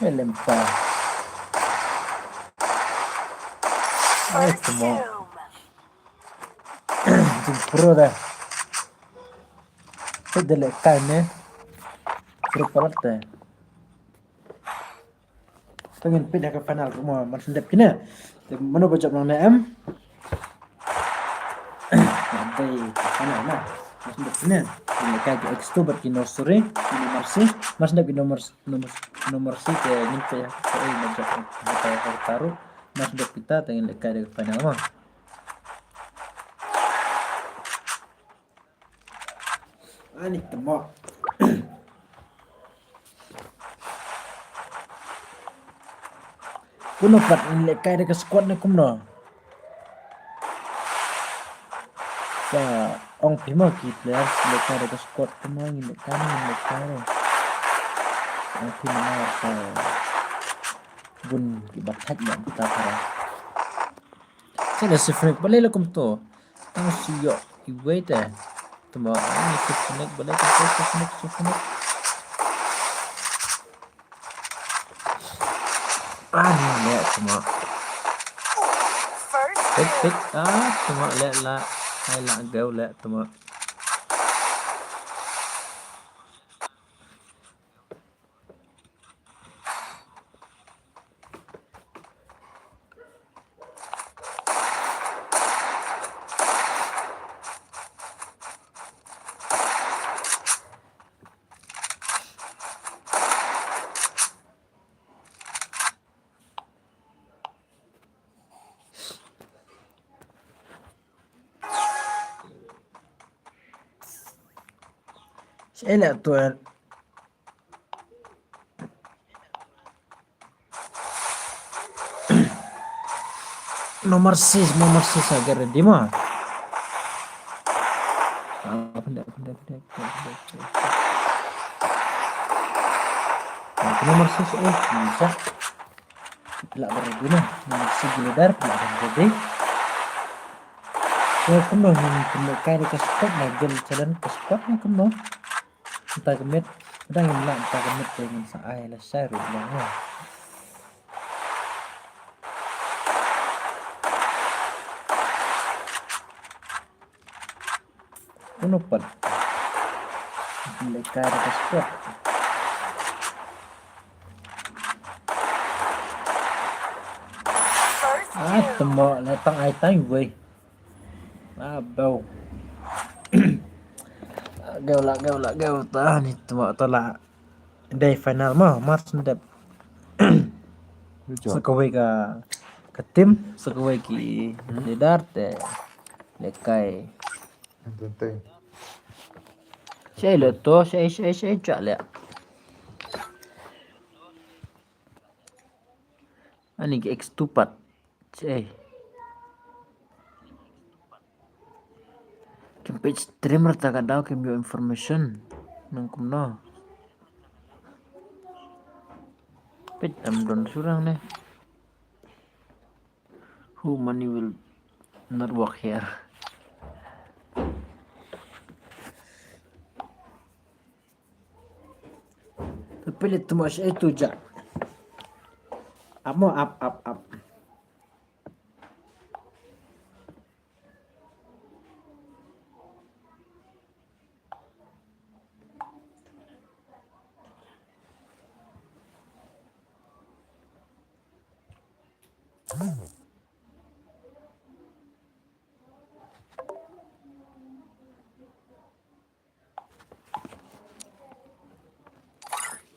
Lempar. First semua. tomb. Pro dah. Saya dah lekan ya. Pro parat dah. Tengin pindah ke final semua. Mas sedap kena. Mana baca nang DM? Nanti final lah. Mas sedap kena. Lekan ke X2 berkino sore. Nomor C. Mas sedap nomor C ke nyimpe ya. Saya baca kita taruh. Mas sedap kita tengin lekan ke final mah. Ini temo. Kuno pat lekai dekat squad ni kumno. Sa ong pima ki players lekai dekat squad kumno ni lekai. Ong pima sa bun ki batak dan kita para. Saya sifrik boleh lakum to. Tang siyo iwe dah. Temo ini sifrik boleh kita sifrik. Lihat semua. First Pik semua lihat lah. Hai lah gau lihat semua. Saya lihat tuan. nomor 6 agar ready mah. Benda. Nomor 6 bisa. Pelak berready mah. Nomor 6 giledar pelak berready. Saya penuh yang penekai dekat spot magel jalan ke spot yang penuh. Entah gemit, udah yang bilang entah gemit dengan saya lah saya bilangnya. Kenapa? Mereka ada spot. first Tembak letang ai tai weh. Bau. Gaul tahan itu mak tolak. Day final mah mas ndap. Sekawai ke tim, sekawai ki leader te lekai. Saya le to, saya cak le. Ani ki X2 pat. Saya. Page streamer tak ada ke bio information nang kumno. Page don surang ne. Who money will not work here. pilih tuh itu ja. Amo up.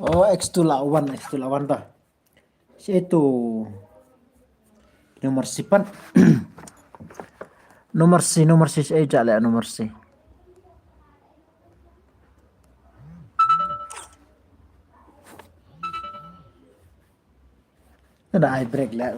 Oh, X2 lawan dah. Si itu nomor sipan. nomor si saya jale nomor si. Ada eye break lah.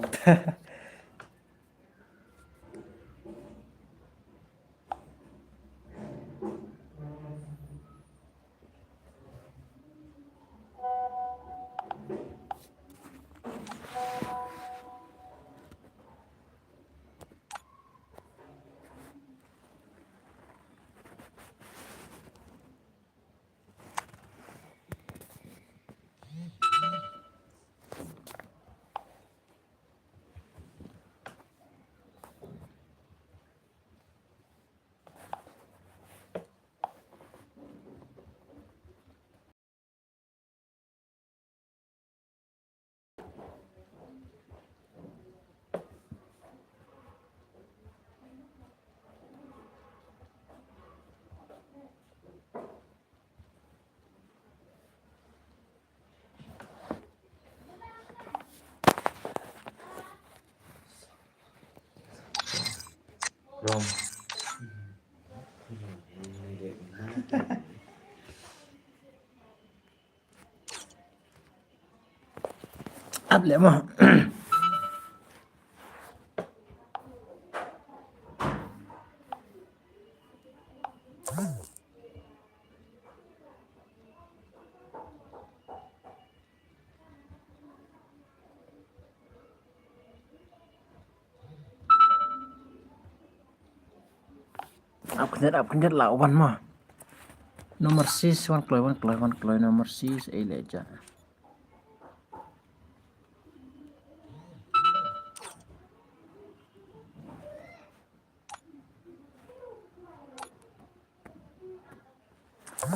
Rom. Able mah. Upgrade lawan mah. Nomor 6 one kloy nomor 6 leja.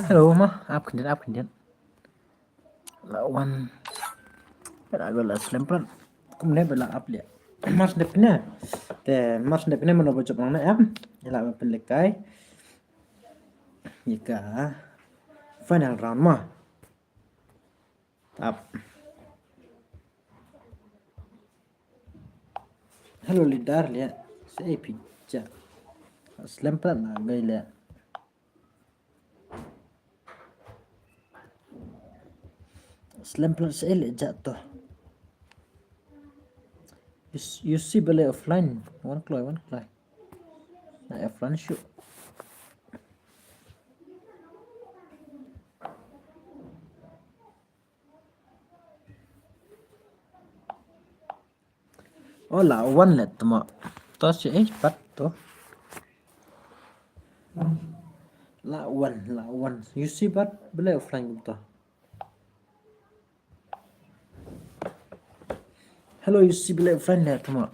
Hello mah, upgrade. Lawan. Ada lah selempran. Kemudian bela up dia. Mas depnya. Mas depnya mana bocor mana ya? Ila pelekai. Jika final round mah. Up. Hello leader lihat. Saya pizza. Selempran lah gila. Selempran saya lihat jatuh. You see beli offline. One kloy. Nah offline shoot. Oh lawan lihat teman. Toh si cepat tuh. Lawan. You see but beli offline gitu. Hello, you see beli offline lihat teman.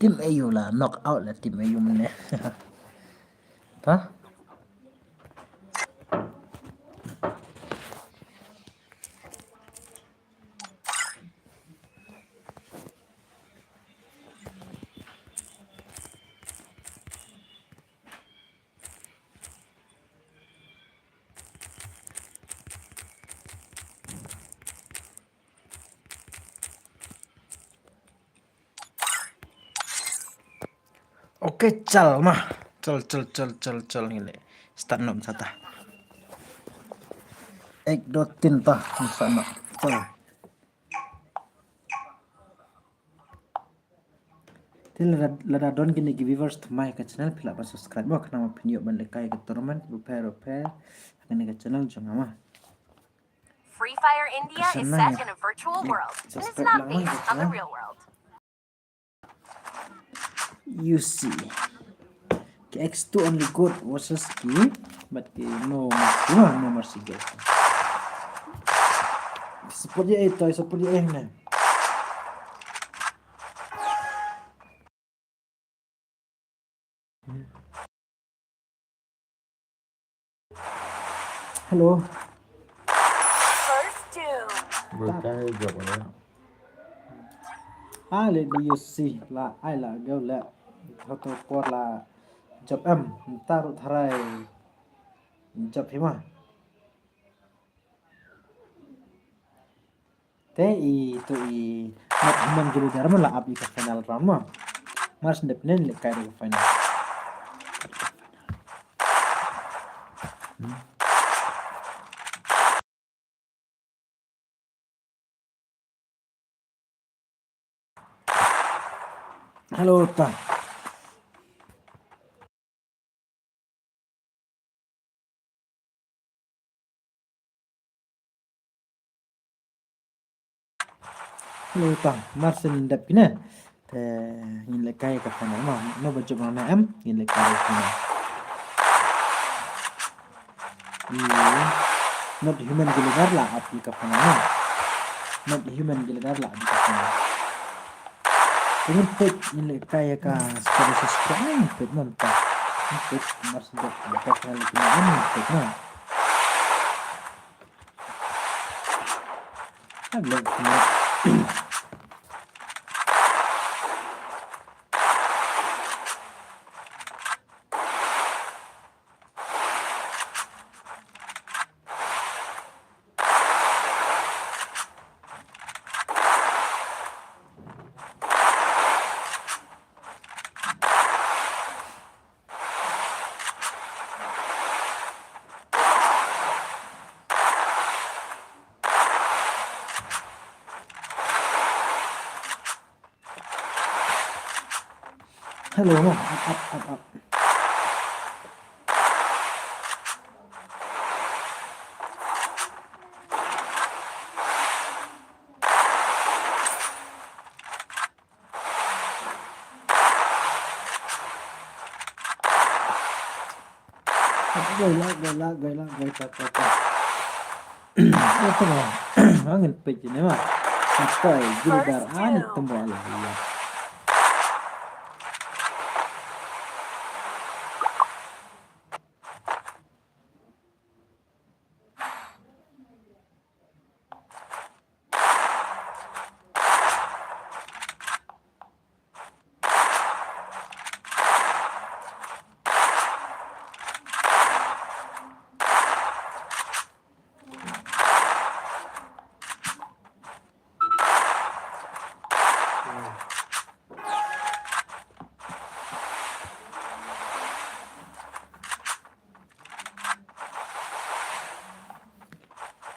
Tim AU lah, knock out lah tim AU mana. Hah? Oke, cal mah. Cal ini. Start nom sata. Dotin tah sana. Cal. lada don gini viewers mai ke channel pila ba subscribe mo kana ma pinyo ban lekai ke torman rupa ngene ke channel jonga ma Free Fire India is Kesenang set in a virtual world, and it's subscribe not lang based on the real world. you see X2 only good versus key but no mercy guys seperti itu seperti ini halo First doom. Berkah job ya. le đi UC là ai là gấu lẹ thao thao qua là job em ta ru tharai job hima te itu mat himan gili darma la abi ka final round ma mas depnen le kai ke final halo ta halo ta marsin dep kine te nhìn le kai ka final ma no ba job na em nhìn le kai final not human giligar la abi ka final ma not human giligar la abi ka final Ingin pet ini kaya ka secara subscribe pet nonton pet masih dapat kali ini pet na ada Hello, up. Gầy ta. Itu mah, angin peci nih mah. Sampai gildar aneh temu ya.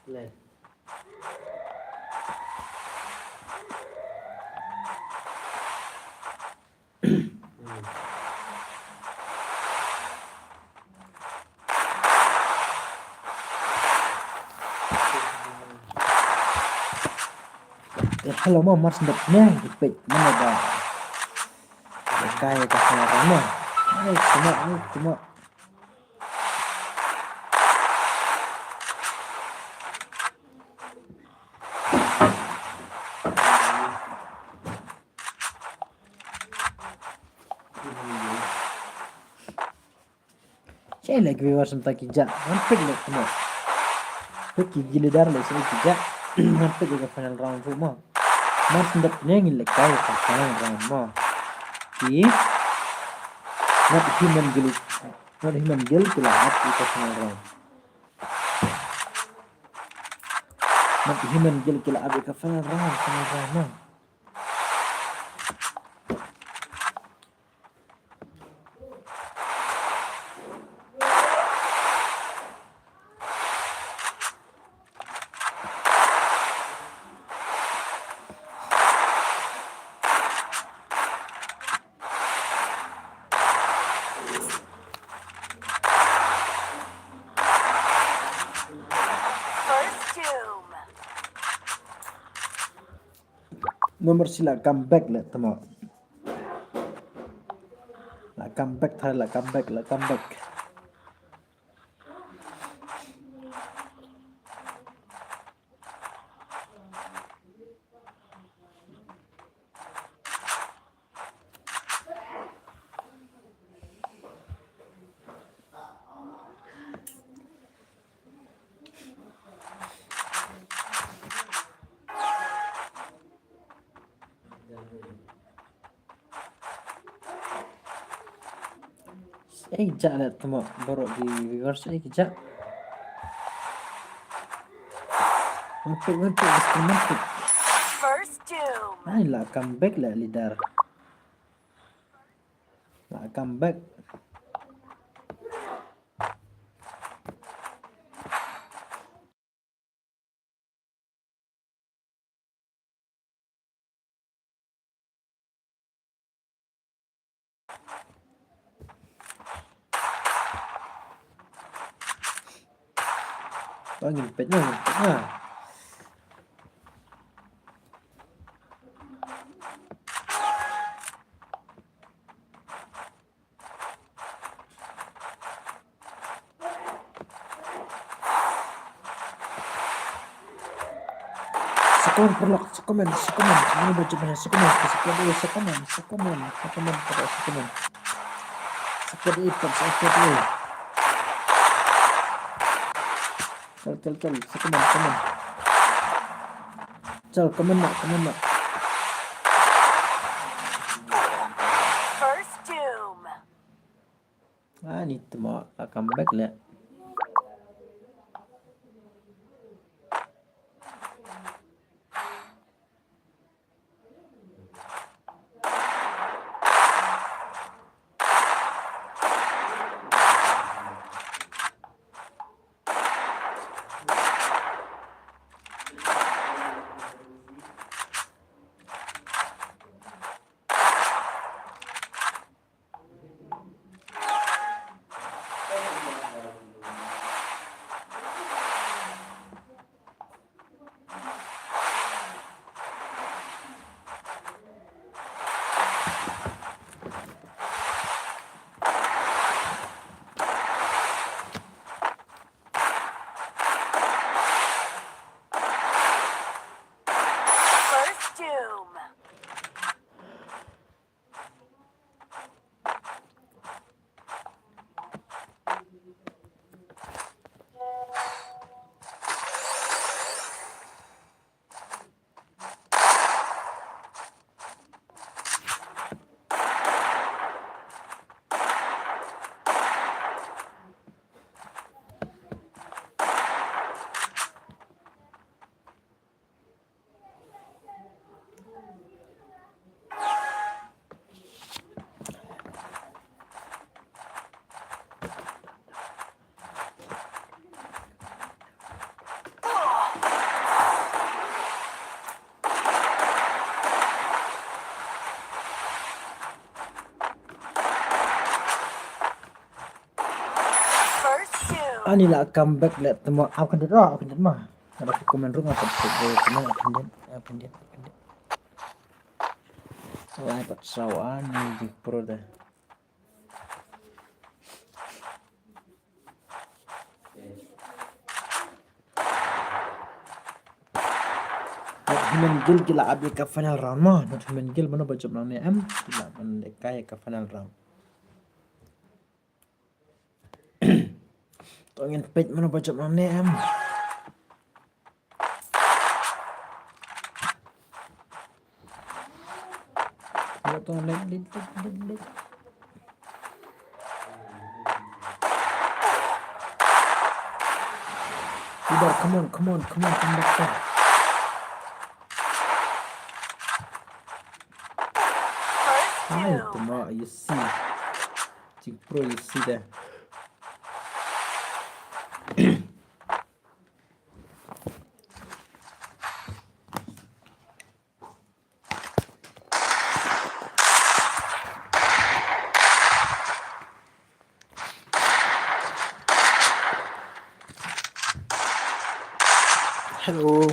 Lên. Hello mo mas dapnya ipik mana ba kaya ka sa ano ay cuma saya lagi viewers tentang kijak hampir le semua gili dar le saya kijak hampir juga final round semua mas dapnya ngilek kaya ka final round mo not human guilt pula at ito final round not human guilt pula at ito final round mo Nomor sila comeback lah temo. Lah comeback thar lah comeback. Jak lah temo borok di viewers jak. Mantap. First doom. Ay lah comeback lah lidar. Lah comeback. Oh ngimpetnya. Sekomen. Ini baca mana sekomen. Sekomen. Tel. Sekomen. Cal, komen nak. First doom. Ni temo comeback lah. First doom. Ani lah comeback lah temo akan dia mah. Ada komen rumah tapi komen akan dia. Wah, pat sawan di pro dah. Human Gil gila abi ke final round mah. Human Gil mana baca mana am gila mendekai ke final round. Tongin page mana baca mana am. Tong lit. Udah, come on, come back. Ay, tama, you see. Cik Pro, you see that. Hello.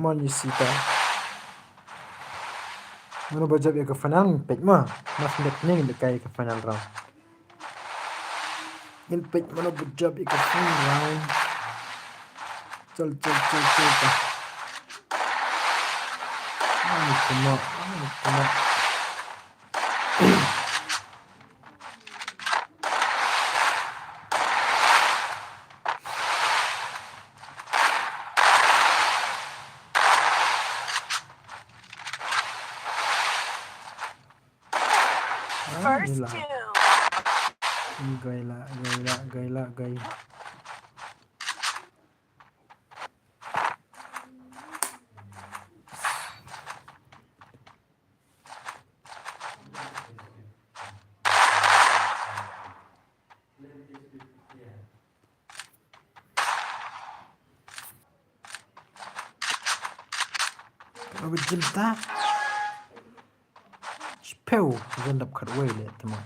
mon Yusita. Mana baca ya ke final page mah. Mas dekne dekai ke final round. Il page mana baca ya ke final round. Chal. Ini cuma. First Gila. two. Gila. Nó bị chim ta spell dân đập khởi quay lại tụi mình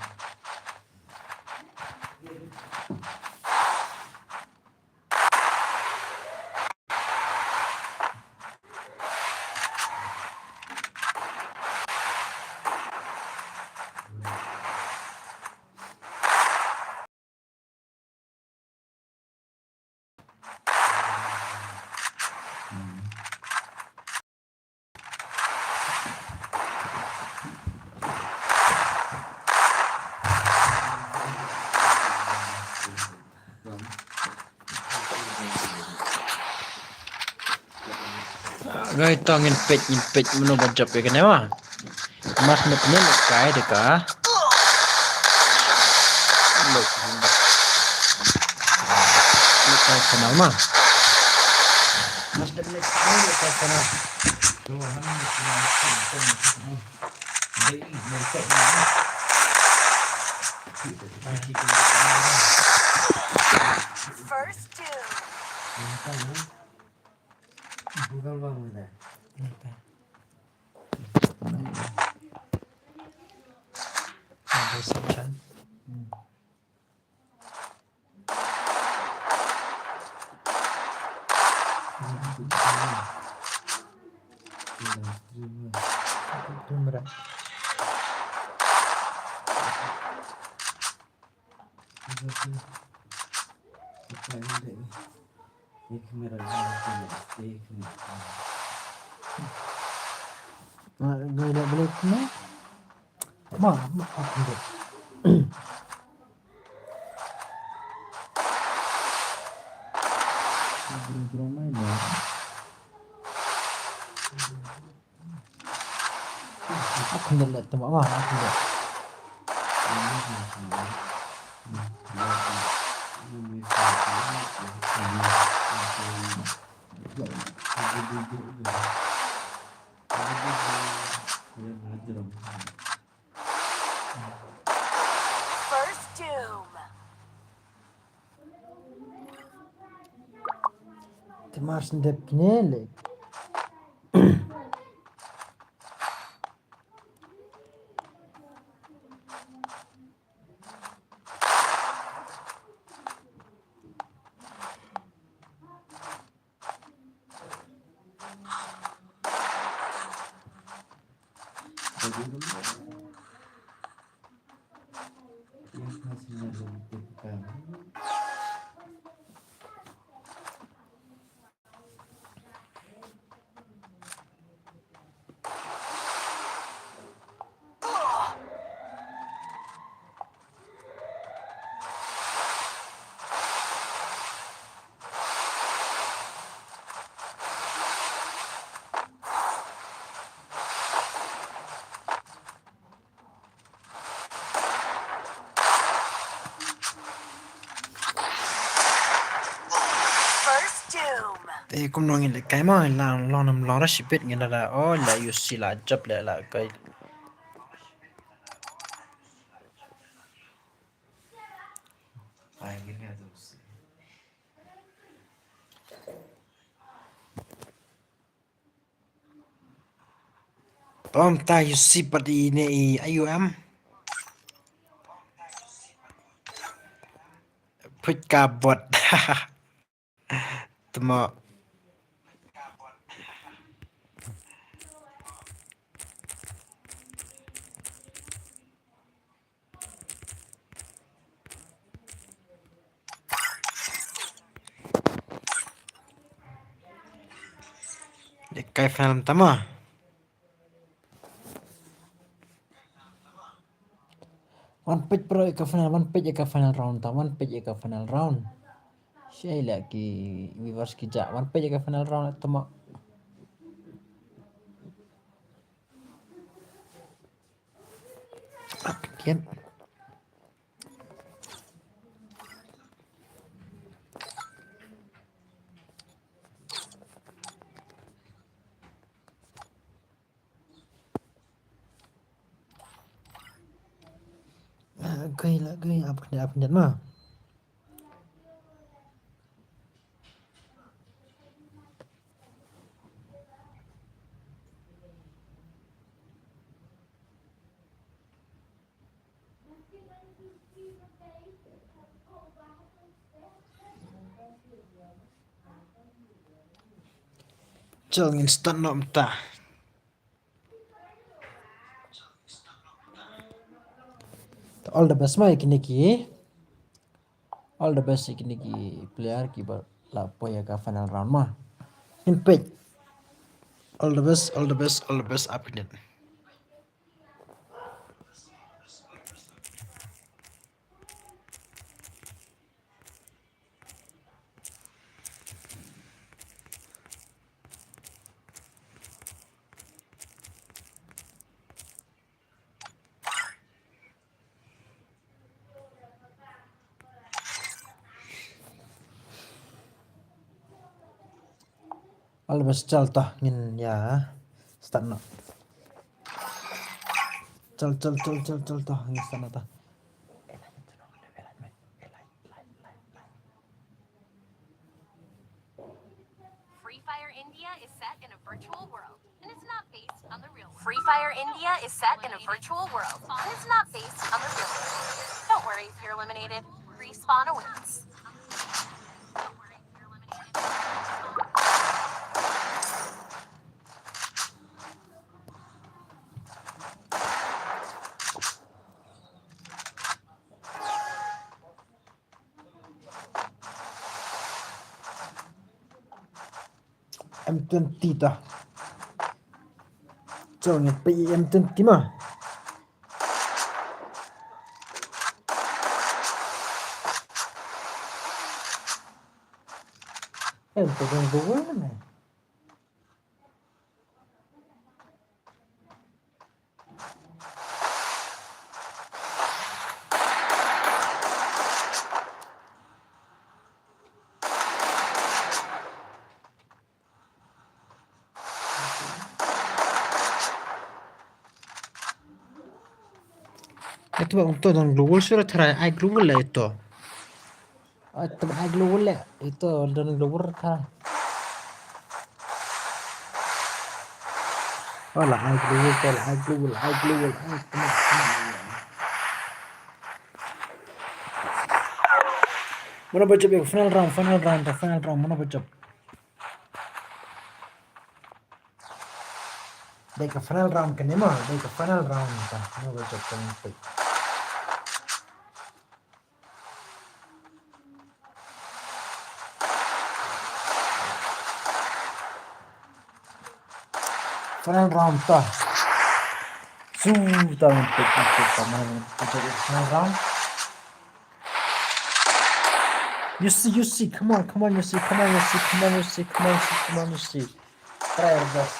rồi tao nhìn page nó bật chụp cái này mà mắt nó cũng một cái được cả một cái final mà mắt nó một cái final First two. Bukan bang mana? ada section berat người đã beli nó mà không được không được tụi mà không được First doom. thì mà xin đẹp nhé lại First doom. thì cũng nói là cái mà là lo nằm lo đó chỉ biết nghe là ô là yêu xì là chấp lại là cái Tom ta yêu xì bật đi này ayu em phết cả bật tụi mà Kayak film tama. One page pro ika final, one page ika final round ta, one page ika final round. Siya lagi viewers kita, one page ika final round tama. Kian. Lagi update mah. Chong instant nom ta. All the best mah ikini ki. All the best ikini ki player ki la poya ka final round mah. In page. All the best, all the best, all the best update. All the best chal toh ngin ya. Start no. Chal toh ngin start no toh. Free Fire India is set in a virtual world, and it's not based on the real world. Free Fire India is set in a virtual world, and it's not based on the real world. Don't worry if you're eliminated. Respawn awaits. M20 toh. Chong ngin page M20 mah. Pegang Google mana? Itu untuk dan global surat terai, I global lah itu. Itu I global lah itu dan global terai. Oh lah I global. Mana baca be final round mana baca. Deka final round kan mah, deka final round ta. Mana baca kan pe. Final round ta. Sudah untuk mana baca final round. You see, come on, you see. Try your best,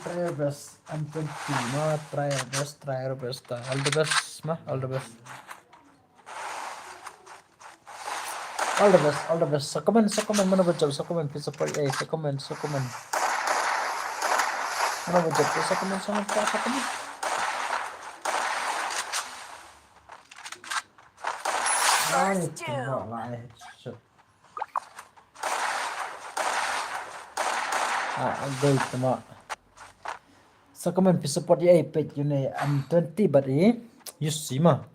try your best. I'm 20, no, try your best. All the best, ma, all the best. So comment, mana baca, so comment, please support, so comment. Mana baca, so comment. First two. Wait, tama. So comment support ya page yun M20 but you see ma.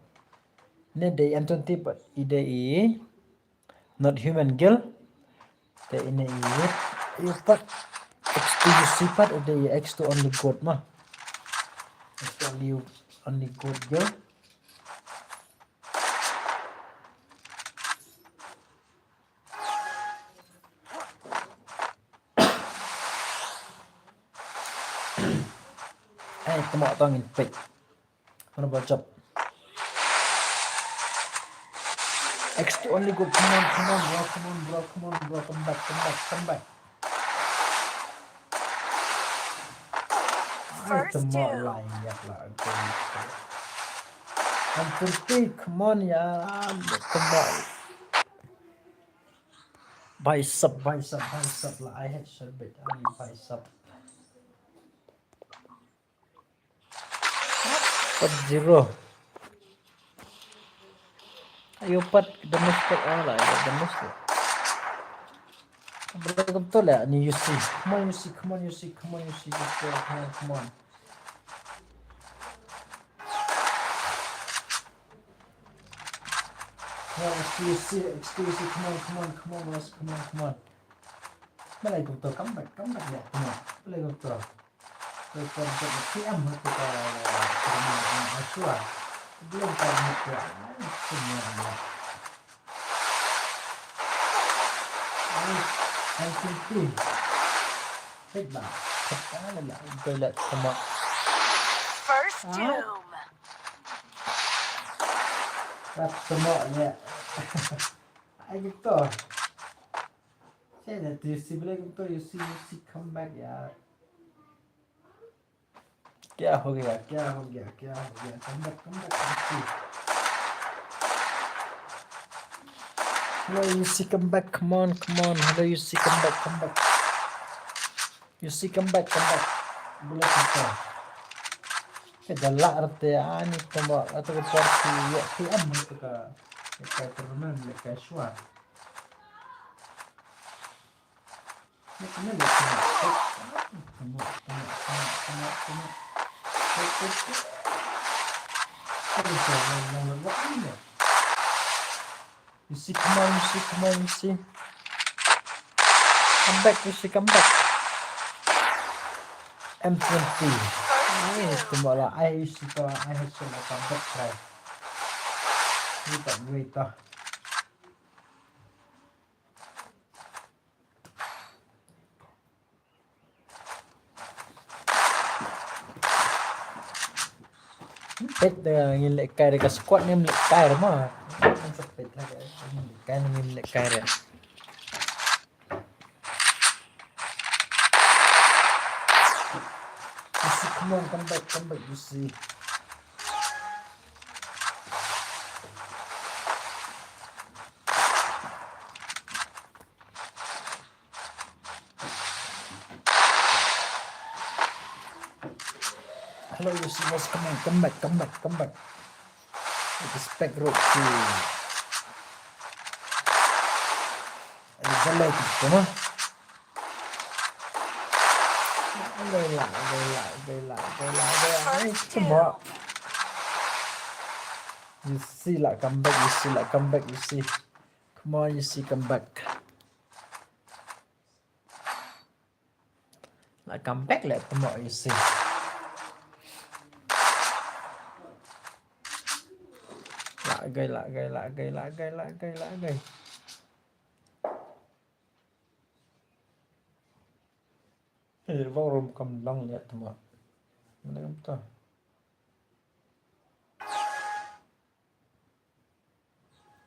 Ne day M20 but ide not human girl. Te ine you part X2 you see part ide X2 only god ma. X2 only god girl. temo tangin pek. Mana bacap. X2 only go. Come on, bro. Come back. Temo lain ya lah. M20, come on ya. Temo. Bicep lah. I had sherbet. Bicep. 4-0. Ayo pat domestic lah, domestic. Betul ya ni UC. Come on UC. Come on. Excuse, come on. Boleh betul, come back ya, come on. Boleh betul. Betul PM itu kalau Asua. Belum tahu ya. Semua. NCT. Hebat. Lah, toilet semua. First doom. Rap semua ya. Ay gitu. Saya dah TC boleh betul UC come back ya. क्या हो गया come back hello UC come back come on hello UC come back UC come back boleh kita galak artinya ni tembak atau party ya PM itu ke turnamen ke Shua ni kena You see, come on. Come back. M20. Tomorrow I have to come back try. Wait. Pet ngilek kaya ka squat ni ngilek kaya mah. Pet lagi. Kan ngilek kaya. Come on, come back, you see. Hello, you see, let's come back. Respect rope to. Ada lagi, come on. Gila. Semua. You see lah, come back. You see. Come on, you see, come back. Lah, come back lah, semua you see. Gay. Baru kembang lihat semua. Mana betul?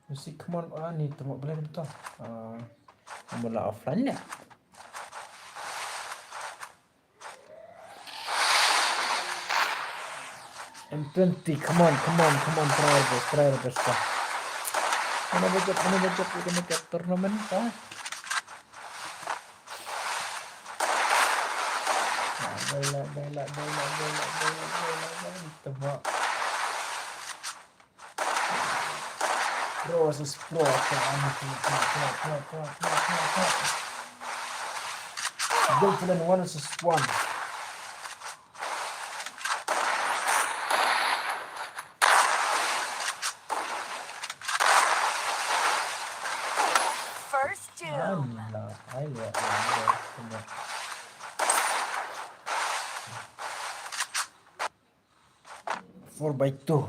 Mesti come on ni semua boleh betul. Mula offline ya. M20, come on, try our best. Mana budget kita nak turnamen kah? Gila. Tebak. Pro versus pro. Girlfriend 1 versus 1. First doom. I lihat. 4x2.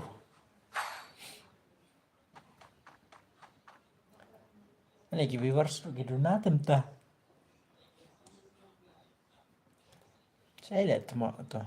Lagi viewers gitu natem ta. Saya lihat tengok tu.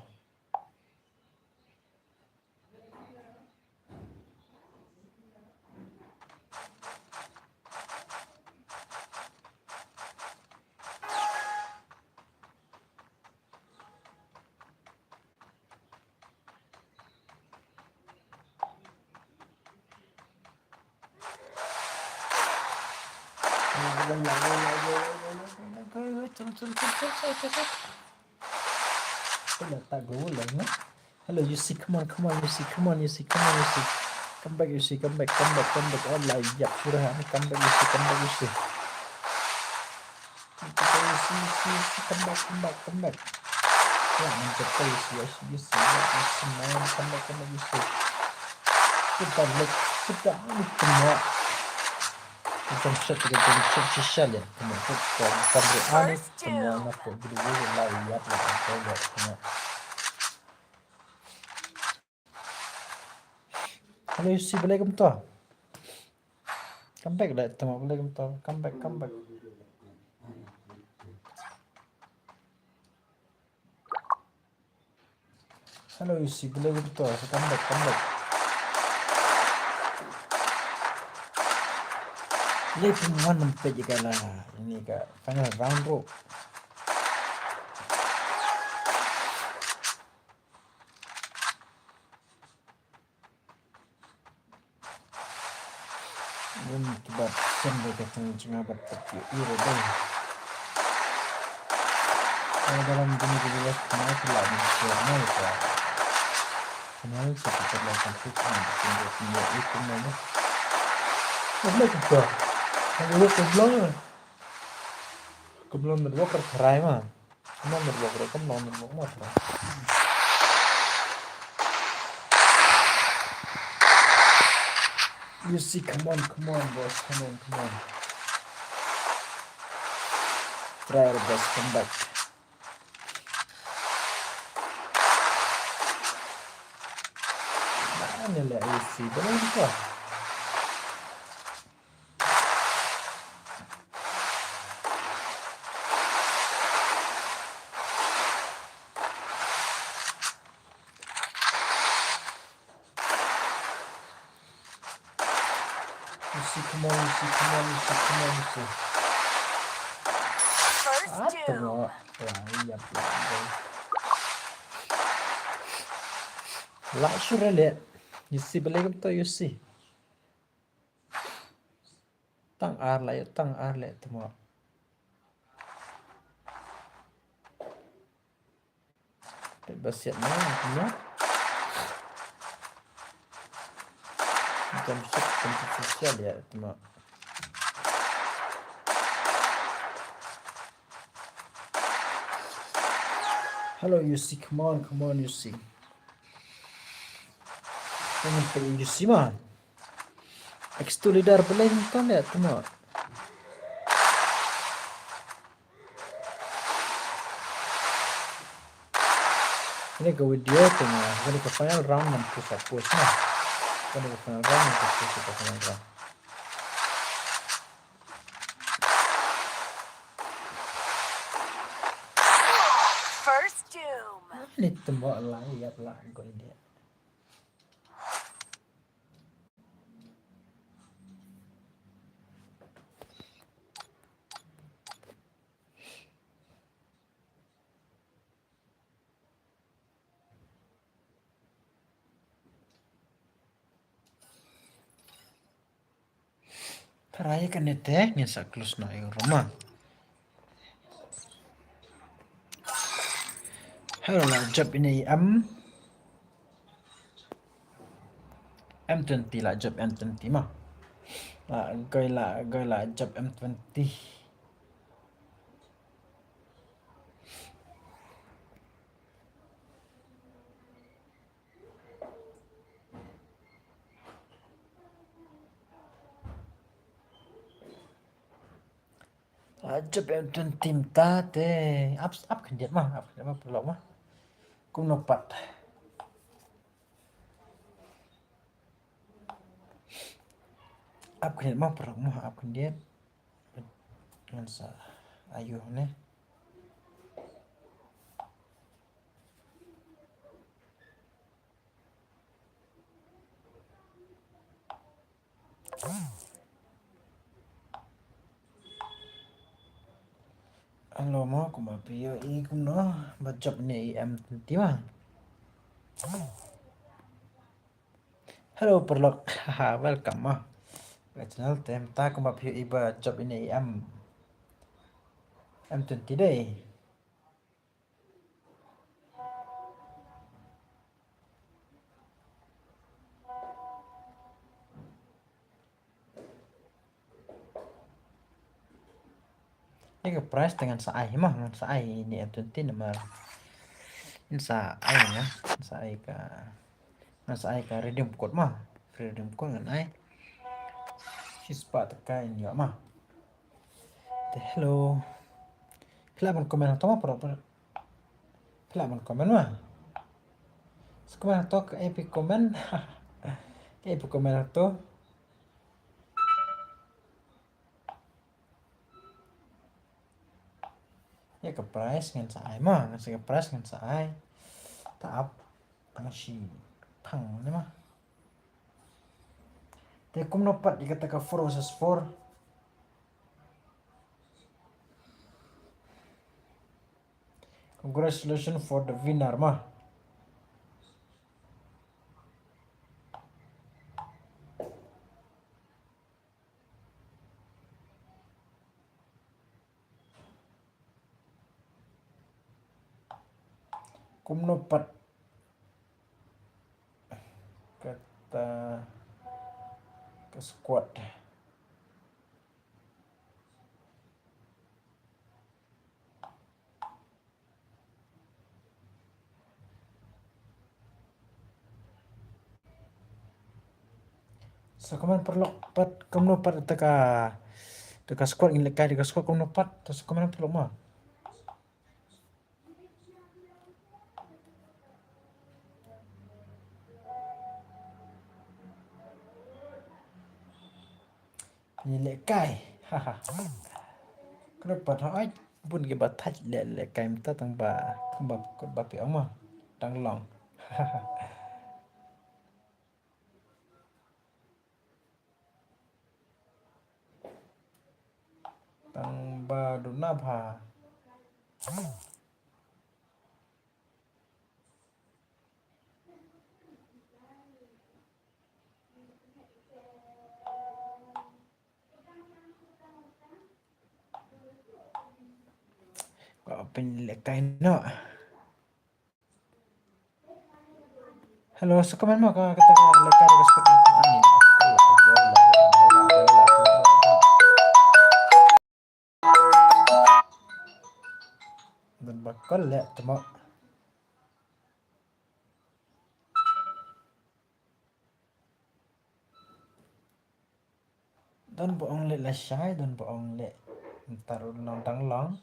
Hello, you see, come on, you see, come on, you see. Come back, you see, come back. Oh, like, yap, sudah, come back, you see. You see, come back. Yeah, mantap kali, you see, man, come back, you see. Put down, semua. Macam shot shisha lihat, semua put kamera aneh, semua apa, bulu lah, lihat lah, semua. Hello, you see, boleh kamu tahu? Come back lah, tengok boleh kamu tahu. Come back. Hello, you see, boleh kamu tahu? Come back. Ini pengumuman sampai juga lah. Ini ke final round bro. Ini kibat sampai ke tengah dapat euro deh. Kalau dalam dunia kenal telah mencerna itu. Kenal sekitar 8 hingga itu mana? Mana kita? Kalau kebelah berwakar kerai mah. Cuma berwakar mah. You see, come on, boss, come on. Try our best, come back. Mana lah, you see, boleh buka. Come on, you see. First doom. Iya. Lah sudah lihat. You see, boleh kamu tahu, you see. Tang ar lihat semua. Bebas siap mana? Macam sosial ya, semua. Hello, you see, come on, you see. Jangan pergi, you see man. X2 lidar boleh nonton lihat semua. Ini ke video tengah. Ini ke final round nanti fokus nah. Ini ke final round nanti fokus ke final round. First doom. Ini tembak lah, lihat lah kau ini. Perayakan ya teh, nyesak klus na yung rumah. Hello lah, job ini M20 lah, job M20 mah. Goi lah job M20. Job M20 ta teh, up kan dia mah, pelok mah. Kum nopat. Up kan dia mah pelok mah, up kan dia. Dengan sa ayu ne. Hello mo cũng bảo bây giờ ý cũng nó mà chụp này em tí mà. Hello perlok, haha welcome mo. Cái channel tem ta cũng bảo bây giờ iba chụp ini em tuần tí đây. Ini ke price dengan saai mah dengan saai ini em tuần tí nomor. Ini saai ya, saai ka. Nah, saai ka redeem code mah. Redeem code dengan ai. Hispa tekan ya mah. Hello. Pila man komen atau mah pro. Pila man komen mah. Komen atau ke epic komen. Ke epic komen atau. Ya ke price ngan saai mah, ngan ke price ngan saai. Taap tang si tang ni mah. Te kum nopat dikata ka 4 versus 4. Congratulations for the winner mah. Kum nopat kata ke squad. So komen perlu pat kum nopat teka squad in lekai teka squad kum nopat terus komen perlu mah. Ni lekai. Haha. Kenapa hai bun ke batat lekai minta tang ba kut ba pi mah. Tang long. Tang ba duna pha. Kau lekai no. Hello, so komen mo ka kata lekai ke squad ani. Dan bakal le temo. Dan boong le la syai dan boong le taruh nang tang long.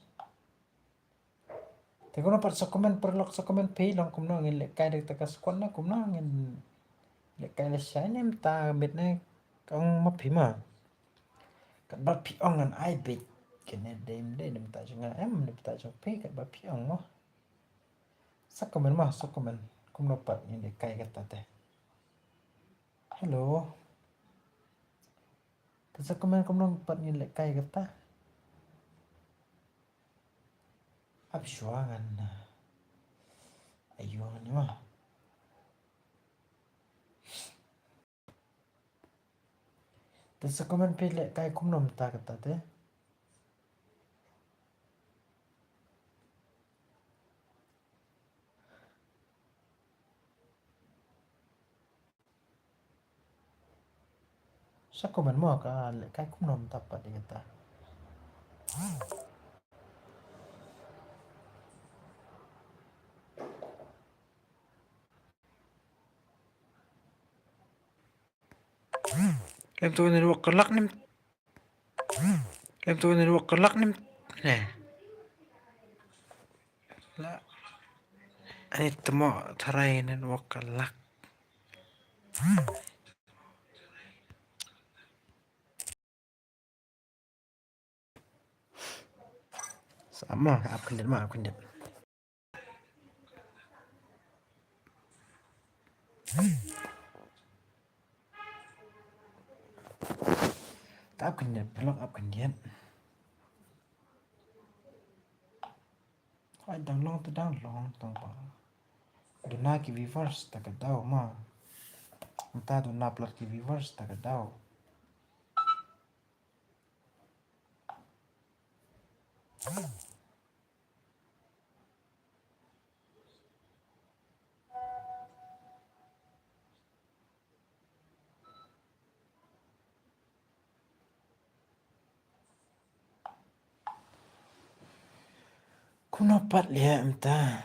Thì có nó bắt sa comment per lok sa comment pay long kum no ngin le kai de ta squad na kum no ngin le kai le sai nem ta mit ne kong ma phi ma kan ba phi ong an ai bit ken ne dem de nem ta jang em nem ta jang pay kan ba phi ong mo sa comment ma sa comment kum no pat ni le kai ka ta te hello ta sa comment kum no pat ni le kai ka ta ap shuangan ayo ni mah terus komen pilih kayak kum nom ta kata te sa komen mo ka kayak kum nom ta pa di kata Lem tu ni wak kelak nim. Lem tu ni wak kelak nim. Nè. La. Ani temo tharai ni wak kelak. Sama ap kendit ma ap kendit. Ap kendit pelok ap kendit. Ai dang long tu dang long tong pa. Do na ki viewers ta ka dau ma. Ta do na upload ki viewers ta ka dau. Kuno pat lia emta.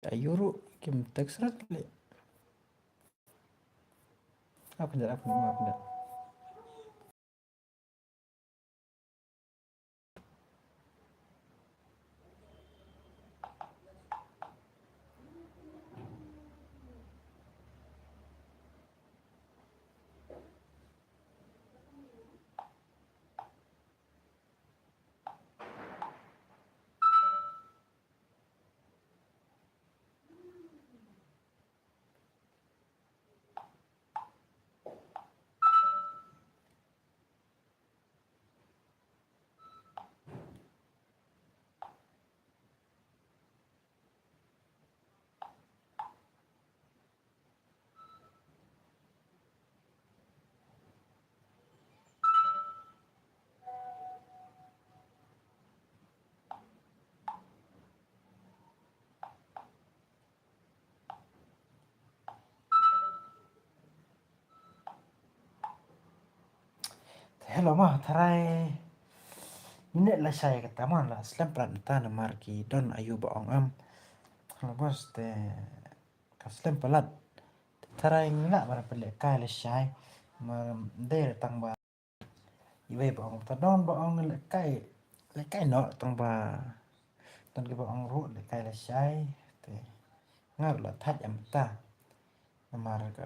Ayuru kim teks rat le. Aku ndak. Hello ma tharai. Ini la saya kata ma la slam pran ta na marki don ayu ba ong am. Bos te ka slam palat. Tharai ngila bara pele kai la sai. Ma de tang ba. Iwe ba ong ta don ba ong le kai no tang ba. Don ke ba ong ru le kai la sai te ngar la thaj am ta. Namar ka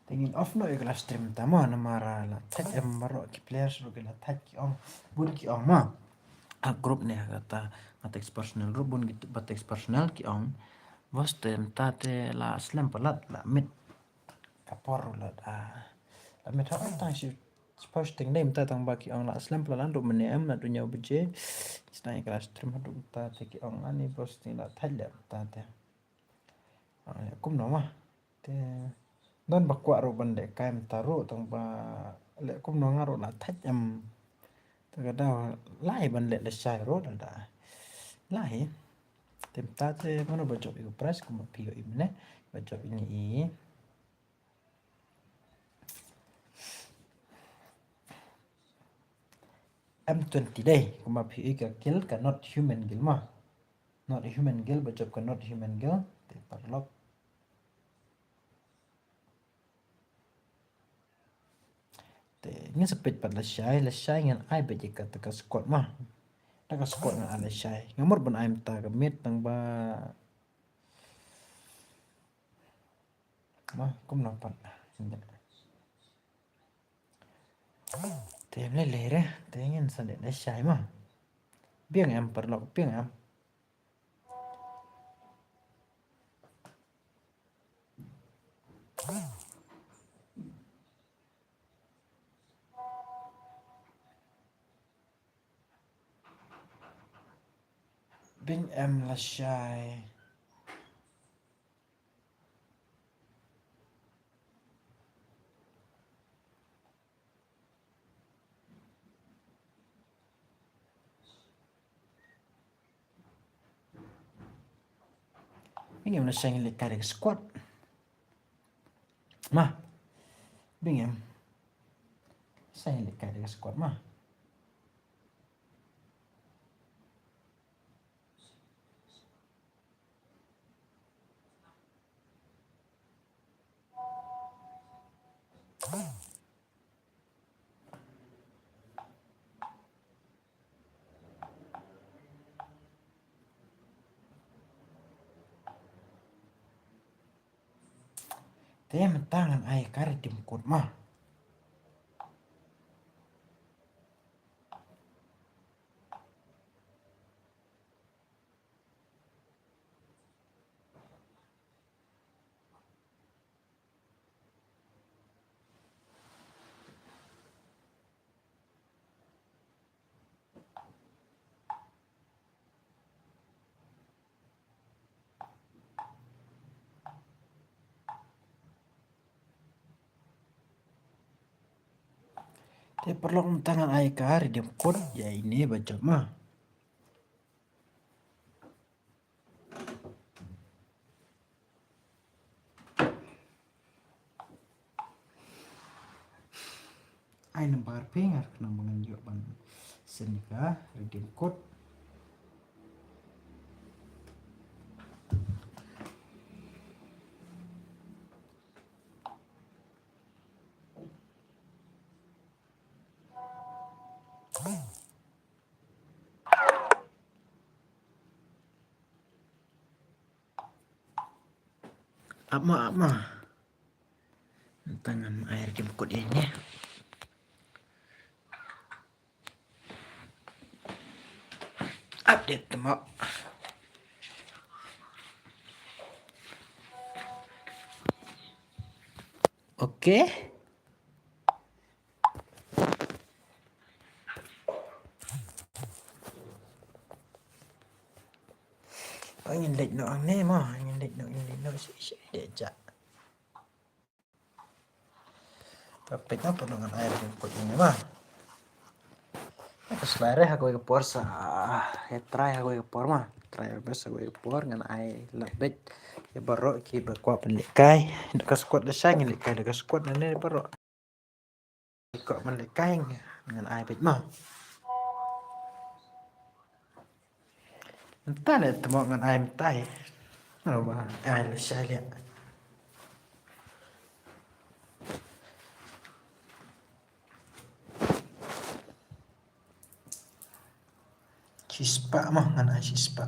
Tingin off no ikla stream tama namara la thaj am maro ki players ru ke la thaj ki ong bun ki ong ma. A grup ne kata atex personal group bun gitu batex personal ki ong. Bos te ta te la slam palat la mit kapor la la mit ha tang si posting name ta tang baki ong la slam palat ru mene am na dunya buje sta ikla stream ru ta te ki ong ani bos te la thaj la ta te kum no ma te don bakwa ro bande kaim taru tang ba le kum no ngaro la thaj am ta ga da lai ban le le sai ro da lai tem ta te mana ba job iku press kuma pio imne ba job ini i M20 day kuma pio ka kill ka not human kill ma not human kill ba job ka not human kill te parlok te ngin sepet pat la sai ngan ai ba jika ta ka squad ma ta ka squad ngan ala sai ngamor ban aim ta ka met tang ba ma kum na pat tem le re te ngin sa le la sai ma biang am parlok biang am Bing em la sai Bing em la sai le ka squad ma Bing em sai le ka squad ma Te mentangan ai kari dimkut mah. Te perlu mentangan ai kari dimkut ya ini baca mah. Ai nambar pengar kena menganjuk bang senika redeem code. Apa tangan air dimkut ini. Update temo. Oke. Ingin lihat no ang ni mah, ingin lihat no si diajak. Tapi apa dengan air dimkut ini mah? Selera aku ke porsa, try aku ke por mah, try best aku ke por dengan ai lebet, ya baru ki berkuat penlikai, dekat squad desang likai dekat squad nene baru, kok penlikai dengan ai bet mah. Entah deh temu dengan ai mentai, apa ai lesai lihat. Sispa mah dengan ai sispa.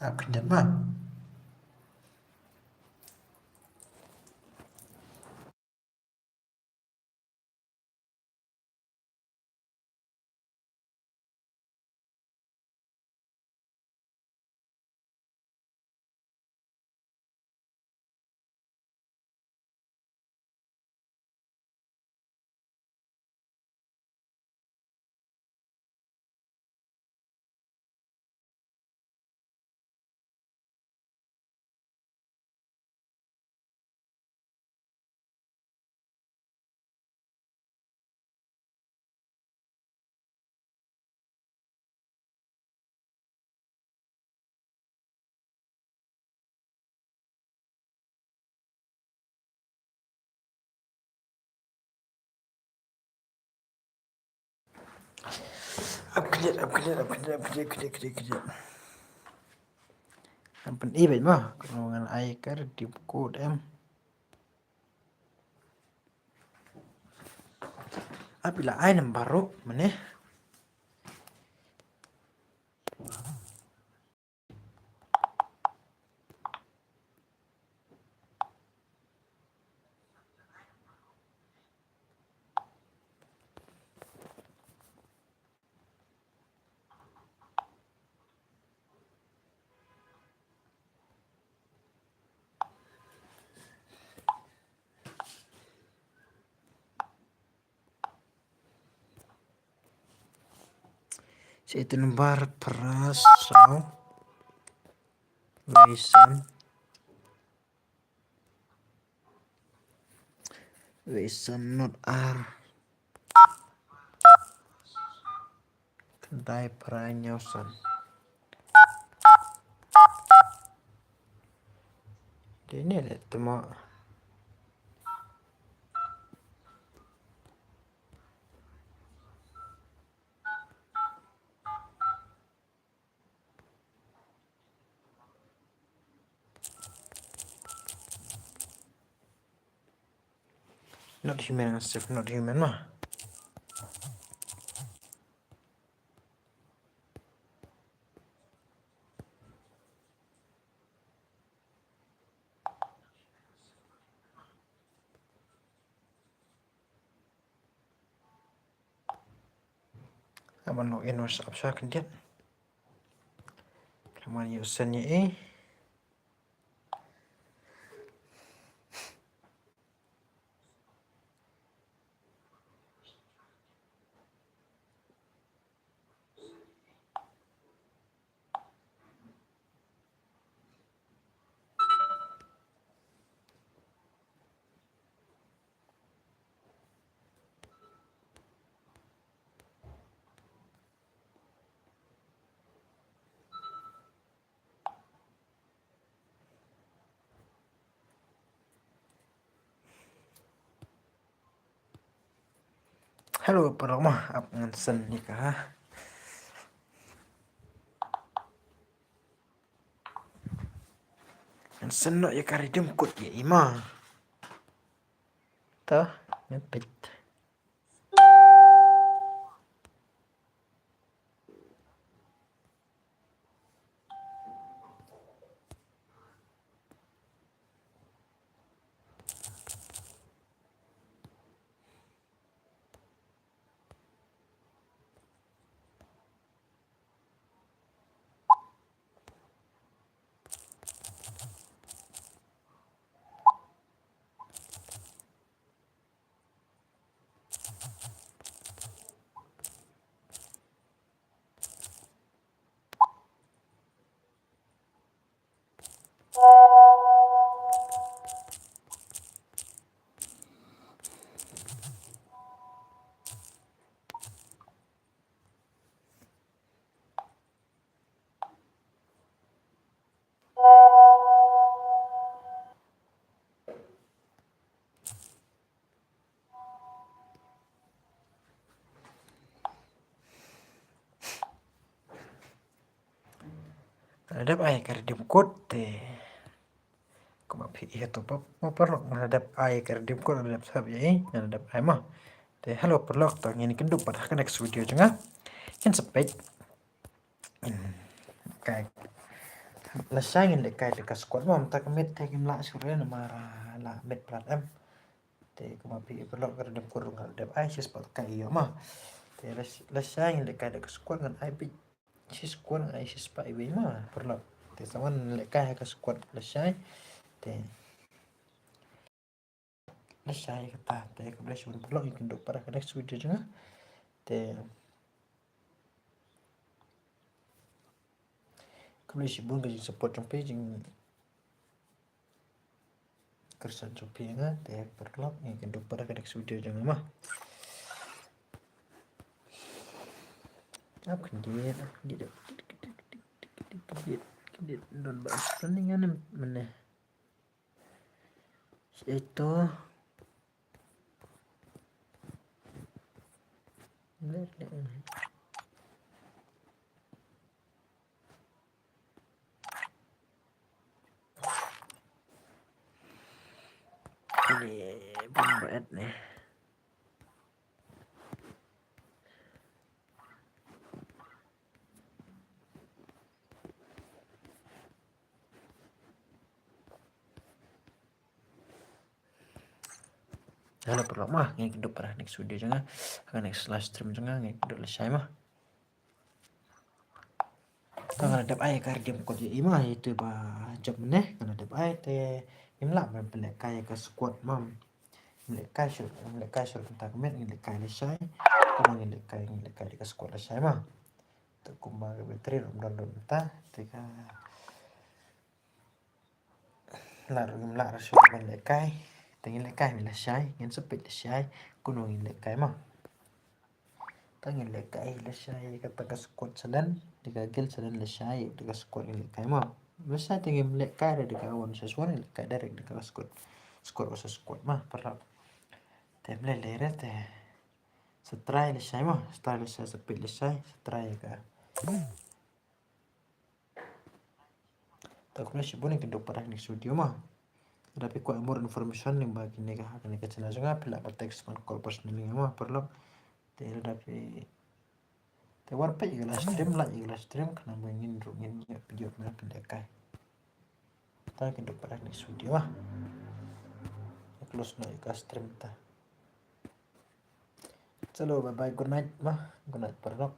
Apa dia mah? Upgrade. Sampai ibet mah, kalau dengan ai kari dimkut em. Apabila ai nam baru mana? Itu nomor perasaan Wesan not R Dai peranyosan. Ini ada temu. Not human safe, not human mah. Aman login WhatsApp saya kendian. Kaman usernya Halo, perlu mah up ngansen nikah. Ngansen nak ya kari jemput ya ima. Tah, ngepet. Ada ay kari jemput teh. Kumapi iya tuh pop mau perlu menghadap ay kari jemput menghadap sab ya menghadap ay mah. Teh halo perlu tuh ini kenduk pada ke next video juga. Kan sepet. Kayak lasangin dek kayak dekat squad mah tak met teh kimla surya marah la met plat em. Teh kumapi perlu kari jemput menghadap ay sih spot kayak iya mah. Teh lasangin dek kayak dekat squad dengan ay si squad ay si spa ibe mah perlu. Teh sawan lek kayak ke squad lasai. Teh lasai kata teh kebelah sebelum perlu ikan dok para kadang video juga. Teh kebelah sibun kerja support jumpa jeng kersan jumpa nga teh perlu ikan dok para kadang video juga mah. Apa kendian kendian don bahas peningan mana itu ini banget nih. Halo perlu mah yang hidup parah next video jangan akan next live stream jangan yang hidup lesai mah kalau ada ay kar game kod ima itu bah job meneh kalau ada ay teh imla pelek kaya ke squad mam lek kasur tentang met lek kaya lesai kalau lek kaya ke squad lesai mah tu kumba betri don ta tika lalu imla rasul lek kaya tingin lek kaya lesai ngin sepit lesai kunung lek kaya mah Tangin lekai lesai kata ka squad salan digagil salan lesai diga squad ini lekai mo. Lesai tingin lekai ada diga awan sesuatu lekai direct diga squad versus squad mah perlu. Tem lere te setrai lesai mo, setrai lesai sepit lesai, setrai ka. Tak kena sibuk ni kedok pada ni studio mah. Tapi kau more information yang bagi ni kah ni kecil langsung apa lah teks man call personal ni mah perlu. Tapi war pa igala stream kana mo ingin video na pindakai ta kedok pada ni studio ah close na ika stream ta. Chalo bye bye good night perlo.